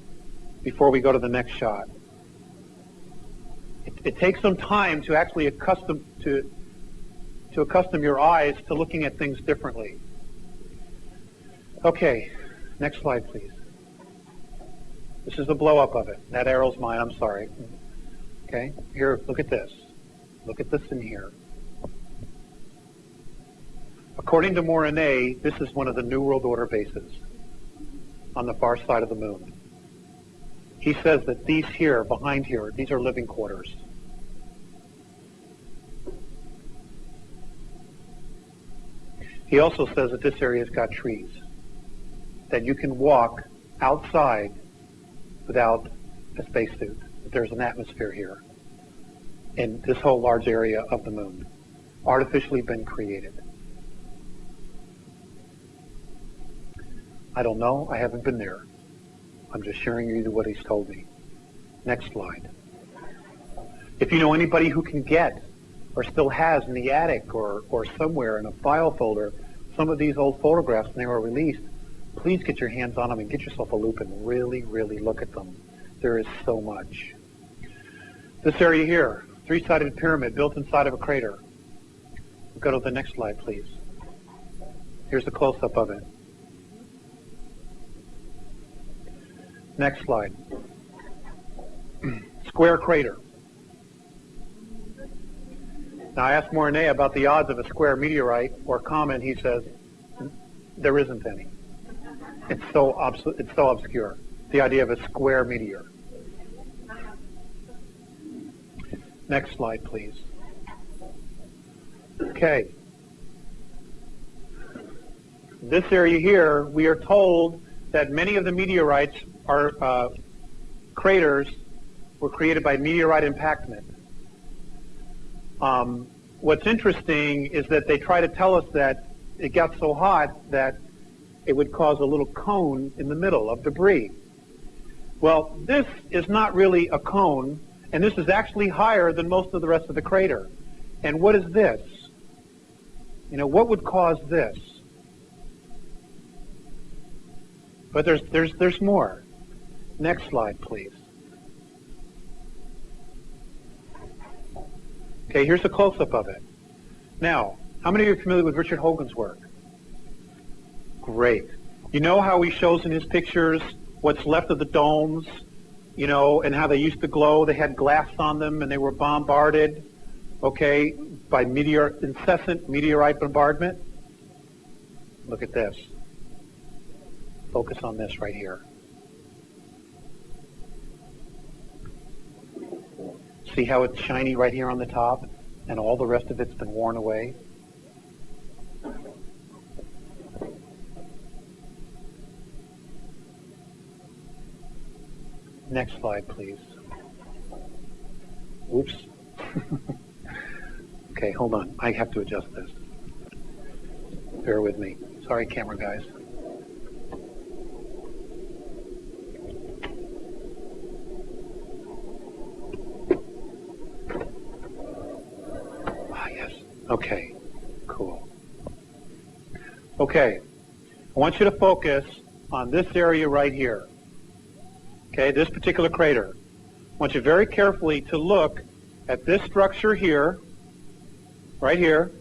before we go to the next shot. It takes some time to actually accustom your eyes to looking at things differently. Okay, next slide, please. This is the blow-up of it. That arrow's mine, I'm sorry. Okay, here, look at this. Look at this in here. According to Mornay, this is one of the New World Order bases. on the far side of the moon. He says that these here, behind here, these are living quarters. He also says that this area's got trees, that you can walk outside without a spacesuit. There's an atmosphere here in this whole large area of the moon, artificially been created. I don't know. I haven't been there. I'm just sharing with you what he's told me. Next slide. If you know anybody who can get or still has in the attic or somewhere in a file folder some of these old photographs when they were released, please get your hands on them and get yourself a loop and really, really look at them. There is so much. This area here, three-sided pyramid built inside of a crater. Go to the next slide, please. Here's a close-up of it. Next slide. Square crater. Now, I asked Mornay about the odds of a square meteorite or comet. He says, there isn't any. It's so obscure, the idea of a square meteor. Next slide, please. Okay. This area here, we are told that many of the meteorites are craters were created by meteorite impactment. What's interesting is that they try to tell us that it got so hot that it would cause a little cone in the middle of debris. Well, this is not really a cone, and this is actually higher than most of the rest of the crater. And what is this? You know, what would cause this? But there's more. Next slide, please. Okay, here's a close-up of it. Now, how many of you are familiar with Richard Hogan's work? Great. You know how he shows in his pictures what's left of the domes, you know, and how they used to glow? They had glass on them and they were bombarded, okay, by incessant meteorite bombardment. Look at this. Focus on this right here. See how it's shiny right here on the top and all the rest of it's been worn away? Next slide, please. Oops. Okay, hold on. I have to adjust this. Bear with me. Sorry, camera guys. Okay, cool. Okay, I want you to focus on this area right here. Okay, this particular crater. I want you very carefully to look at this structure here, right here,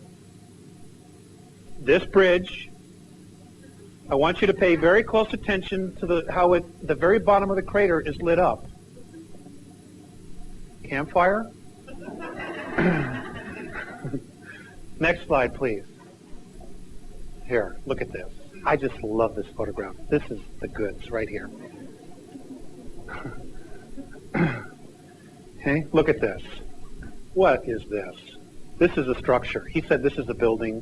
this bridge. I want you to pay very close attention to the very bottom of the crater is lit up. Campfire? Next slide, please. Here, look at this. I just love this photograph. This is the goods right here. Okay, look at this. What is this? This is a structure. He said this is a building.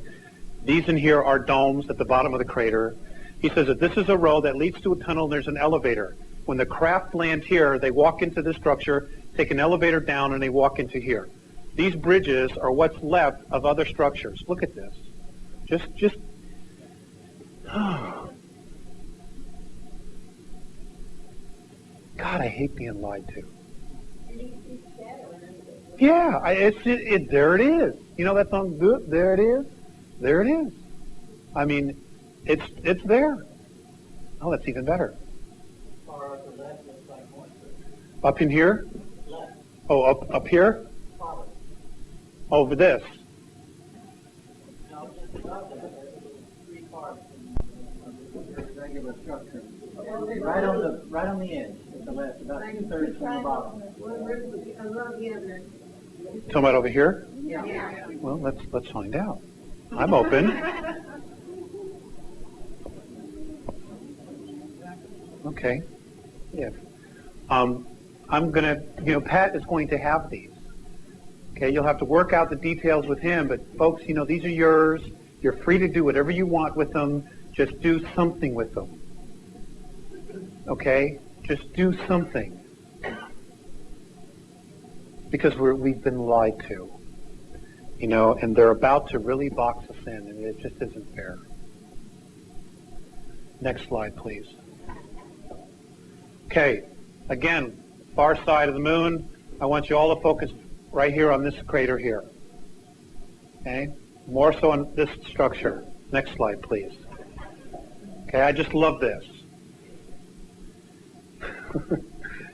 These in here are domes at the bottom of the crater. He says that this is a road that leads to a tunnel and there's an elevator. When the craft land here, they walk into this structure, take an elevator down, and they walk into here. These bridges are what's left of other structures. Look at this. Just, God, I hate being lied to. Yeah, there it is. You know that song, Good? There it is. There it is. I mean, it's there. Oh, that's even better. Up in here? Oh, up here? Over this. Regular structure. Right on the edge, at the left, about 2/3 from the bottom. Talking about over here? Yeah. Well, let's find out. I'm open. Okay. Yeah. I'm going to, Pat is going to have these. Okay, you'll have to work out the details with him, but folks, these are yours. You're free to do whatever you want with them. Just do something with them. Okay? Just do something. Because we've been lied to. And they're about to really box us in, and it just isn't fair. Next slide, please. Okay, again, far side of the moon. I want you all to focus right here on this crater here. Okay? More so on this structure. Next slide, please. Okay, I just love this.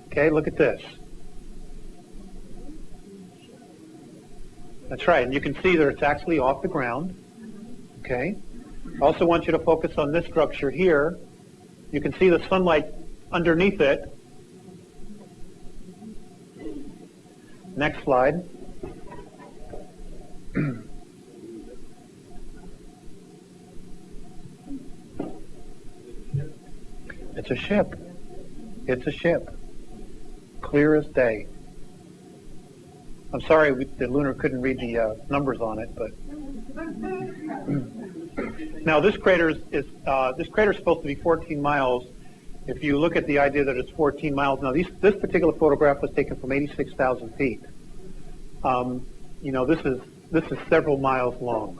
Okay, look at this. That's right, and you can see that it's actually off the ground. Okay? I also want you to focus on this structure here. You can see the sunlight underneath it. Next slide. It's a ship. It's a ship. Clear as day. I'm sorry the Lunar couldn't read the numbers on it, but now this crater is supposed to be 14 miles. If you look at the idea that it's 14 miles, now this particular photograph was taken from 86,000 feet. This is several miles long.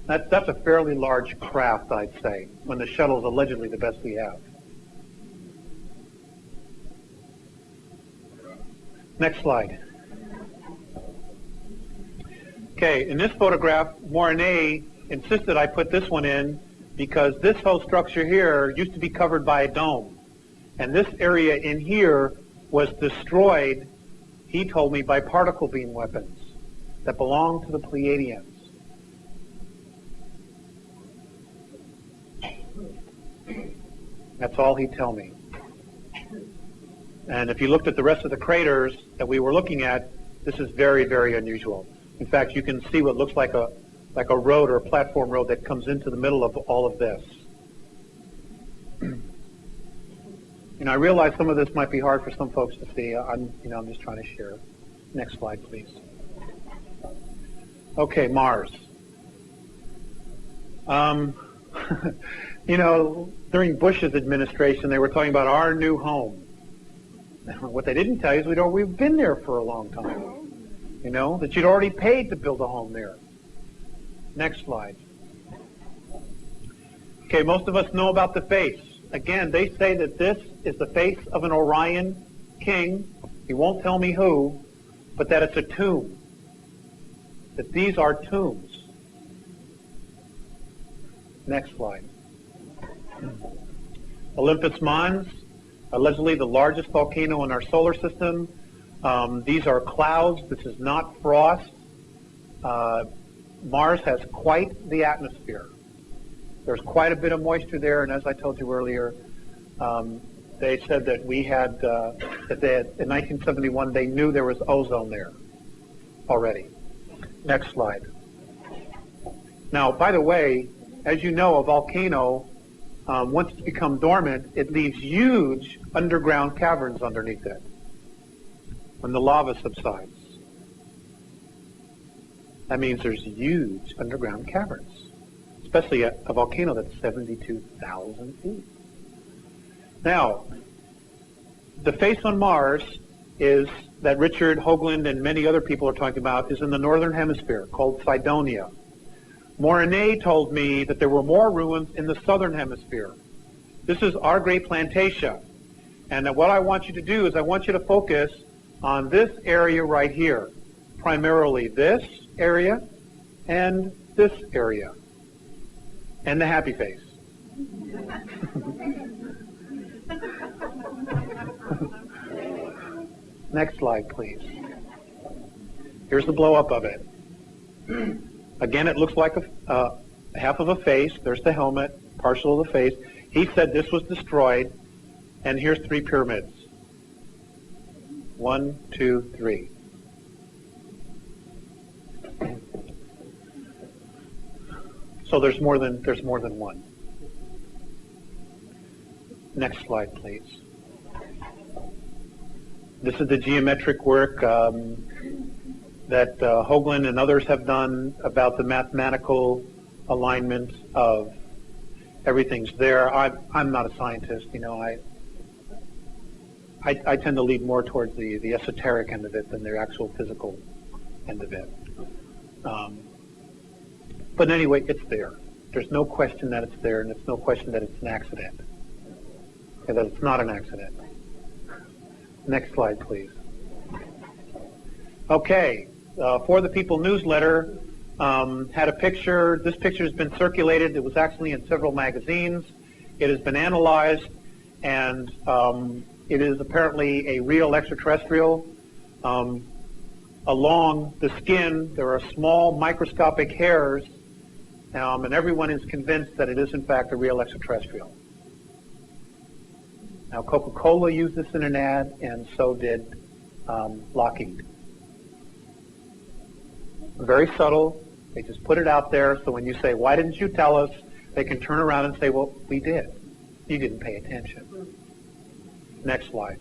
That's a fairly large craft, I'd say, when the shuttle is allegedly the best we have. Next slide. Okay, in this photograph, Mornay insisted I put this one in because this whole structure here used to be covered by a dome. And this area in here was destroyed, he told me, by particle beam weapons that belonged to the Pleiadians. That's all he'd tell me. And if you looked at the rest of the craters that we were looking at, this is very, very unusual. In fact, you can see what looks like a road or a platform road that comes into the middle of all of this. I realize some of this might be hard for some folks to see. I'm just trying to share. Next slide, please. Okay, Mars. During Bush's administration, they were talking about our new home. What they didn't tell you is we've been there for a long time. That you'd already paid to build a home there. Next slide. Okay, most of us know about the face. Again, they say that this is the face of an Orion king. He won't tell me who, but that it's a tomb. That these are tombs. Next slide. Olympus Mons, allegedly the largest volcano in our solar system. These are clouds. This is not frost. Mars has quite the atmosphere. There's quite a bit of moisture there, and as I told you earlier, they said that in 1971 they knew there was ozone there already. Next slide. Now, by the way, as you know, a volcano, once it's become dormant, it leaves huge underground caverns underneath it when the lava subsides. That means there's huge underground caverns, especially a volcano that's 72,000 feet. Now, the face on Mars is that Richard Hoagland and many other people are talking about is in the northern hemisphere called Cydonia. Mornay told me that there were more ruins in the southern hemisphere. This is our great plantation. And what I want you to do is I want you to focus on this area right here, primarily this area and this area, and the happy face. Next slide, please. Here's the blow-up of it. Again, it looks like a half of a face. There's the helmet, partial of the face. He said this was destroyed, and here's 3 pyramids. 1, 2, 3. So there's more than one. Next slide, please. This is the geometric work that Hoagland and others have done about the mathematical alignment of everything's there. I'm not a scientist, you know. I tend to lead more towards the esoteric end of it than the actual physical end of it. But anyway, it's there. There's no question that it's there, and it's no question that it's an accident. Okay, that it's not an accident. Next slide, please. Okay, For the People newsletter had a picture. This picture has been circulated. It was actually in several magazines. It has been analyzed, and it is apparently a real extraterrestrial. Along the skin, there are small microscopic hairs, and everyone is convinced that it is, in fact, a real extraterrestrial. Now, Coca-Cola used this in an ad, and so did Lockheed. Very subtle. They just put it out there, so when you say, why didn't you tell us, they can turn around and say, well, we did. You didn't pay attention. Next slide.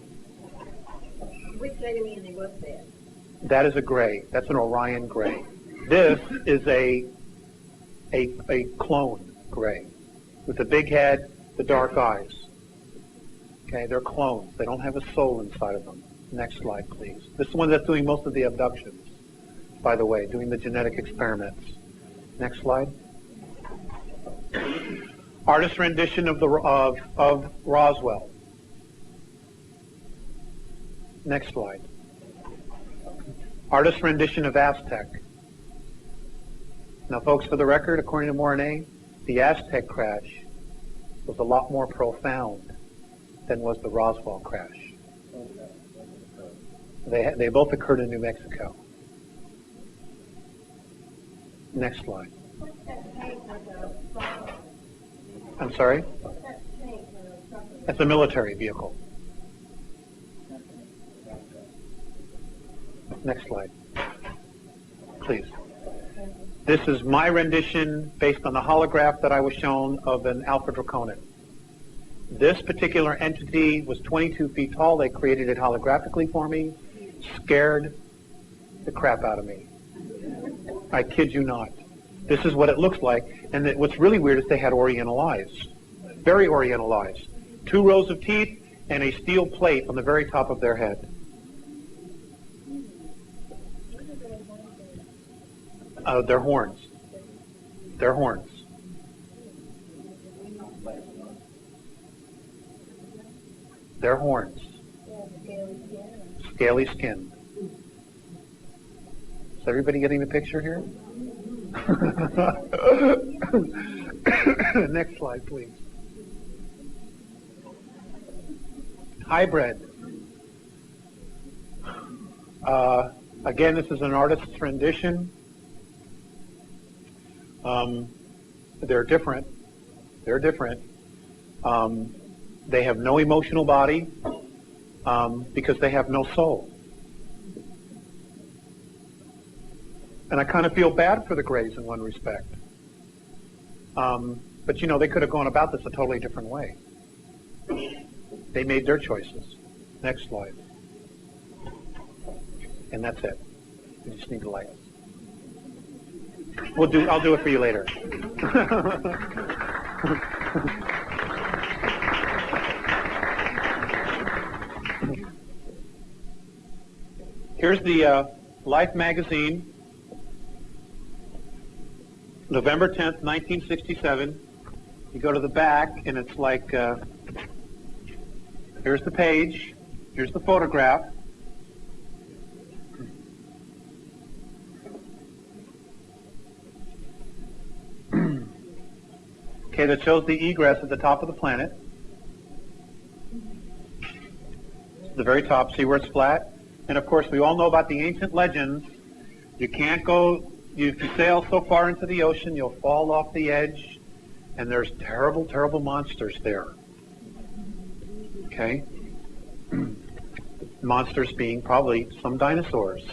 Which Andromedan was that? That is a gray. That's an Orion gray. This is a clone gray with the big head, the dark eyes. Okay, they're clones. They don't have a soul inside of them. Next slide, please. This is the one that's doing most of the abductions, by the way, doing the genetic experiments. Next slide. Artist rendition of Roswell. Next slide. Artist rendition of Aztec. Now, folks, for the record, according to Mornay, the Aztec crash was a lot more profound than was the Roswell crash. They both occurred in New Mexico. Next slide. I'm sorry? That's a military vehicle. Next slide, please. This is my rendition based on the holograph that I was shown of an Alpha Draconin. This particular entity was 22 feet tall. They created it holographically for me. Scared the crap out of me. I kid you not. This is what it looks like. And what's really weird is they had oriental eyes. Very oriental eyes. 2 rows of teeth and a steel plate on the very top of their head. They're horns. They're horns. They're horns. Scaly skin. Is everybody getting the picture here? Next slide, please. Hybrid. Again, this is an artist's rendition. They're different. They're different. They have no emotional body because they have no soul. And I kind of feel bad for the Greys in one respect. But, you know, they could have gone about this a totally different way. They made their choices. Next slide. And that's it. You just need to like it. I'll do it for you later. Here's the Life magazine, November 10th, 1967. You go to the back, and it's like, here's the page, here's the photograph. Okay, that shows the egress at the top of the planet. The very top, see where it's flat? And of course, we all know about the ancient legends. You can't go, if you sail so far into the ocean, you'll fall off the edge, and there's terrible, terrible monsters there. Okay? Monsters being probably some dinosaurs.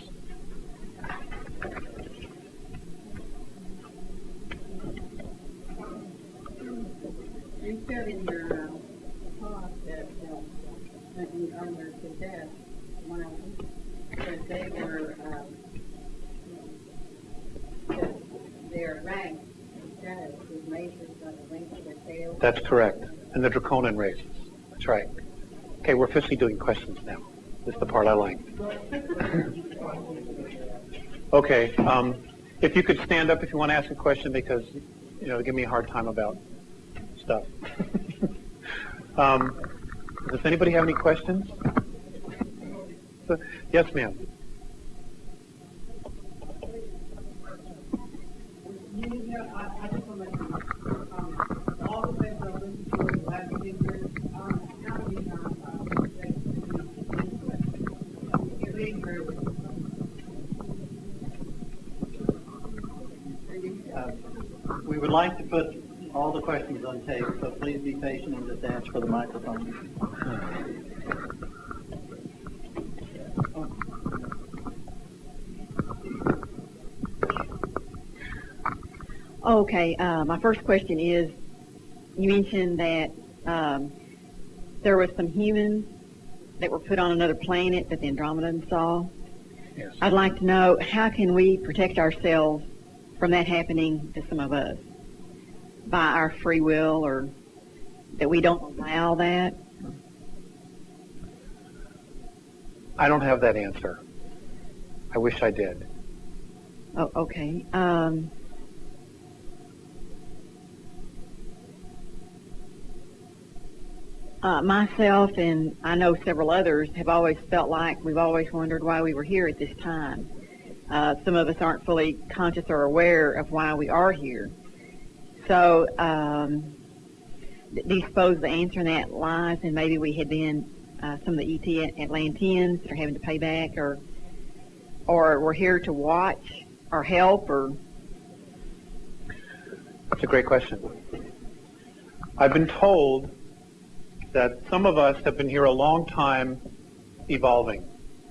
You said in your talk to death, one of them, because they were, their rank and status was measured by the length of their tail. That's correct. And the Draconian races. That's right. Okay, we're officially doing questions now. This is the part I like. Okay, if you could stand up if you want to ask a question, because, you know, give me a hard time about stuff. Does anybody have any questions? Yes, ma'am. I just want to make all the things I've listened to in the last 10 years, how many times you're being very We would like to put all the questions on tape, so please be patient and just ask for the microphone. Okay, my first question is, you mentioned that there was some humans that were put on another planet that the Andromedans saw. Yes. I'd like to know, how can we protect ourselves from that happening to some of us? By our free will, or that we don't allow that? I don't have that answer. I wish I did. Oh, okay. Myself and I know several others have always felt like we've always wondered why we were here at this time. Some of us aren't fully conscious or aware of why we are here. So, do you suppose the answer in that lies in maybe we had been some of the ET Atlanteans that are having to pay back, or we're here to watch or help, or? That's a great question. I've been told that some of us have been here a long time evolving,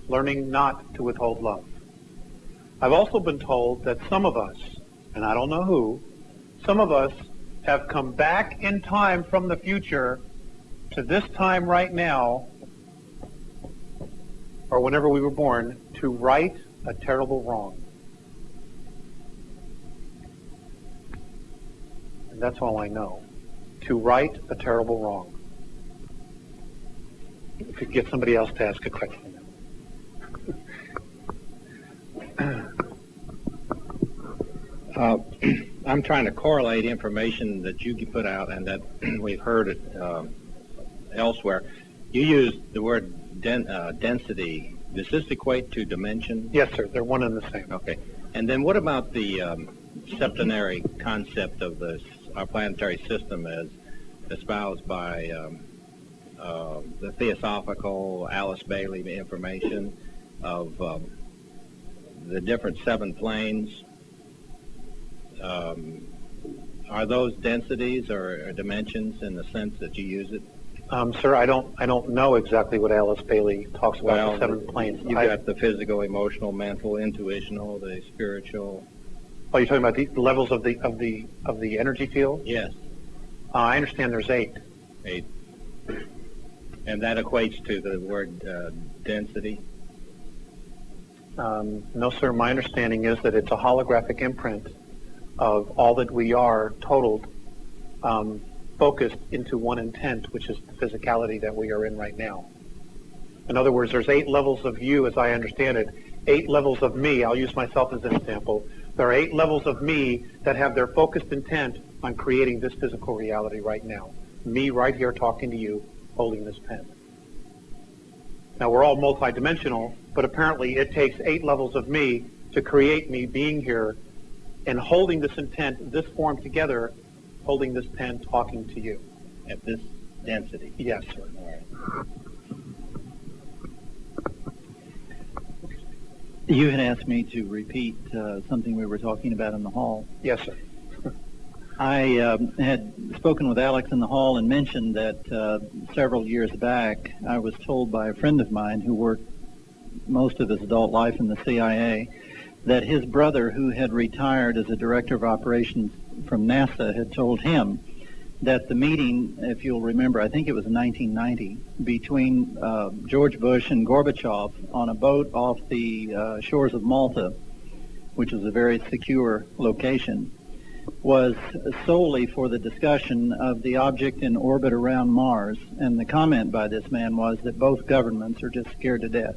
learning not to withhold love. I've also been told that some of us, and I don't know who, some of us have come back in time from the future to this time right now, or whenever we were born, to right a terrible wrong. And that's all I know. To right a terrible wrong. If you could get somebody else to ask a question. I'm trying to correlate information that you put out and that we've heard it elsewhere. You used the word density. Does this equate to dimension? Yes, sir. They're one and the same. Okay. And then what about the septenary concept of our planetary system as espoused by the Theosophical Alice Bailey information of the different 7 planes? Are those densities or dimensions in the sense that you use it? Sir, I don't know exactly what Alice Bailey talks about, the 7 planes. You've got the physical, emotional, mental, intuitional, the spiritual. Oh, you're talking about the levels of the energy field? Yes. I understand there's 8. 8. And that equates to the word density? No, sir. My understanding is that it's a holographic imprint of all that we are totaled, focused into one intent, which is the physicality that we are in right now. In other words, there's 8 levels of you, as I understand it, 8 levels of me. I'll use myself as an example. There are 8 levels of me that have their focused intent on creating this physical reality right now. Me right here talking to you, holding this pen. Now, we're all multidimensional, but apparently it takes 8 levels of me to create me being here and holding this intent, this form together, holding this pen, talking to you. At this density? Yes, sir. All right. You had asked me to repeat something we were talking about in the hall. Yes, sir. I had spoken with Alex in the hall and mentioned that several years back I was told by a friend of mine who worked most of his adult life in the CIA that his brother, who had retired as a director of operations from NASA, had told him that the meeting, if you'll remember, I think it was in 1990, between George Bush and Gorbachev on a boat off the shores of Malta, which was a very secure location, was solely for the discussion of the object in orbit around Mars. And the comment by this man was that both governments are just scared to death.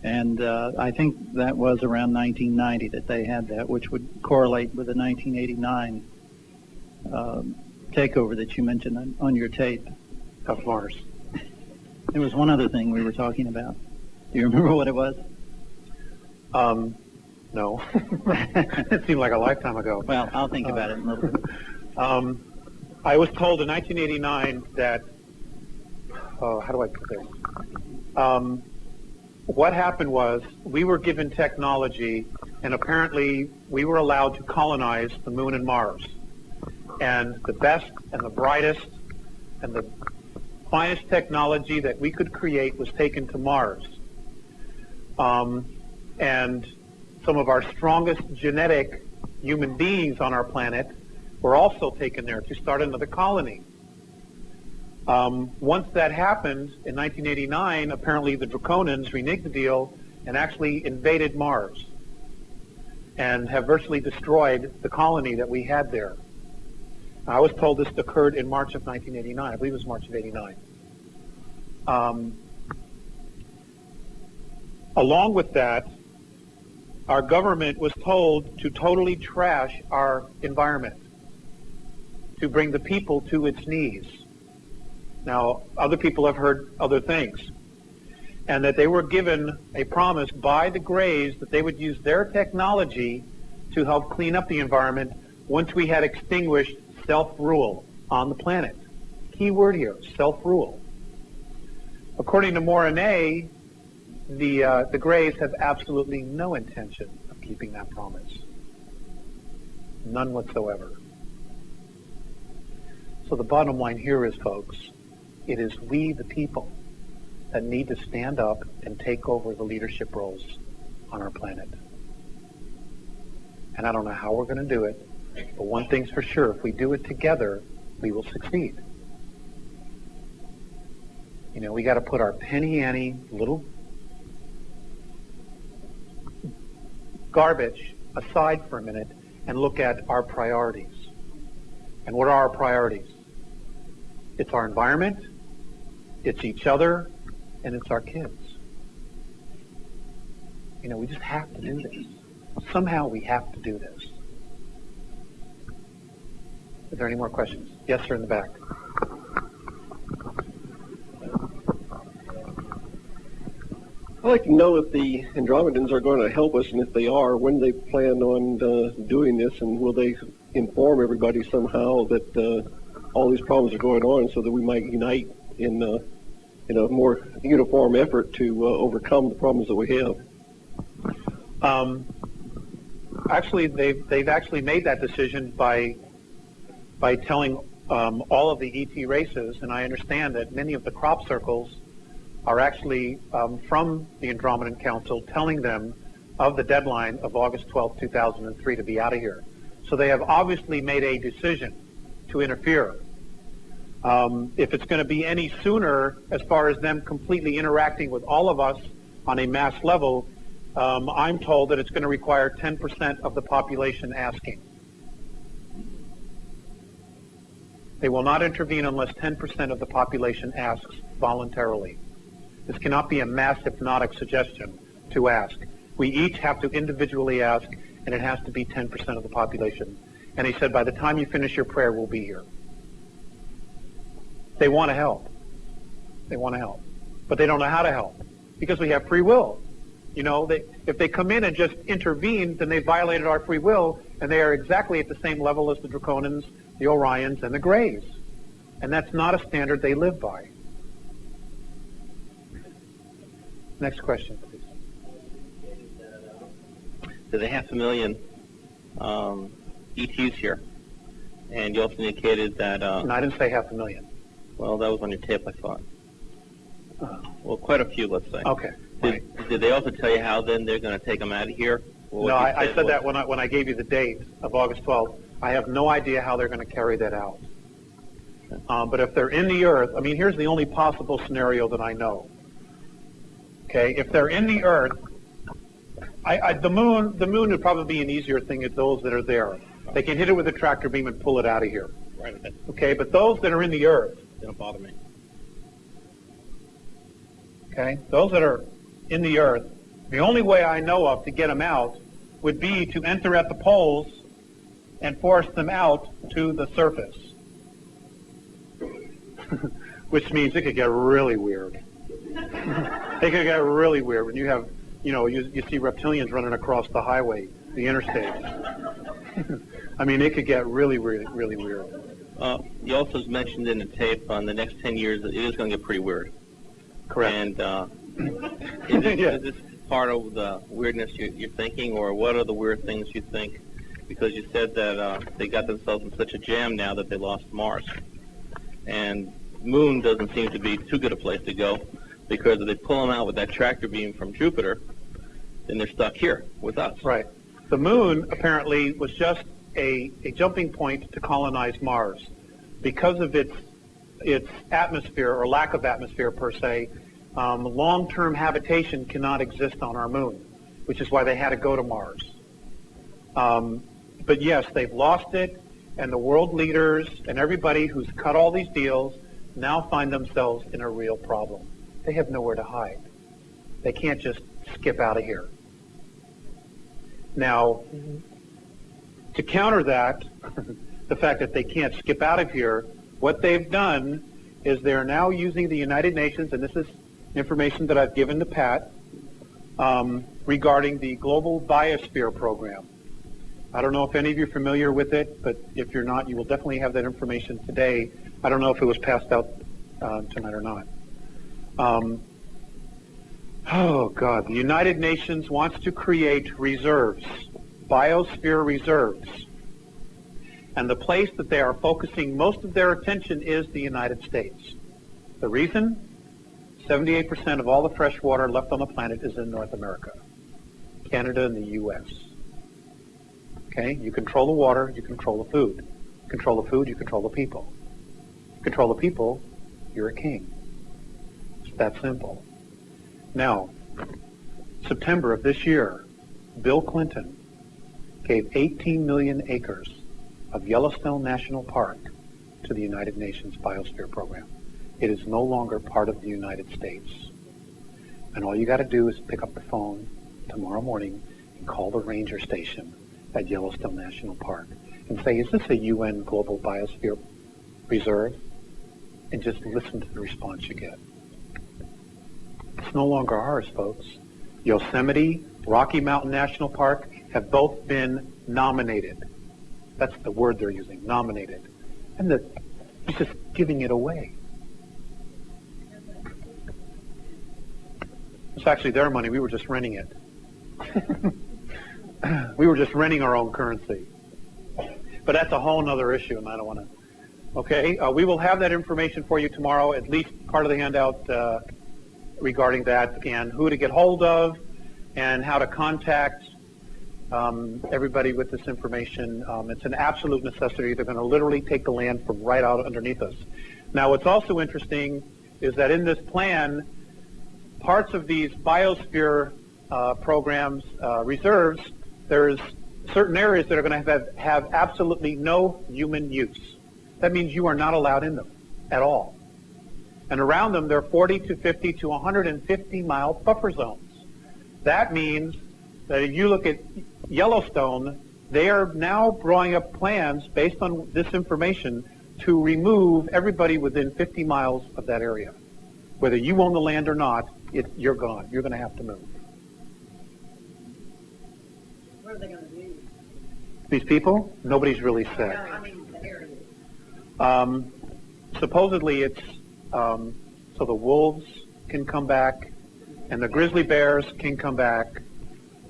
And I think that was around 1990 that they had that, which would correlate with the 1989 takeover that you mentioned on your tape. Of Mars. There was one other thing we were talking about. Do you remember what it was? No. It seemed like a lifetime ago. Well, I'll think about it in a little bit. I was told in 1989 that, how do I put this? What happened was we were given technology, and apparently we were allowed to colonize the moon and Mars. And the best and the brightest and the finest technology that we could create was taken to Mars. And some of our strongest genetic human beings on our planet were also taken there to start another colony. Once that happened in 1989, apparently the Draconians reneged the deal and actually invaded Mars and have virtually destroyed the colony that we had there. I was told this occurred in March of 1989. I believe it was March of 89. Along with that, our government was told to totally trash our environment, to bring the people to its knees. Now, other people have heard other things, and that they were given a promise by the Greys that they would use their technology to help clean up the environment once we had extinguished self-rule on the planet. Key word here, self-rule. According to Moronnay, the Greys have absolutely no intention of keeping that promise. None whatsoever. So the bottom line here is, folks, it is we, the people, that need to stand up and take over the leadership roles on our planet. And I don't know how we're going to do it, but one thing's for sure, if we do it together, we will succeed. You know, we got to put our penny-ante little garbage aside for a minute and look at our priorities. And what are our priorities? It's our environment, it's each other, and it's our kids. You know, we just have to do this. Somehow we have to do this. Is there any more questions? Yes, sir, in the back. I'd like to know if the Andromedans are going to help us, and if they are, when they plan on doing this, and will they inform everybody somehow that all these problems are going on, so that we might unite in a more uniform effort to overcome the problems that we have? Actually, they've actually made that decision by telling all of the ET races, and I understand that many of the crop circles are actually from the Andromedan Council telling them of the deadline of August 12, 2003 to be out of here. So they have obviously made a decision to interfere. If it's going to be any sooner as far as them completely interacting with all of us on a mass level, I'm told that it's going to require 10% of the population asking. They will not intervene unless 10% of the population asks voluntarily. This cannot be a mass hypnotic suggestion to ask. We each have to individually ask, and it has to be 10% of the population. And he said, by the time you finish your prayer, we'll be here. They want to help. They want to help. But they don't know how to help because we have free will. You know, if they come in and just intervene, then they violated our free will, and they are exactly at the same level as the Draconians, the Orions, and the Greys. And that's not a standard they live by. Next question, please. There's 500,000 ETs here, and you also indicated that... No, I didn't say 500,000. Well, that was on your tape, I thought. Well, quite a few, let's say. Okay. Did they also tell you how then they're going to take them out of here? No, I said that when I gave you the date of August 12th. I have no idea how they're going to carry that out. But if they're in the Earth, I mean, here's the only possible scenario that I know. Okay, if they're in the Earth, the moon would probably be an easier thing at those that are there. They can hit it with a tractor beam and pull it out of here. Right. Okay, but those that are in the Earth, They don't bother me. okay, those that are in the Earth, the only way I know of to get them out would be to enter at the poles and force them out to the surface. Which means it could get really weird. It could get really weird when you have, you see reptilians running across the highway, the interstate. I mean, it could get really, really, really weird. You also mentioned in the tape on the next 10 years that it is going to get pretty weird. Correct. And is this part of the weirdness you're thinking, or what are the weird things you think? Because you said that they got themselves in such a jam now that they lost Mars. And Moon doesn't seem to be too good a place to go, because if they pull them out with that tractor beam from Jupiter, then they're stuck here with us. Right. The Moon apparently was just a jumping point to colonize Mars. Because of its atmosphere, or lack of atmosphere per se, long-term habitation cannot exist on our Moon, which is why they had to go to Mars. But yes, they've lost it, and the world leaders and everybody who's cut all these deals now find themselves in a real problem. They have nowhere to hide. They can't just skip out of here. Now, to counter that, the fact that they can't skip out of here, what they've done is they're now using the United Nations, and this is information that I've given to Pat, regarding the Global Biosphere Program. I don't know if any of you are familiar with it, but if you're not, you will definitely have that information today. I don't know if it was passed out tonight or not. Oh, God. The United Nations wants to create reserves, biosphere reserves. And the place that they are focusing most of their attention is the United States. The reason? 78% of all the fresh water left on the planet is in North America, Canada, and the U.S. Okay? You control the water, you control the food. You control the food, you control the people. You control the people, you're a king. It's that simple. Now, September of this year, Bill Clinton gave 18 million acres of Yellowstone National Park to the United Nations Biosphere Program. It is no longer part of the United States. And all you got to do is pick up the phone tomorrow morning and call the ranger station at Yellowstone National Park and say, is this a UN Global Biosphere Reserve? And just listen to the response you get. It's no longer ours, folks. Yosemite, Rocky Mountain National Park have both been nominated. That's the word they're using, nominated. And he's just giving it away. It's actually their money. We were just renting it. We were just renting our own currency. But that's a whole other issue, and I don't want to. Okay, we will have that information for you tomorrow, at least part of the handout regarding that, and who to get hold of, and how to contact everybody with this information. It's an absolute necessity. They're going to literally take the land from right out underneath us. Now, what's also interesting is that in this plan, parts of these biosphere programs, reserves, there's certain areas that are going to have absolutely no human use. That means you are not allowed in them at all. And around them, there are 40 to 50 to 150 mile buffer zones. That means that if you look at Yellowstone, they are now drawing up plans based on this information to remove everybody within 50 miles of that area. Whether you own the land or not, you're gone. You're going to have to move. What are they going to do? These people, nobody's really said. No, I mean the area. Supposedly it's so the wolves can come back and the grizzly bears can come back.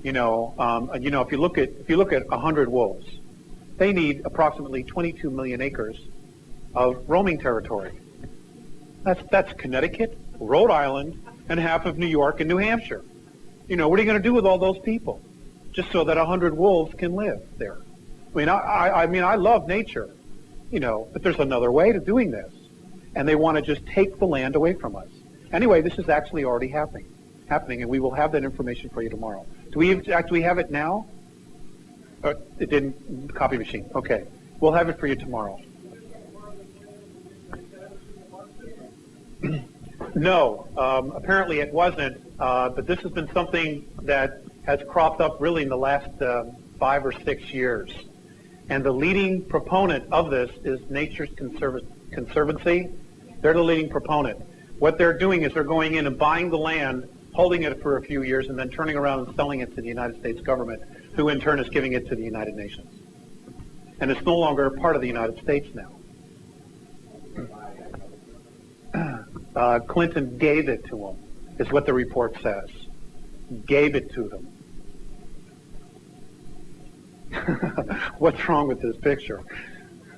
If you look at 100 wolves, they need approximately 22 million acres of roaming territory. That's Connecticut, Rhode Island, and half of New York and New Hampshire. What are you going to do with all those people? Just so that 100 wolves can live there. I mean, I love nature, but there's another way to doing this. And they want to just take the land away from us. Anyway, this is actually already happening, and we will have that information for you tomorrow. Do we have it now? It didn't, copy machine. Okay. We'll have it for you tomorrow. No, apparently it wasn't, but this has been something that has cropped up really in the last 5 or 6 years. And the leading proponent of this is Nature's Conservancy. They're the leading proponent. What they're doing is they're going in and buying the land, holding it for a few years, and then turning around and selling it to the United States government, who in turn is giving it to the United Nations. And it's no longer a part of the United States now. Clinton gave it to them, is what the report says. Gave it to them. What's wrong with this picture?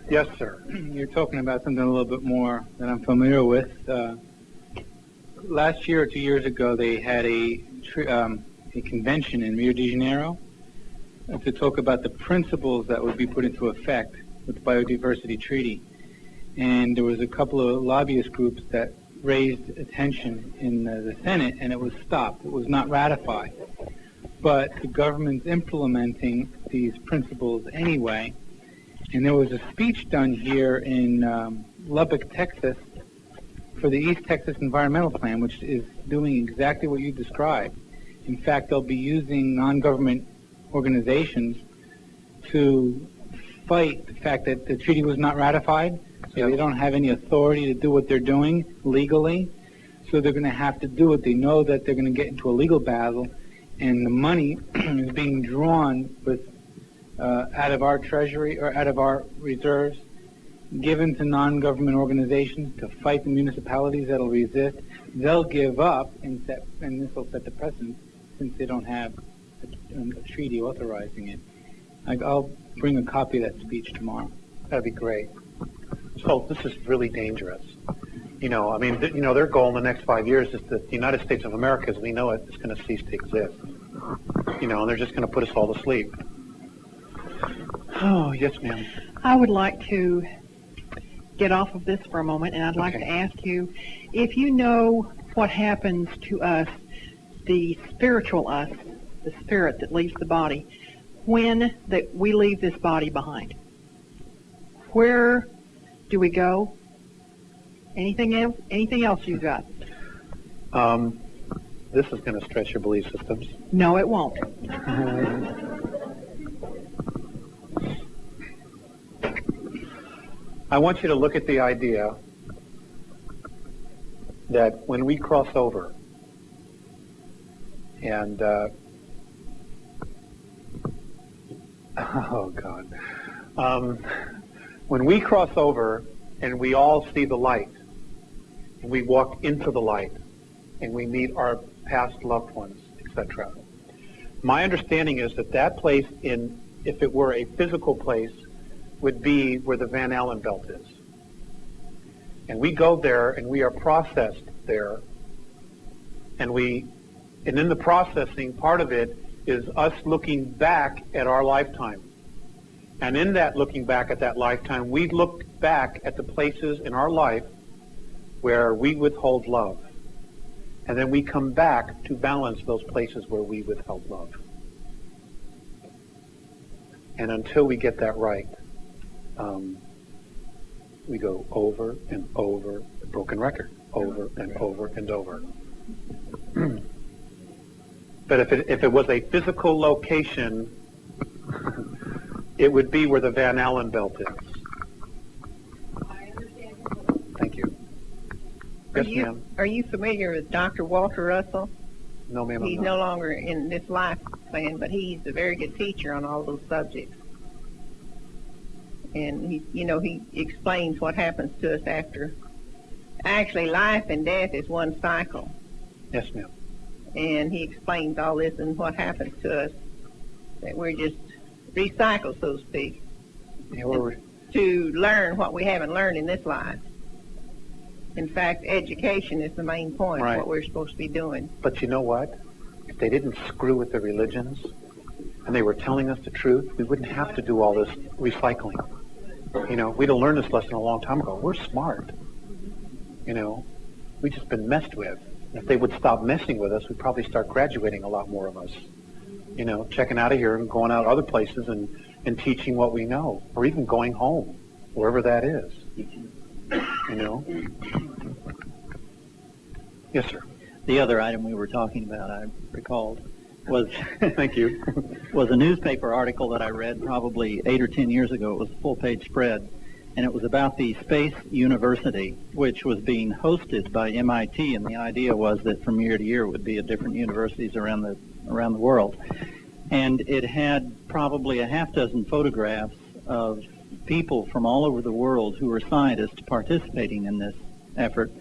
Yes, sir. You're talking about something a little bit more that I'm familiar with. Last year or 2 years ago, they had a convention in Rio de Janeiro to talk about the principles that would be put into effect with the Biodiversity Treaty. And there was a couple of lobbyist groups that raised attention in the Senate, and it was stopped. It was not ratified. But the government's implementing these principles anyway. And there was a speech done here in Lubbock, Texas, for the East Texas Environmental Plan, which is doing exactly what you described. In fact, they'll be using non-government organizations to fight the fact that the treaty was not ratified, so they don't have any authority to do what they're doing legally. So they're going to have to do it. They know that they're going to get into a legal battle, and the money is being drawn with out of our treasury or out of our reserves, given to non-government organizations to fight the municipalities that'll resist. They'll give up, and this will set the precedent since they don't have a treaty authorizing it. I'll bring a copy of that speech tomorrow. That'd be great. So this is really dangerous. Their goal in the next 5 years is that the United States of America, as we know it, is going to cease to exist. And they're just going to put us all to sleep. Oh, yes, ma'am. I would like to get off of this for a moment, and I'd like to ask you if you know what happens to us, the spiritual us, the spirit that leaves the body, when we leave this body behind. Where do we go? Anything else? Anything else you've got? This is going to stretch your belief systems. No, it won't. I want you to look at the idea that when we cross over and oh God, when we cross over and we all see the light and we walk into the light and we meet our past loved ones, etc. My understanding is that place, if it were a physical place, would be where the Van Allen belt is. And we go there and we are processed there. And in the processing, part of it is us looking back at our lifetime. And in that looking back at that lifetime, we look back at the places in our life where we withhold love. And then we come back to balance those places where we withheld love. And until we get that right, we go over and over, a broken record, over and over and over. But if it was a physical location, it would be where the Van Allen belt is. I understand. Thank you. Yes, ma'am. Are you familiar with Dr. Walter Russell? No, ma'am. He's no longer in this life plan, but he's a very good teacher on all those subjects. And he explains what happens to us after. Actually, life and death is one cycle. Yes, ma'am. And he explains all this and what happens to us. That we're just recycled, so to speak, to learn what we haven't learned in this life. In fact, education is the main point of what we're supposed to be doing. But you know what? If they didn't screw with the religions, and they were telling us the truth, we wouldn't have to do all this recycling. You know, we'd have learned this lesson a long time ago. We're smart. You know, we've just been messed with. If they would stop messing with us, we'd probably start graduating a lot more of us. You know, checking out of here and going out other places and teaching what we know, or even going home, wherever that is. You know? Yes, sir. The other item we were talking about, I recalled, was thank you, was a newspaper article that I read probably 8 or 10 years ago. It was a full-page spread, and it was about the Space University, which was being hosted by MIT, and the idea was that from year to year it would be at different universities around the world. And it had probably a half dozen photographs of people from all over the world who were scientists participating in this effort.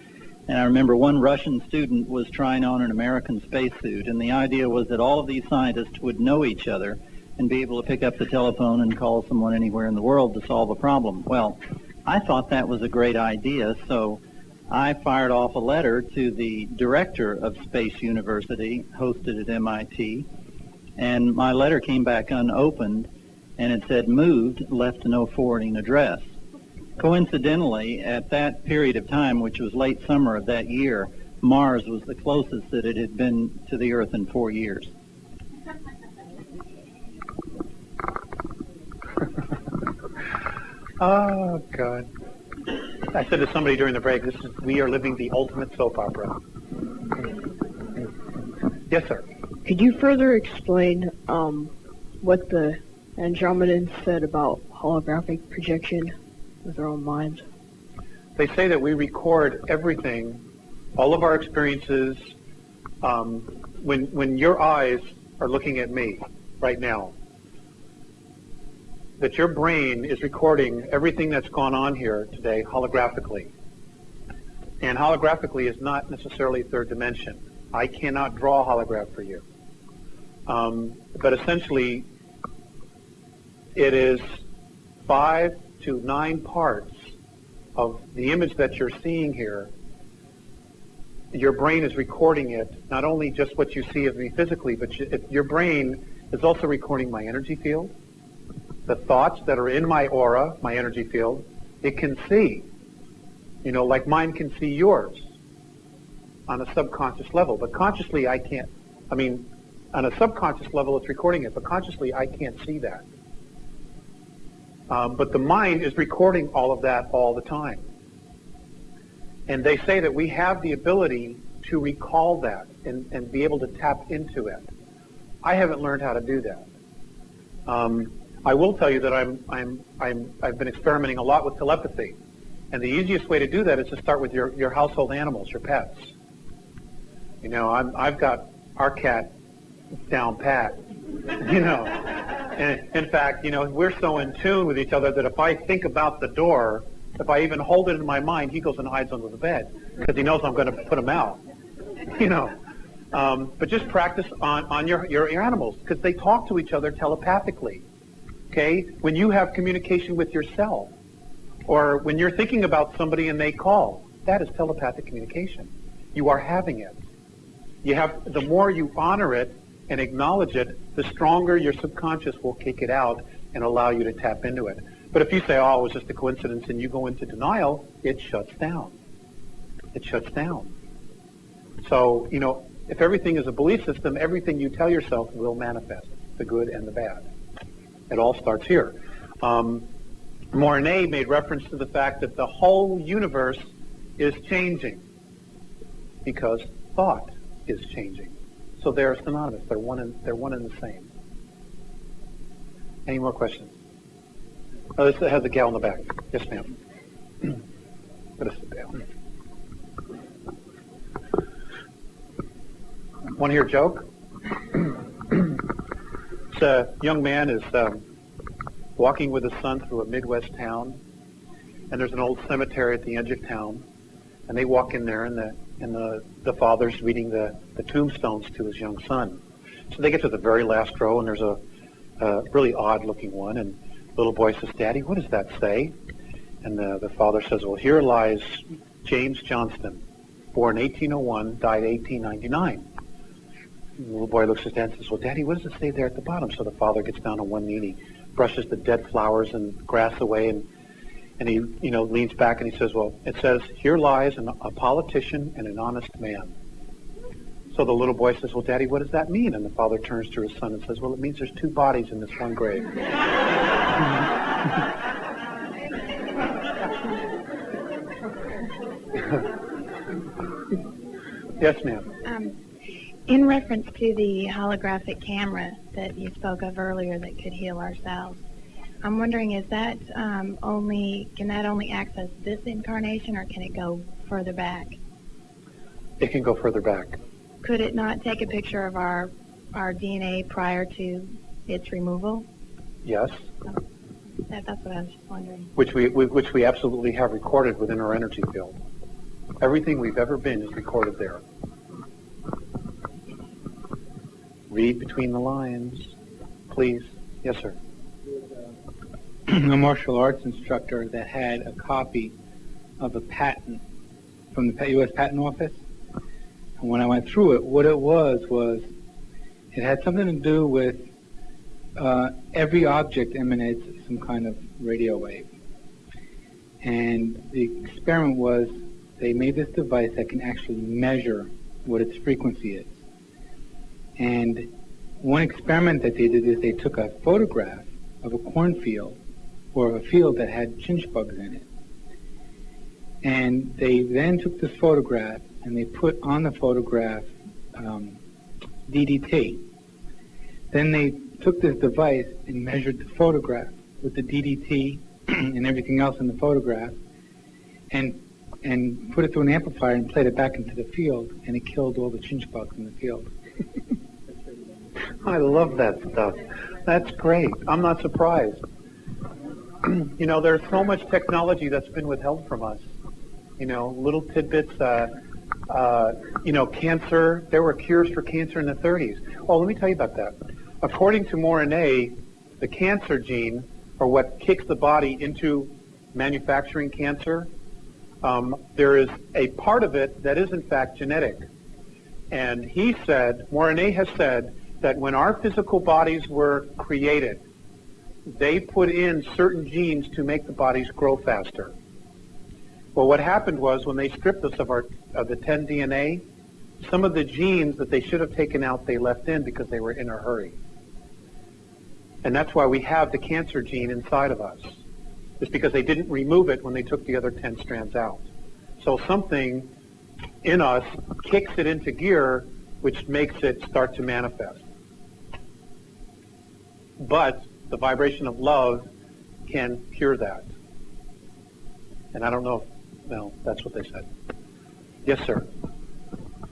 And I remember one Russian student was trying on an American spacesuit, and the idea was that all of these scientists would know each other and be able to pick up the telephone and call someone anywhere in the world to solve a problem. Well, I thought that was a great idea, so I fired off a letter to the director of Space University, hosted at MIT, and my letter came back unopened, and it said, moved, left no forwarding address. Coincidentally, at that period of time, which was late summer of that year, Mars was the closest that it had been to the Earth in 4 years. Oh, God. I said to somebody during the break, we are living the ultimate soap opera. Yes, sir. Could you further explain what the Andromedans said about holographic projection with their own minds? They say that we record everything, all of our experiences, when your eyes are looking at me right now, that your brain is recording everything that's gone on here today holographically. And holographically is not necessarily third dimension. I cannot draw a holograph for you. But essentially, it is 5 to 9 parts of the image that you're seeing here. Your brain is recording it, not only just what you see of me physically, but your brain is also recording my energy field, the thoughts that are in my aura, my energy field. It can see, you know, like mine can see yours on a subconscious level, but consciously I can't. I mean, on a subconscious level it's recording it, but consciously I can't see that. But the mind is recording all of that all the time. And they say that we have the ability to recall that and be able to tap into it. I haven't learned how to do that. I will tell you that I've been experimenting a lot with telepathy. And the easiest way to do that is to start with your household animals, your pets. You know, I've got our cat down pat, you know. And in fact, you know, we're so in tune with each other that if I think about the door, if I even hold it in my mind, he goes and hides under the bed because he knows I'm going to put him out, you know. But just practice on your animals because they talk to each other telepathically, okay? When you have communication with yourself or when you're thinking about somebody and they call, that is telepathic communication. You are having it. The more you honor it and acknowledge it, the stronger your subconscious will kick it out and allow you to tap into it. But if you say, oh, it was just a coincidence, and you go into denial, it shuts down. It shuts down. So, you know, if everything is a belief system, everything you tell yourself will manifest, the good and the bad. It all starts here. Mornay made reference to the fact that the whole universe is changing because thought is changing. So they're synonymous. They're one and the same. Any more questions? Oh, this has a gal in the back. Yes, ma'am. Let us sit down. Want to hear a joke? It's a young man is walking with his son through a Midwest town, and there's an old cemetery at the edge of town, and they walk in there, and the father's reading the tombstones to his young son. So they get to the very last row, and there's a really odd-looking one, and the little boy says, "Daddy, what does that say?" And the father says, "Well, here lies James Johnston, born 1801, died 1899. And the little boy looks at his dad and says, well, Daddy, what does it say there at the bottom? So the father gets down on one knee and he brushes the dead flowers and grass away, and he, leans back and he says, well, it says, here lies a politician and an honest man. So the little boy says, well, Daddy, what does that mean? And the father turns to his son and says, well, it means there's two bodies in this one grave. Yes, ma'am. In reference to the holographic camera that you spoke of earlier that could heal ourselves, I'm wondering, is that can that only access this incarnation, or can it go further back? It can go further back. Could it not take a picture of our DNA prior to its removal? Yes. That's what I was just wondering. Which we absolutely have recorded within our energy field. Everything we've ever been is recorded there. Read between the lines, please. Yes, sir. A martial arts instructor that had a copy of a patent from the U.S. Patent Office. And when I went through it, what it was it had something to do with every object emanates some kind of radio wave. And the experiment was they made this device that can actually measure what its frequency is. And one experiment that they did is they took a photograph of a cornfield or a field that had chinch bugs in it. And they then took this photograph and they put on the photograph DDT. Then they took this device and measured the photograph with the DDT and everything else in the photograph and put it through an amplifier and played it back into the field, and it killed all the chinch bugs in the field. I love that stuff. That's great. I'm not surprised. There's so much technology that's been withheld from us. Little tidbits. Cancer. There were cures for cancer in the 30s. Oh, let me tell you about that. According to Morane, the cancer gene, or what kicks the body into manufacturing cancer, there is a part of it that is in fact genetic. And Morane has said that when our physical bodies were created, they put in certain genes to make the bodies grow faster. Well, what happened was when they stripped us of the 10 DNA, some of the genes that they should have taken out, they left in because they were in a hurry. And that's why we have the cancer gene inside of us. It's because they didn't remove it when they took the other 10 strands out. So something in us kicks it into gear, which makes it start to manifest. But the vibration of love can cure that. And I don't know that's what they said. Yes, sir.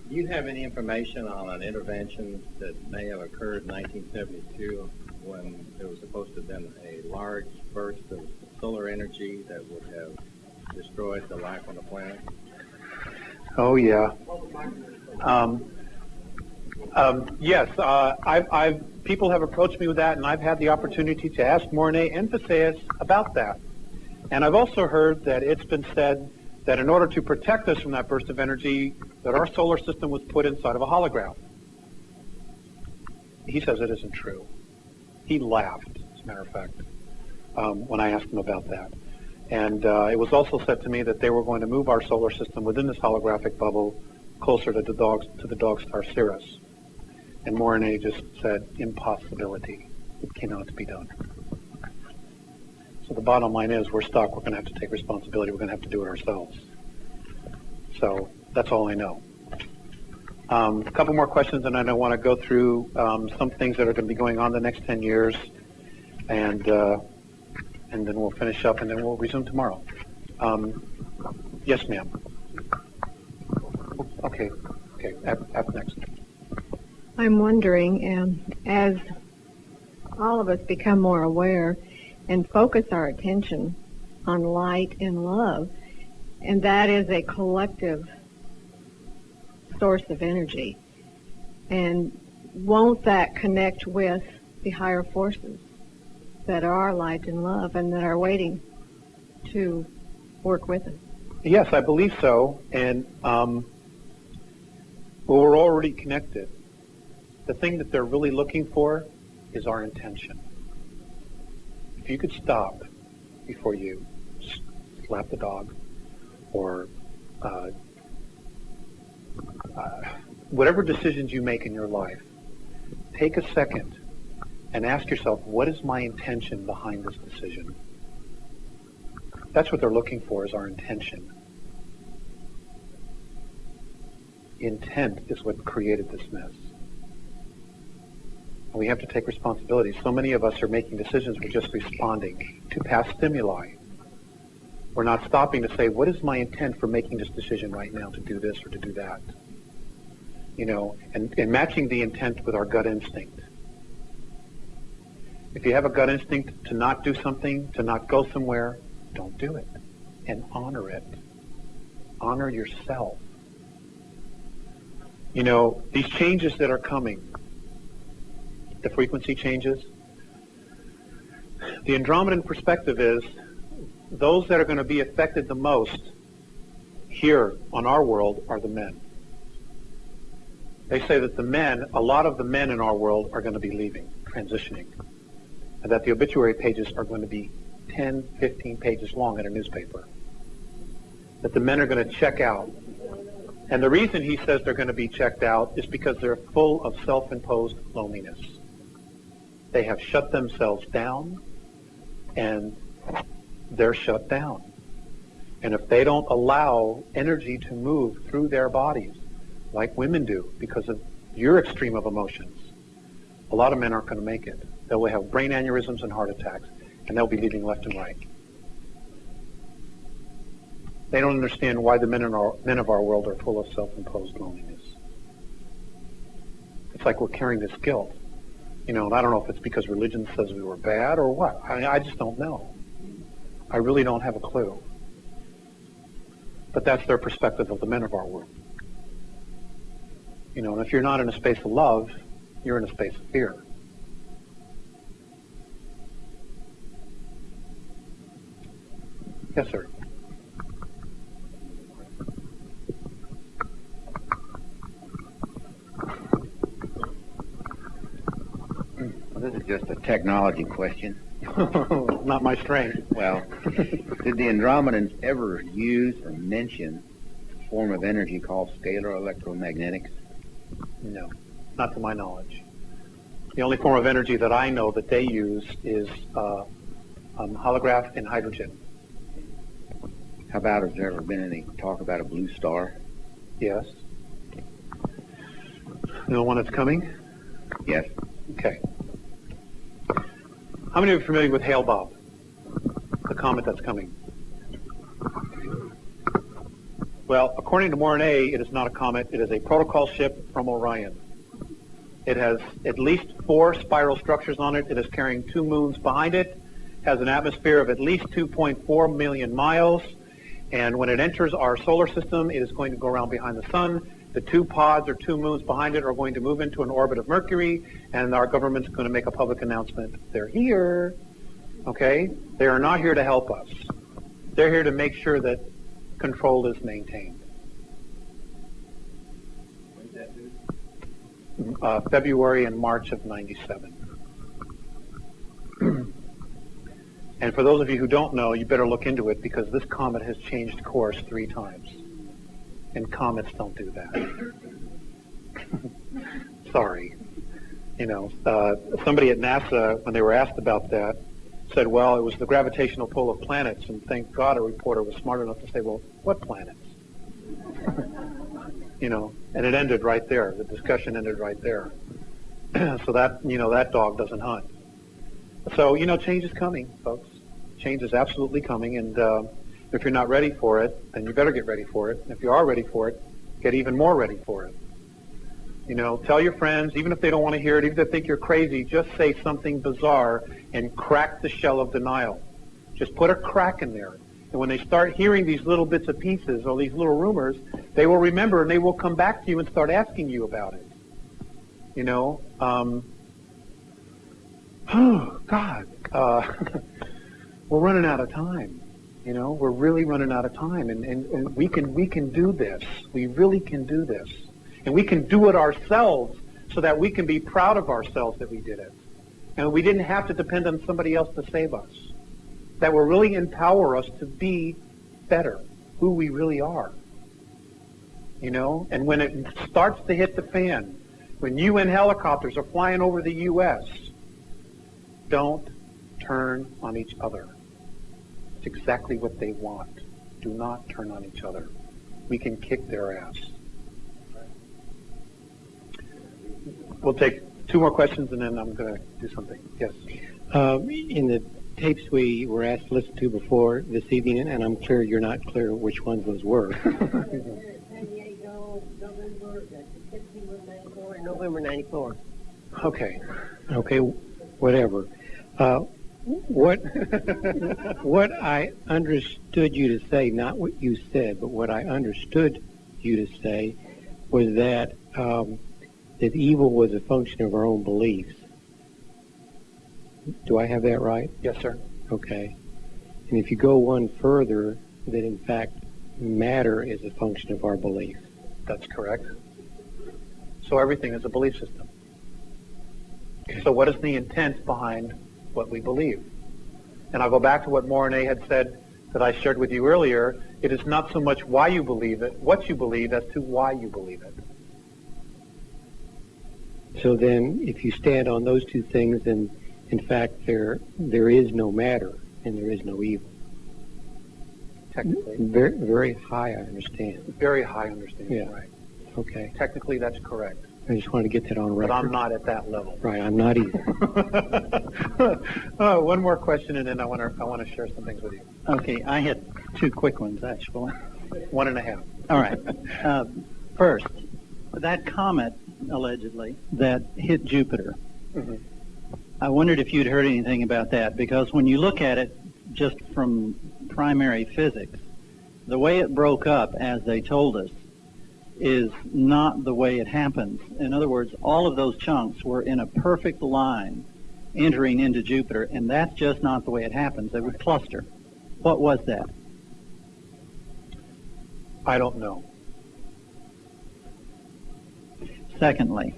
Do you have any information on an intervention that may have occurred in 1972 when there was supposed to have been a large burst of solar energy that would have destroyed the life on the planet? Oh, yeah. Yes, people have approached me with that, and I've had the opportunity to ask Morane and Faseus about that. And I've also heard that it's been said that in order to protect us from that burst of energy, that our solar system was put inside of a hologram. He says it isn't true. He laughed, as a matter of fact, when I asked him about that. And it was also said to me that they were going to move our solar system within this holographic bubble closer to the dog star Sirius. And Morane just said, impossibility. It cannot be done. So the bottom line is we're stuck. We're going to have to take responsibility. We're going to have to do it ourselves. So that's all I know. A couple more questions, and I want to go through some things that are going to be going on the next 10 years, and then we'll finish up, and then we'll resume tomorrow. Yes, ma'am. Okay. Up next. I'm wondering, as all of us become more aware and focus our attention on light and love, and that is a collective source of energy, and won't that connect with the higher forces that are light and love and that are waiting to work with us? Yes, I believe so, and we're already connected. the thing that they're really looking for is our intention. If you could stop before you slap the dog or whatever decisions you make in your life, take a second and ask yourself, what is my intention behind this decision? That's what they're looking for, is our intention. Intent is what created this mess. And we have to take responsibility. So many of us are making decisions, we're just responding to past stimuli. We're not stopping to say, what is my intent for making this decision right now to do this or to do that? You know, and matching the intent with our gut instinct. If you have a gut instinct to not do something, to not go somewhere, don't do it. And honor it. Honor yourself. You know, these changes that are coming, the frequency changes, the Andromedan perspective is those that are going to be affected the most here on our world are the men. They say that the men, a lot of the men in our world are going to be leaving, transitioning, and that the obituary pages are going to be 10, 15 pages long in a newspaper. That the men are going to check out. And the reason he says they're going to be checked out is because they're full of self-imposed loneliness. They have shut themselves down, and they're shut down. And if they don't allow energy to move through their bodies, like women do, because of your extreme of emotions, a lot of men aren't going to make it. They will have brain aneurysms and heart attacks, and they'll be leaving left and right. They don't understand why the men of our world are full of self-imposed loneliness. It's like we're carrying this guilt. You know, and I don't know if it's because religion says we were bad or what. I just don't know. I really don't have a clue. But that's their perspective of the men of our world. You know, and if you're not in a space of love, you're in a space of fear. Yes, sir. Well, this is just a technology question. Not my strength. Well, did the Andromedans ever use or mention a form of energy called scalar electromagnetics? No, not to my knowledge. The only form of energy that I know that they use is holograph and hydrogen. How about, has there ever been any talk about a blue star? Yes. You know when it's coming? Yes. Okay. How many of you are familiar with Hale-Bopp, the comet that's coming? Well, according to Mornay, it is not a comet. It is a protocol ship from Orion. It has at least 4 spiral structures on it. It is carrying 2 moons behind it, has an atmosphere of at least 2.4 million miles, and when it enters our solar system, it is going to go around behind the sun. The 2 pods or 2 moons behind it are going to move into an orbit of Mercury, and our government's going to make a public announcement. They're here, okay? They are not here to help us. They're here to make sure that control is maintained. When's that due? February and March of '97. And for those of you who don't know, you better look into it, because this comet has changed course 3 times. And comets don't do that. Sorry. You know, somebody at NASA, when they were asked about that, said, well, it was the gravitational pull of planets, and thank God a reporter was smart enough to say, well, what planets? You know, and it ended right there. The discussion ended right there. So that, you know, that dog doesn't hunt. So, you know, change is coming, folks. Change is absolutely coming, and if you're not ready for it, then you better get ready for it. And if you are ready for it, get even more ready for it. You know, tell your friends, even if they don't want to hear it, even if they think you're crazy, just say something bizarre and crack the shell of denial. Just put a crack in there. And when they start hearing these little bits of pieces or these little rumors, they will remember and they will come back to you and start asking you about it. You know, oh, God, we're running out of time. You know, we're really running out of time, and we can do this. We really can do this. And we can do it ourselves so that we can be proud of ourselves that we did it. And we didn't have to depend on somebody else to save us. That will really empower us to be better, who we really are. You know, and when it starts to hit the fan, when UN helicopters are flying over the U.S., don't turn on each other. It's exactly what they want. Do not turn on each other. We can kick their ass. We'll take 2 more questions and then I'm going to do something. Yes. In the tapes we were asked to listen to before this evening, and I'm clear you're not clear which ones those were. November 94. Okay. Okay, whatever. What I understood you to say, not what you said, but what I understood you to say was that that evil was a function of our own beliefs. Do I have that right? Yes, sir. Okay. And if you go one further, that in fact matter is a function of our beliefs. That's correct. So everything is a belief system. So what is the intent behind what we believe? And I'll go back to what Morane had said that I shared with you earlier. It is not so much why you believe it, what you believe, as to why you believe it. So then, if you stand on those two things, then in fact there is no matter and there is no evil. Technically. Very, very high, I understand. Very high understanding, Yeah. right. Okay. Technically, that's correct. I just wanted to get that on record. But I'm not at that level. Right, I'm not either. One more question, and then I want to share some things with you. Okay, I had 2 quick ones, actually. 1.5. All right. First, that comet, allegedly, that hit Jupiter. Mm-hmm. I wondered if you'd heard anything about that, because when you look at it just from primary physics, the way it broke up, as they told us, is not the way it happens. In other words, all of those chunks were in a perfect line entering into Jupiter, and that's just not the way it happens. They would cluster. What was that? I don't know. Secondly,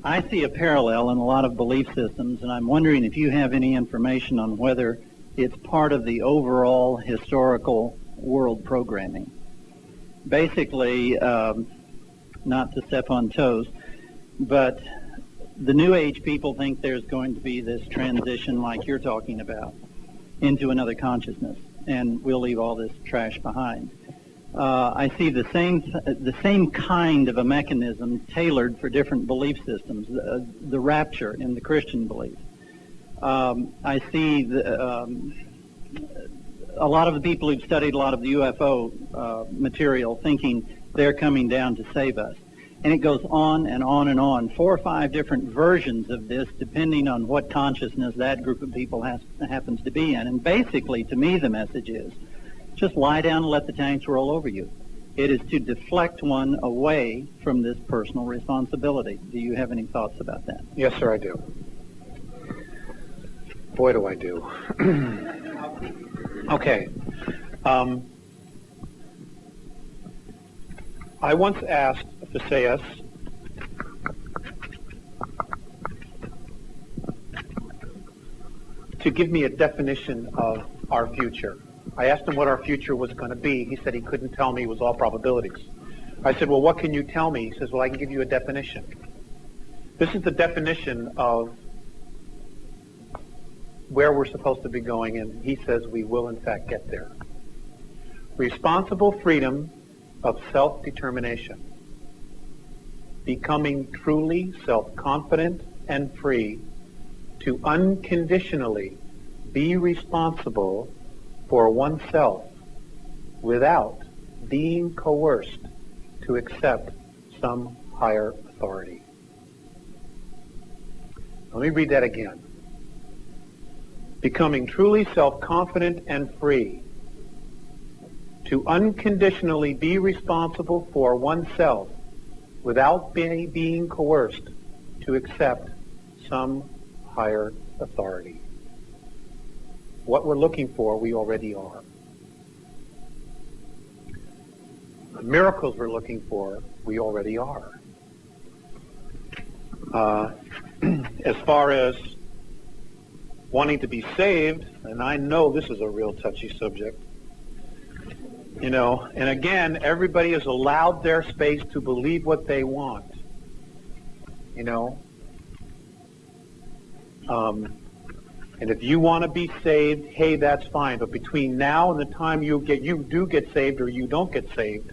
I see a parallel in a lot of belief systems, and I'm wondering if you have any information on whether it's part of the overall historical world programming. Basically, not to step on toes, but the New Age people think there's going to be this transition like you're talking about into another consciousness, and we'll leave all this trash behind. I see the same kind of a mechanism tailored for different belief systems, the rapture in the Christian belief. I see a lot of the people who've studied a lot of the UFO material thinking they're coming down to save us. And it goes on and on and on, 4 or 5 different versions of this, depending on what consciousness that group of people happens to be in. And basically, to me, the message is, just lie down and let the tanks roll over you. It is to deflect one away from this personal responsibility. Do you have any thoughts about that? Yes, sir, I do. Boy, do I do. Okay. I once asked Theseus to give me a definition of our future. I asked him what our future was going to be. He said he couldn't tell me. It was all probabilities. I said, well, what can you tell me? He says, well, I can give you a definition. This is the definition of where we're supposed to be going, and he says we will, in fact, get there. Responsible freedom of self-determination. Becoming truly self-confident and free to unconditionally be responsible for oneself without being coerced to accept some higher authority. Let me read that again. Becoming truly self-confident and free to unconditionally be responsible for oneself without being coerced to accept some higher authority. What we're looking for, we already are. The miracles we're looking for, we already are. As far as wanting to be saved, and I know this is a real touchy subject, you know, and again, everybody is allowed their space to believe what they want, you know. And if you want to be saved, hey, that's fine. But between now and the time you do get saved or you don't get saved,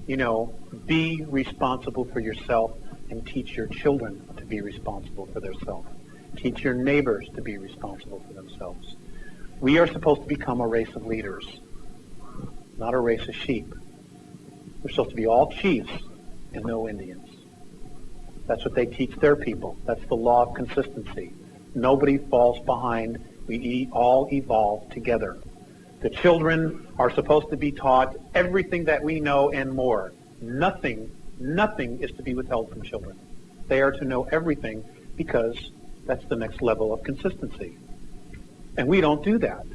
you know, be responsible for yourself and teach your children to be responsible for themselves. Teach your neighbors to be responsible for themselves. We are supposed to become a race of leaders, not a race of sheep. We're supposed to be all chiefs and no Indians. That's what they teach their people. That's the law of consistency. Nobody falls behind. We all evolve together. The children are supposed to be taught everything that we know and more. Nothing is to be withheld from children. They are to know everything because that's the next level of consistency. And we don't do that.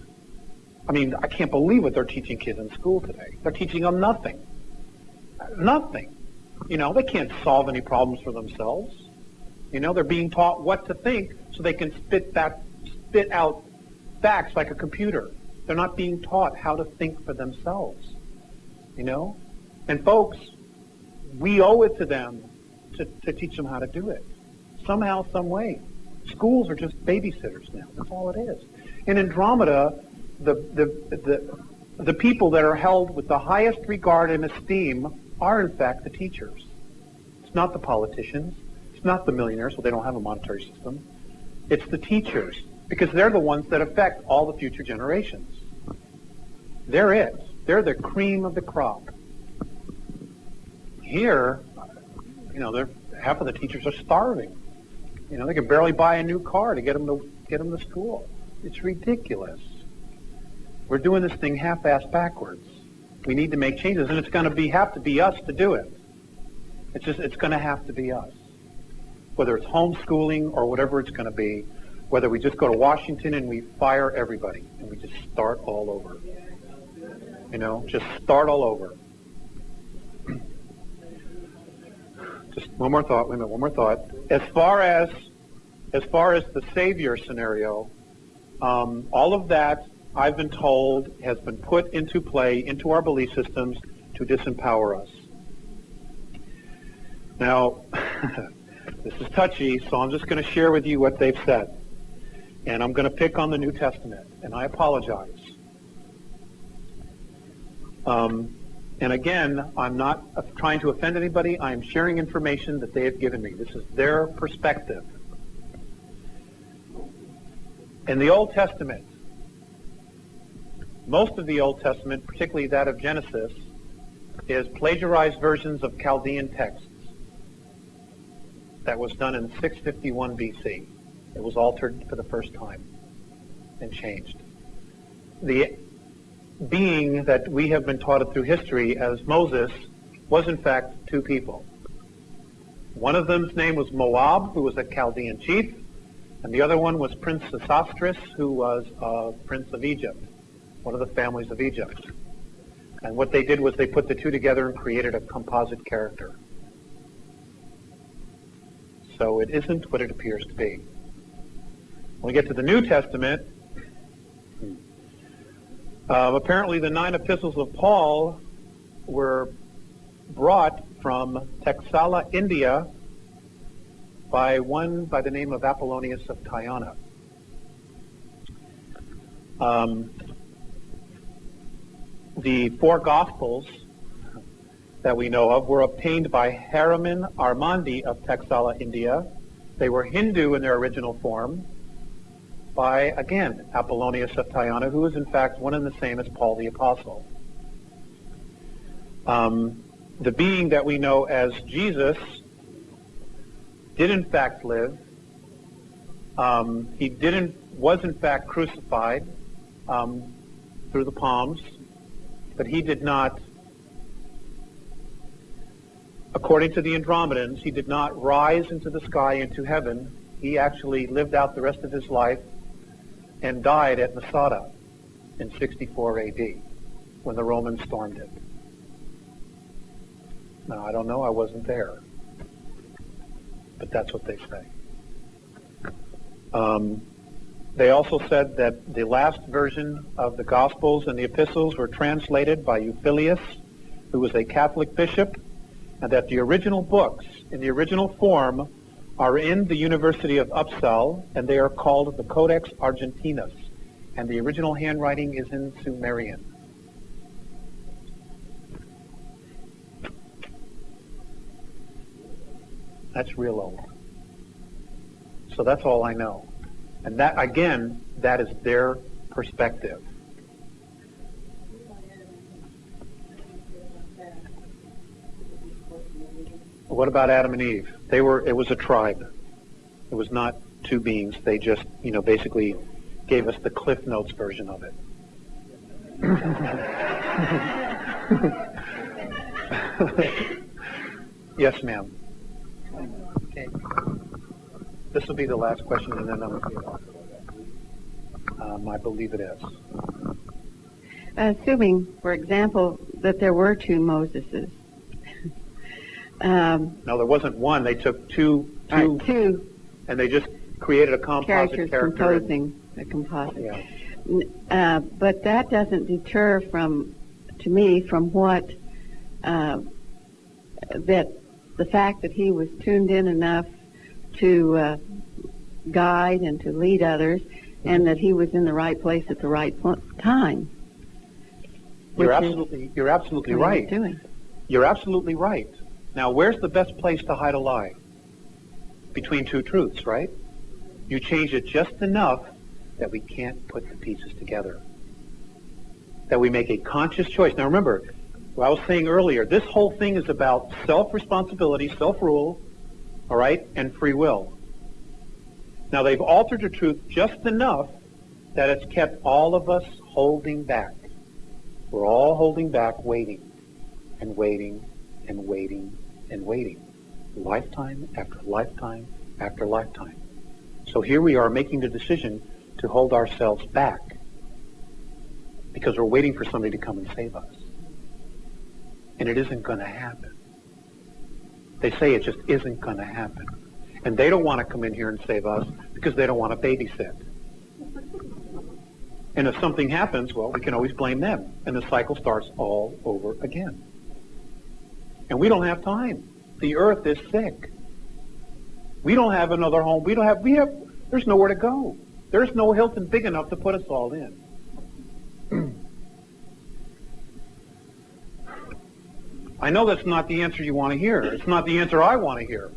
I mean, I can't believe what they're teaching kids in school today. They're teaching them nothing. Nothing. You know, they can't solve any problems for themselves. You know, they're being taught what to think so they can spit out facts like a computer. They're not being taught how to think for themselves. You know? And folks, we owe it to them to teach them how to do it. Somehow, some way. Schools are just babysitters now. That's all it is. In Andromeda, the people that are held with the highest regard and esteem are, in fact, the teachers. It's not the politicians. It's not the millionaires, so they don't have a monetary system. It's the teachers, because they're the ones that affect all the future generations. They're it. They're the cream of the crop. Here, you know, half of the teachers are starving. You know, they can barely buy a new car to get them to school. It's ridiculous. We're doing this thing half-assed backwards. We need to make changes, and it's going to have to be us to do it. It's going to have to be us. Whether it's homeschooling or whatever it's going to be, whether we just go to Washington and we fire everybody and we just start all over. You know, just start all over. Just one more thought. Wait a minute, one more thought. As far as the savior scenario, all of that, I've been told, has been put into play into our belief systems to disempower us. Now, this is touchy, so I'm just going to share with you what they've said. And I'm going to pick on the New Testament, and I apologize. And again, I'm not trying to offend anybody. I'm sharing information that they have given me. This is their perspective. In the Old Testament, most of the Old Testament, particularly that of Genesis, is plagiarized versions of Chaldean texts. That was done in 651 BC. It was altered for the first time and changed. The being that we have been taught through history as Moses was in fact two people. One of them's name was Moab, who was a Chaldean chief, and the other one was Prince Sesostris, who was a prince of Egypt, one of the families of Egypt. And what they did was they put the two together and created a composite character. So it isn't what it appears to be. When we get to the New Testament, apparently the 9 epistles of Paul were brought from Texala, India, by one by the name of Apollonius of Tyana. The 4 Gospels that we know of were obtained by Hariman Armandi of Texala, India. They were Hindu in their original form by, again, Apollonius of Tyana, who is in fact one and the same as Paul the Apostle. The being that we know as Jesus did in fact live. He was in fact crucified through the palms, but he did not, according to the Andromedans, he did not rise into the sky into heaven. He actually lived out the rest of his life and died at Masada in 64 AD when the Romans stormed it. Now, I don't know, I wasn't there. but that's what they say. They also said that the last version of the Gospels and the Epistles were translated by Euphilius, who was a Catholic bishop, and that the original books in the original form are in the University of Uppsala, and they are called the Codex Argentinus, and the original handwriting is in Sumerian. That's real old. So that's all I know. And that, again, that is their perspective. What about Adam and Eve? It was a tribe. It was not two beings. They just, basically gave us the Cliff Notes version of it. Yes, ma'am. Okay. This will be the last question, and then I believe it is. Assuming, for example, that there were two Moseses. No, there wasn't one. They took two, and they just created a composite character. Composing a composite. Yeah. But that doesn't deter to me from what that the fact that he was tuned in enough to guide and to lead others, and that he was in the right place at the right time. You're absolutely right. You're absolutely right. Now, where's the best place to hide a lie? Between two truths, right? You change it just enough that we can't put the pieces together. That we make a conscious choice. Now remember, what I was saying earlier, this whole thing is about self-responsibility, self-rule, all right, and free will. Now they've altered the truth just enough that it's kept all of us holding back. We're all holding back, waiting and waiting and waiting and waiting. Lifetime after lifetime after lifetime. So here we are making the decision to hold ourselves back because we're waiting for somebody to come and save us. And it isn't going to happen. They say it just isn't going to happen. And they don't want to come in here and save us because they don't want to babysit. And if something happens, well, we can always blame them. And the cycle starts all over again. And we don't have time. The earth is sick. We don't have another home. There's nowhere to go. There's no Hilton big enough to put us all in. I know that's not the answer you want to hear. It's not the answer I want to hear.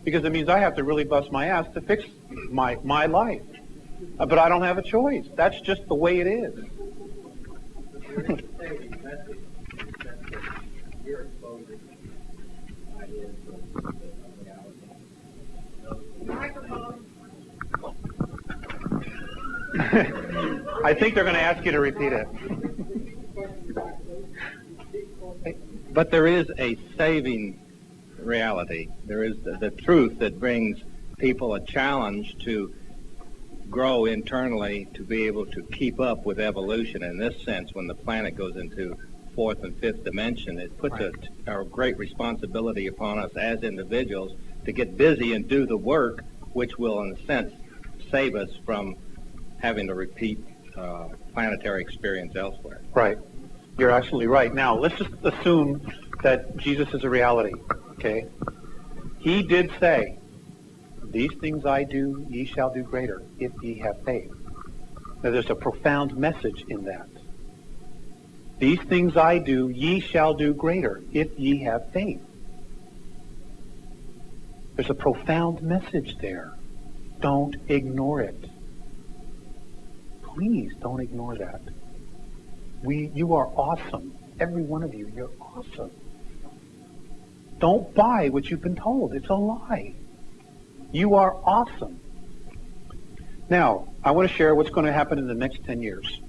Because it means I have to really bust my ass to fix my life. But I don't have a choice. That's just the way it is. I think they're going to ask you to repeat it. But there is a saving reality. There is the truth that brings people a challenge to grow internally to be able to keep up with evolution. In this sense, when the planet goes into fourth and fifth dimension, it puts a great responsibility upon us as individuals to get busy and do the work, which will, in a sense, save us from having to repeat planetary experience elsewhere. Right. You're absolutely right. Now, let's just assume that Jesus is a reality, okay? He did say, "These things I do, ye shall do greater, if ye have faith." Now, there's a profound message in that. These things I do, ye shall do greater, if ye have faith. There's a profound message there. Don't ignore it. Please don't ignore that. You are awesome. Every one of you, you're awesome. Don't buy what you've been told. It's a lie. You are awesome. Now, I want to share what's going to happen in the next 10 years.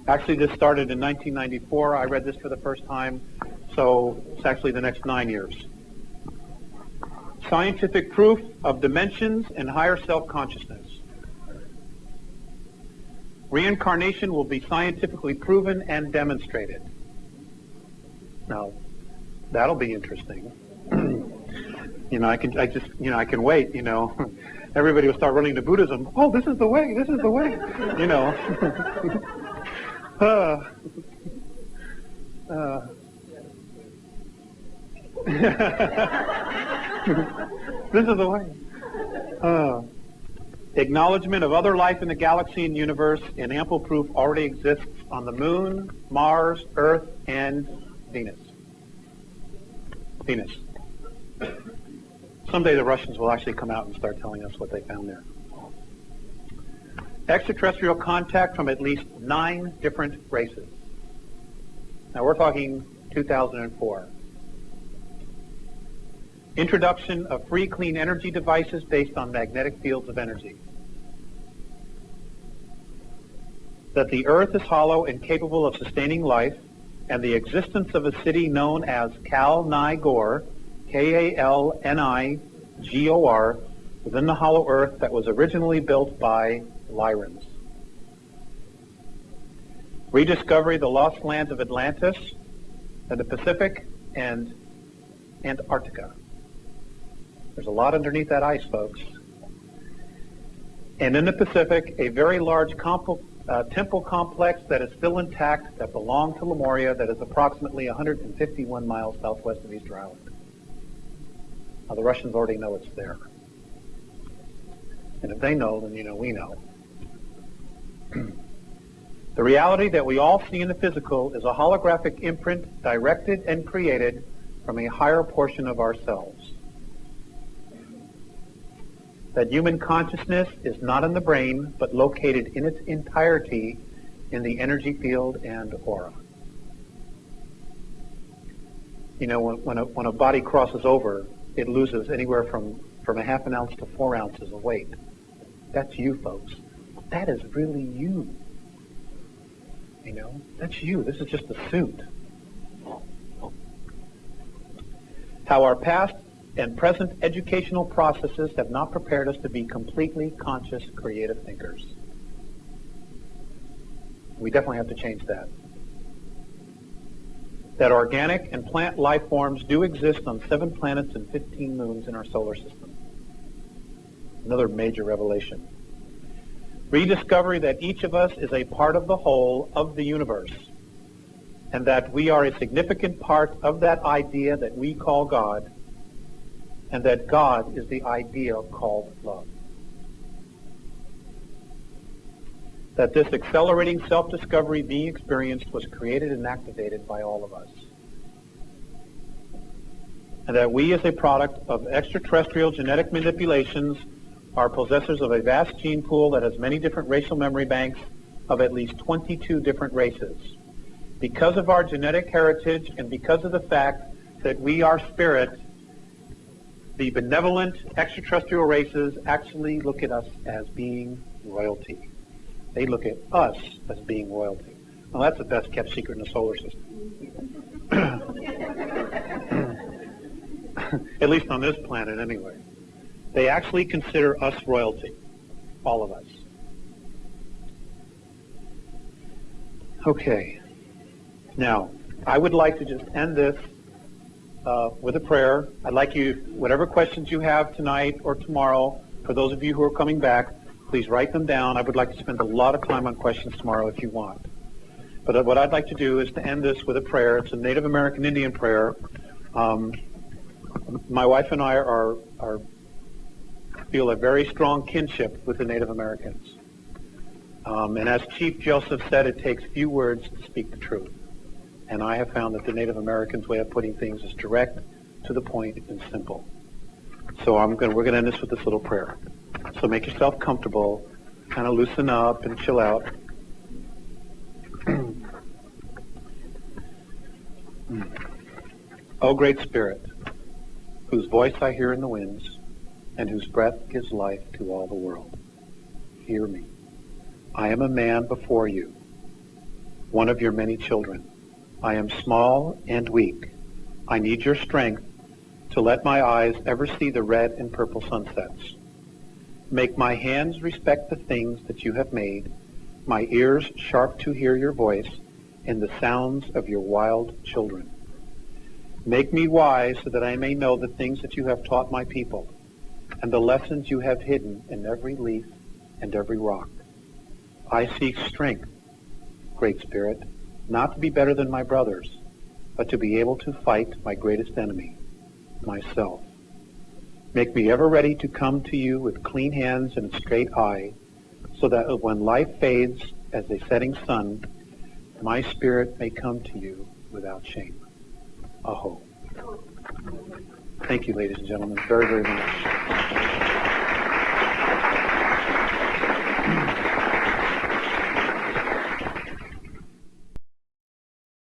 Actually, this started in 1994. I read this for the first time, so it's actually the next 9 years. Scientific proof of dimensions and higher self-consciousness. Reincarnation will be scientifically proven and demonstrated. Now, that'll be interesting. I can wait, Everybody will start running to Buddhism. Oh, this is the way, this is the way, This is the way. Acknowledgement of other life in the galaxy and universe, and ample proof already exists on the Moon, Mars, Earth, and Venus. Someday the Russians will actually come out and start telling us what they found there. Extraterrestrial contact from at least 9 different races. Now we're talking 2004. Introduction of free clean energy devices based on magnetic fields of energy. That the Earth is hollow and capable of sustaining life, and the existence of a city known as Kal-Ni-Gor, K-A-L-N-I-G-O-R, within the hollow Earth that was originally built by Lyrans. Rediscovery of the lost lands of Atlantis, and the Pacific, and Antarctica. There's a lot underneath that ice, folks. And in the Pacific, a very large temple complex that is still intact that belonged to Lemuria that is approximately 151 miles southwest of Easter Island. Now, the Russians already know it's there. And if they know, then we know. The reality that we all see in the physical is a holographic imprint directed and created from a higher portion of ourselves. That human consciousness is not in the brain, but located in its entirety in the energy field and aura. When a body crosses over, it loses anywhere from a half an ounce to 4 ounces of weight. That's you, folks. That is really you. That's you. This is just a suit. How our past and present educational processes have not prepared us to be completely conscious, creative thinkers. We definitely have to change that. That organic and plant life forms do exist on 7 planets and 15 moons in our solar system. Another major revelation. Rediscovery that each of us is a part of the whole of the universe, and that we are a significant part of that idea that we call God, and that God is the idea called love. That this accelerating self-discovery being experienced was created and activated by all of us. And that we, as a product of extraterrestrial genetic manipulations, are possessors of a vast gene pool that has many different racial memory banks of at least 22 different races. Because of our genetic heritage and because of the fact that we are spirit, the benevolent extraterrestrial races actually look at us as being royalty. They look at us as being royalty. Well, that's the best kept secret in the solar system. At least on this planet, anyway. They actually consider us royalty, all of us. Okay. Now, I would like to just end this with a prayer. I'd like you, whatever questions you have tonight or tomorrow, for those of you who are coming back, please write them down. I would like to spend a lot of time on questions tomorrow if you want. But what I'd like to do is to end this with a prayer. It's a Native American Indian prayer. My wife and I feel a very strong kinship with the Native Americans. And as Chief Joseph said, it takes few words to speak the truth. And I have found that the Native Americans' way of putting things is direct, to the point, and simple. So we're going to end this with this little prayer. So make yourself comfortable, kind of loosen up and chill out. O Great Spirit, whose voice I hear in the winds, and whose breath gives life to all the world, hear me. I am a man before you, one of your many children. I am small and weak. I need your strength to let my eyes ever see the red and purple sunsets. Make my hands respect the things that you have made, my ears sharp to hear your voice and the sounds of your wild children. Make me wise so that I may know the things that you have taught my people, and the lessons you have hidden in every leaf and every rock. I seek strength, Great Spirit, not to be better than my brothers, but to be able to fight my greatest enemy, myself. Make me ever ready to come to you with clean hands and a straight eye, so that when life fades as a setting sun, my spirit may come to you without shame. Aho. Thank you, ladies and gentlemen, very, very much.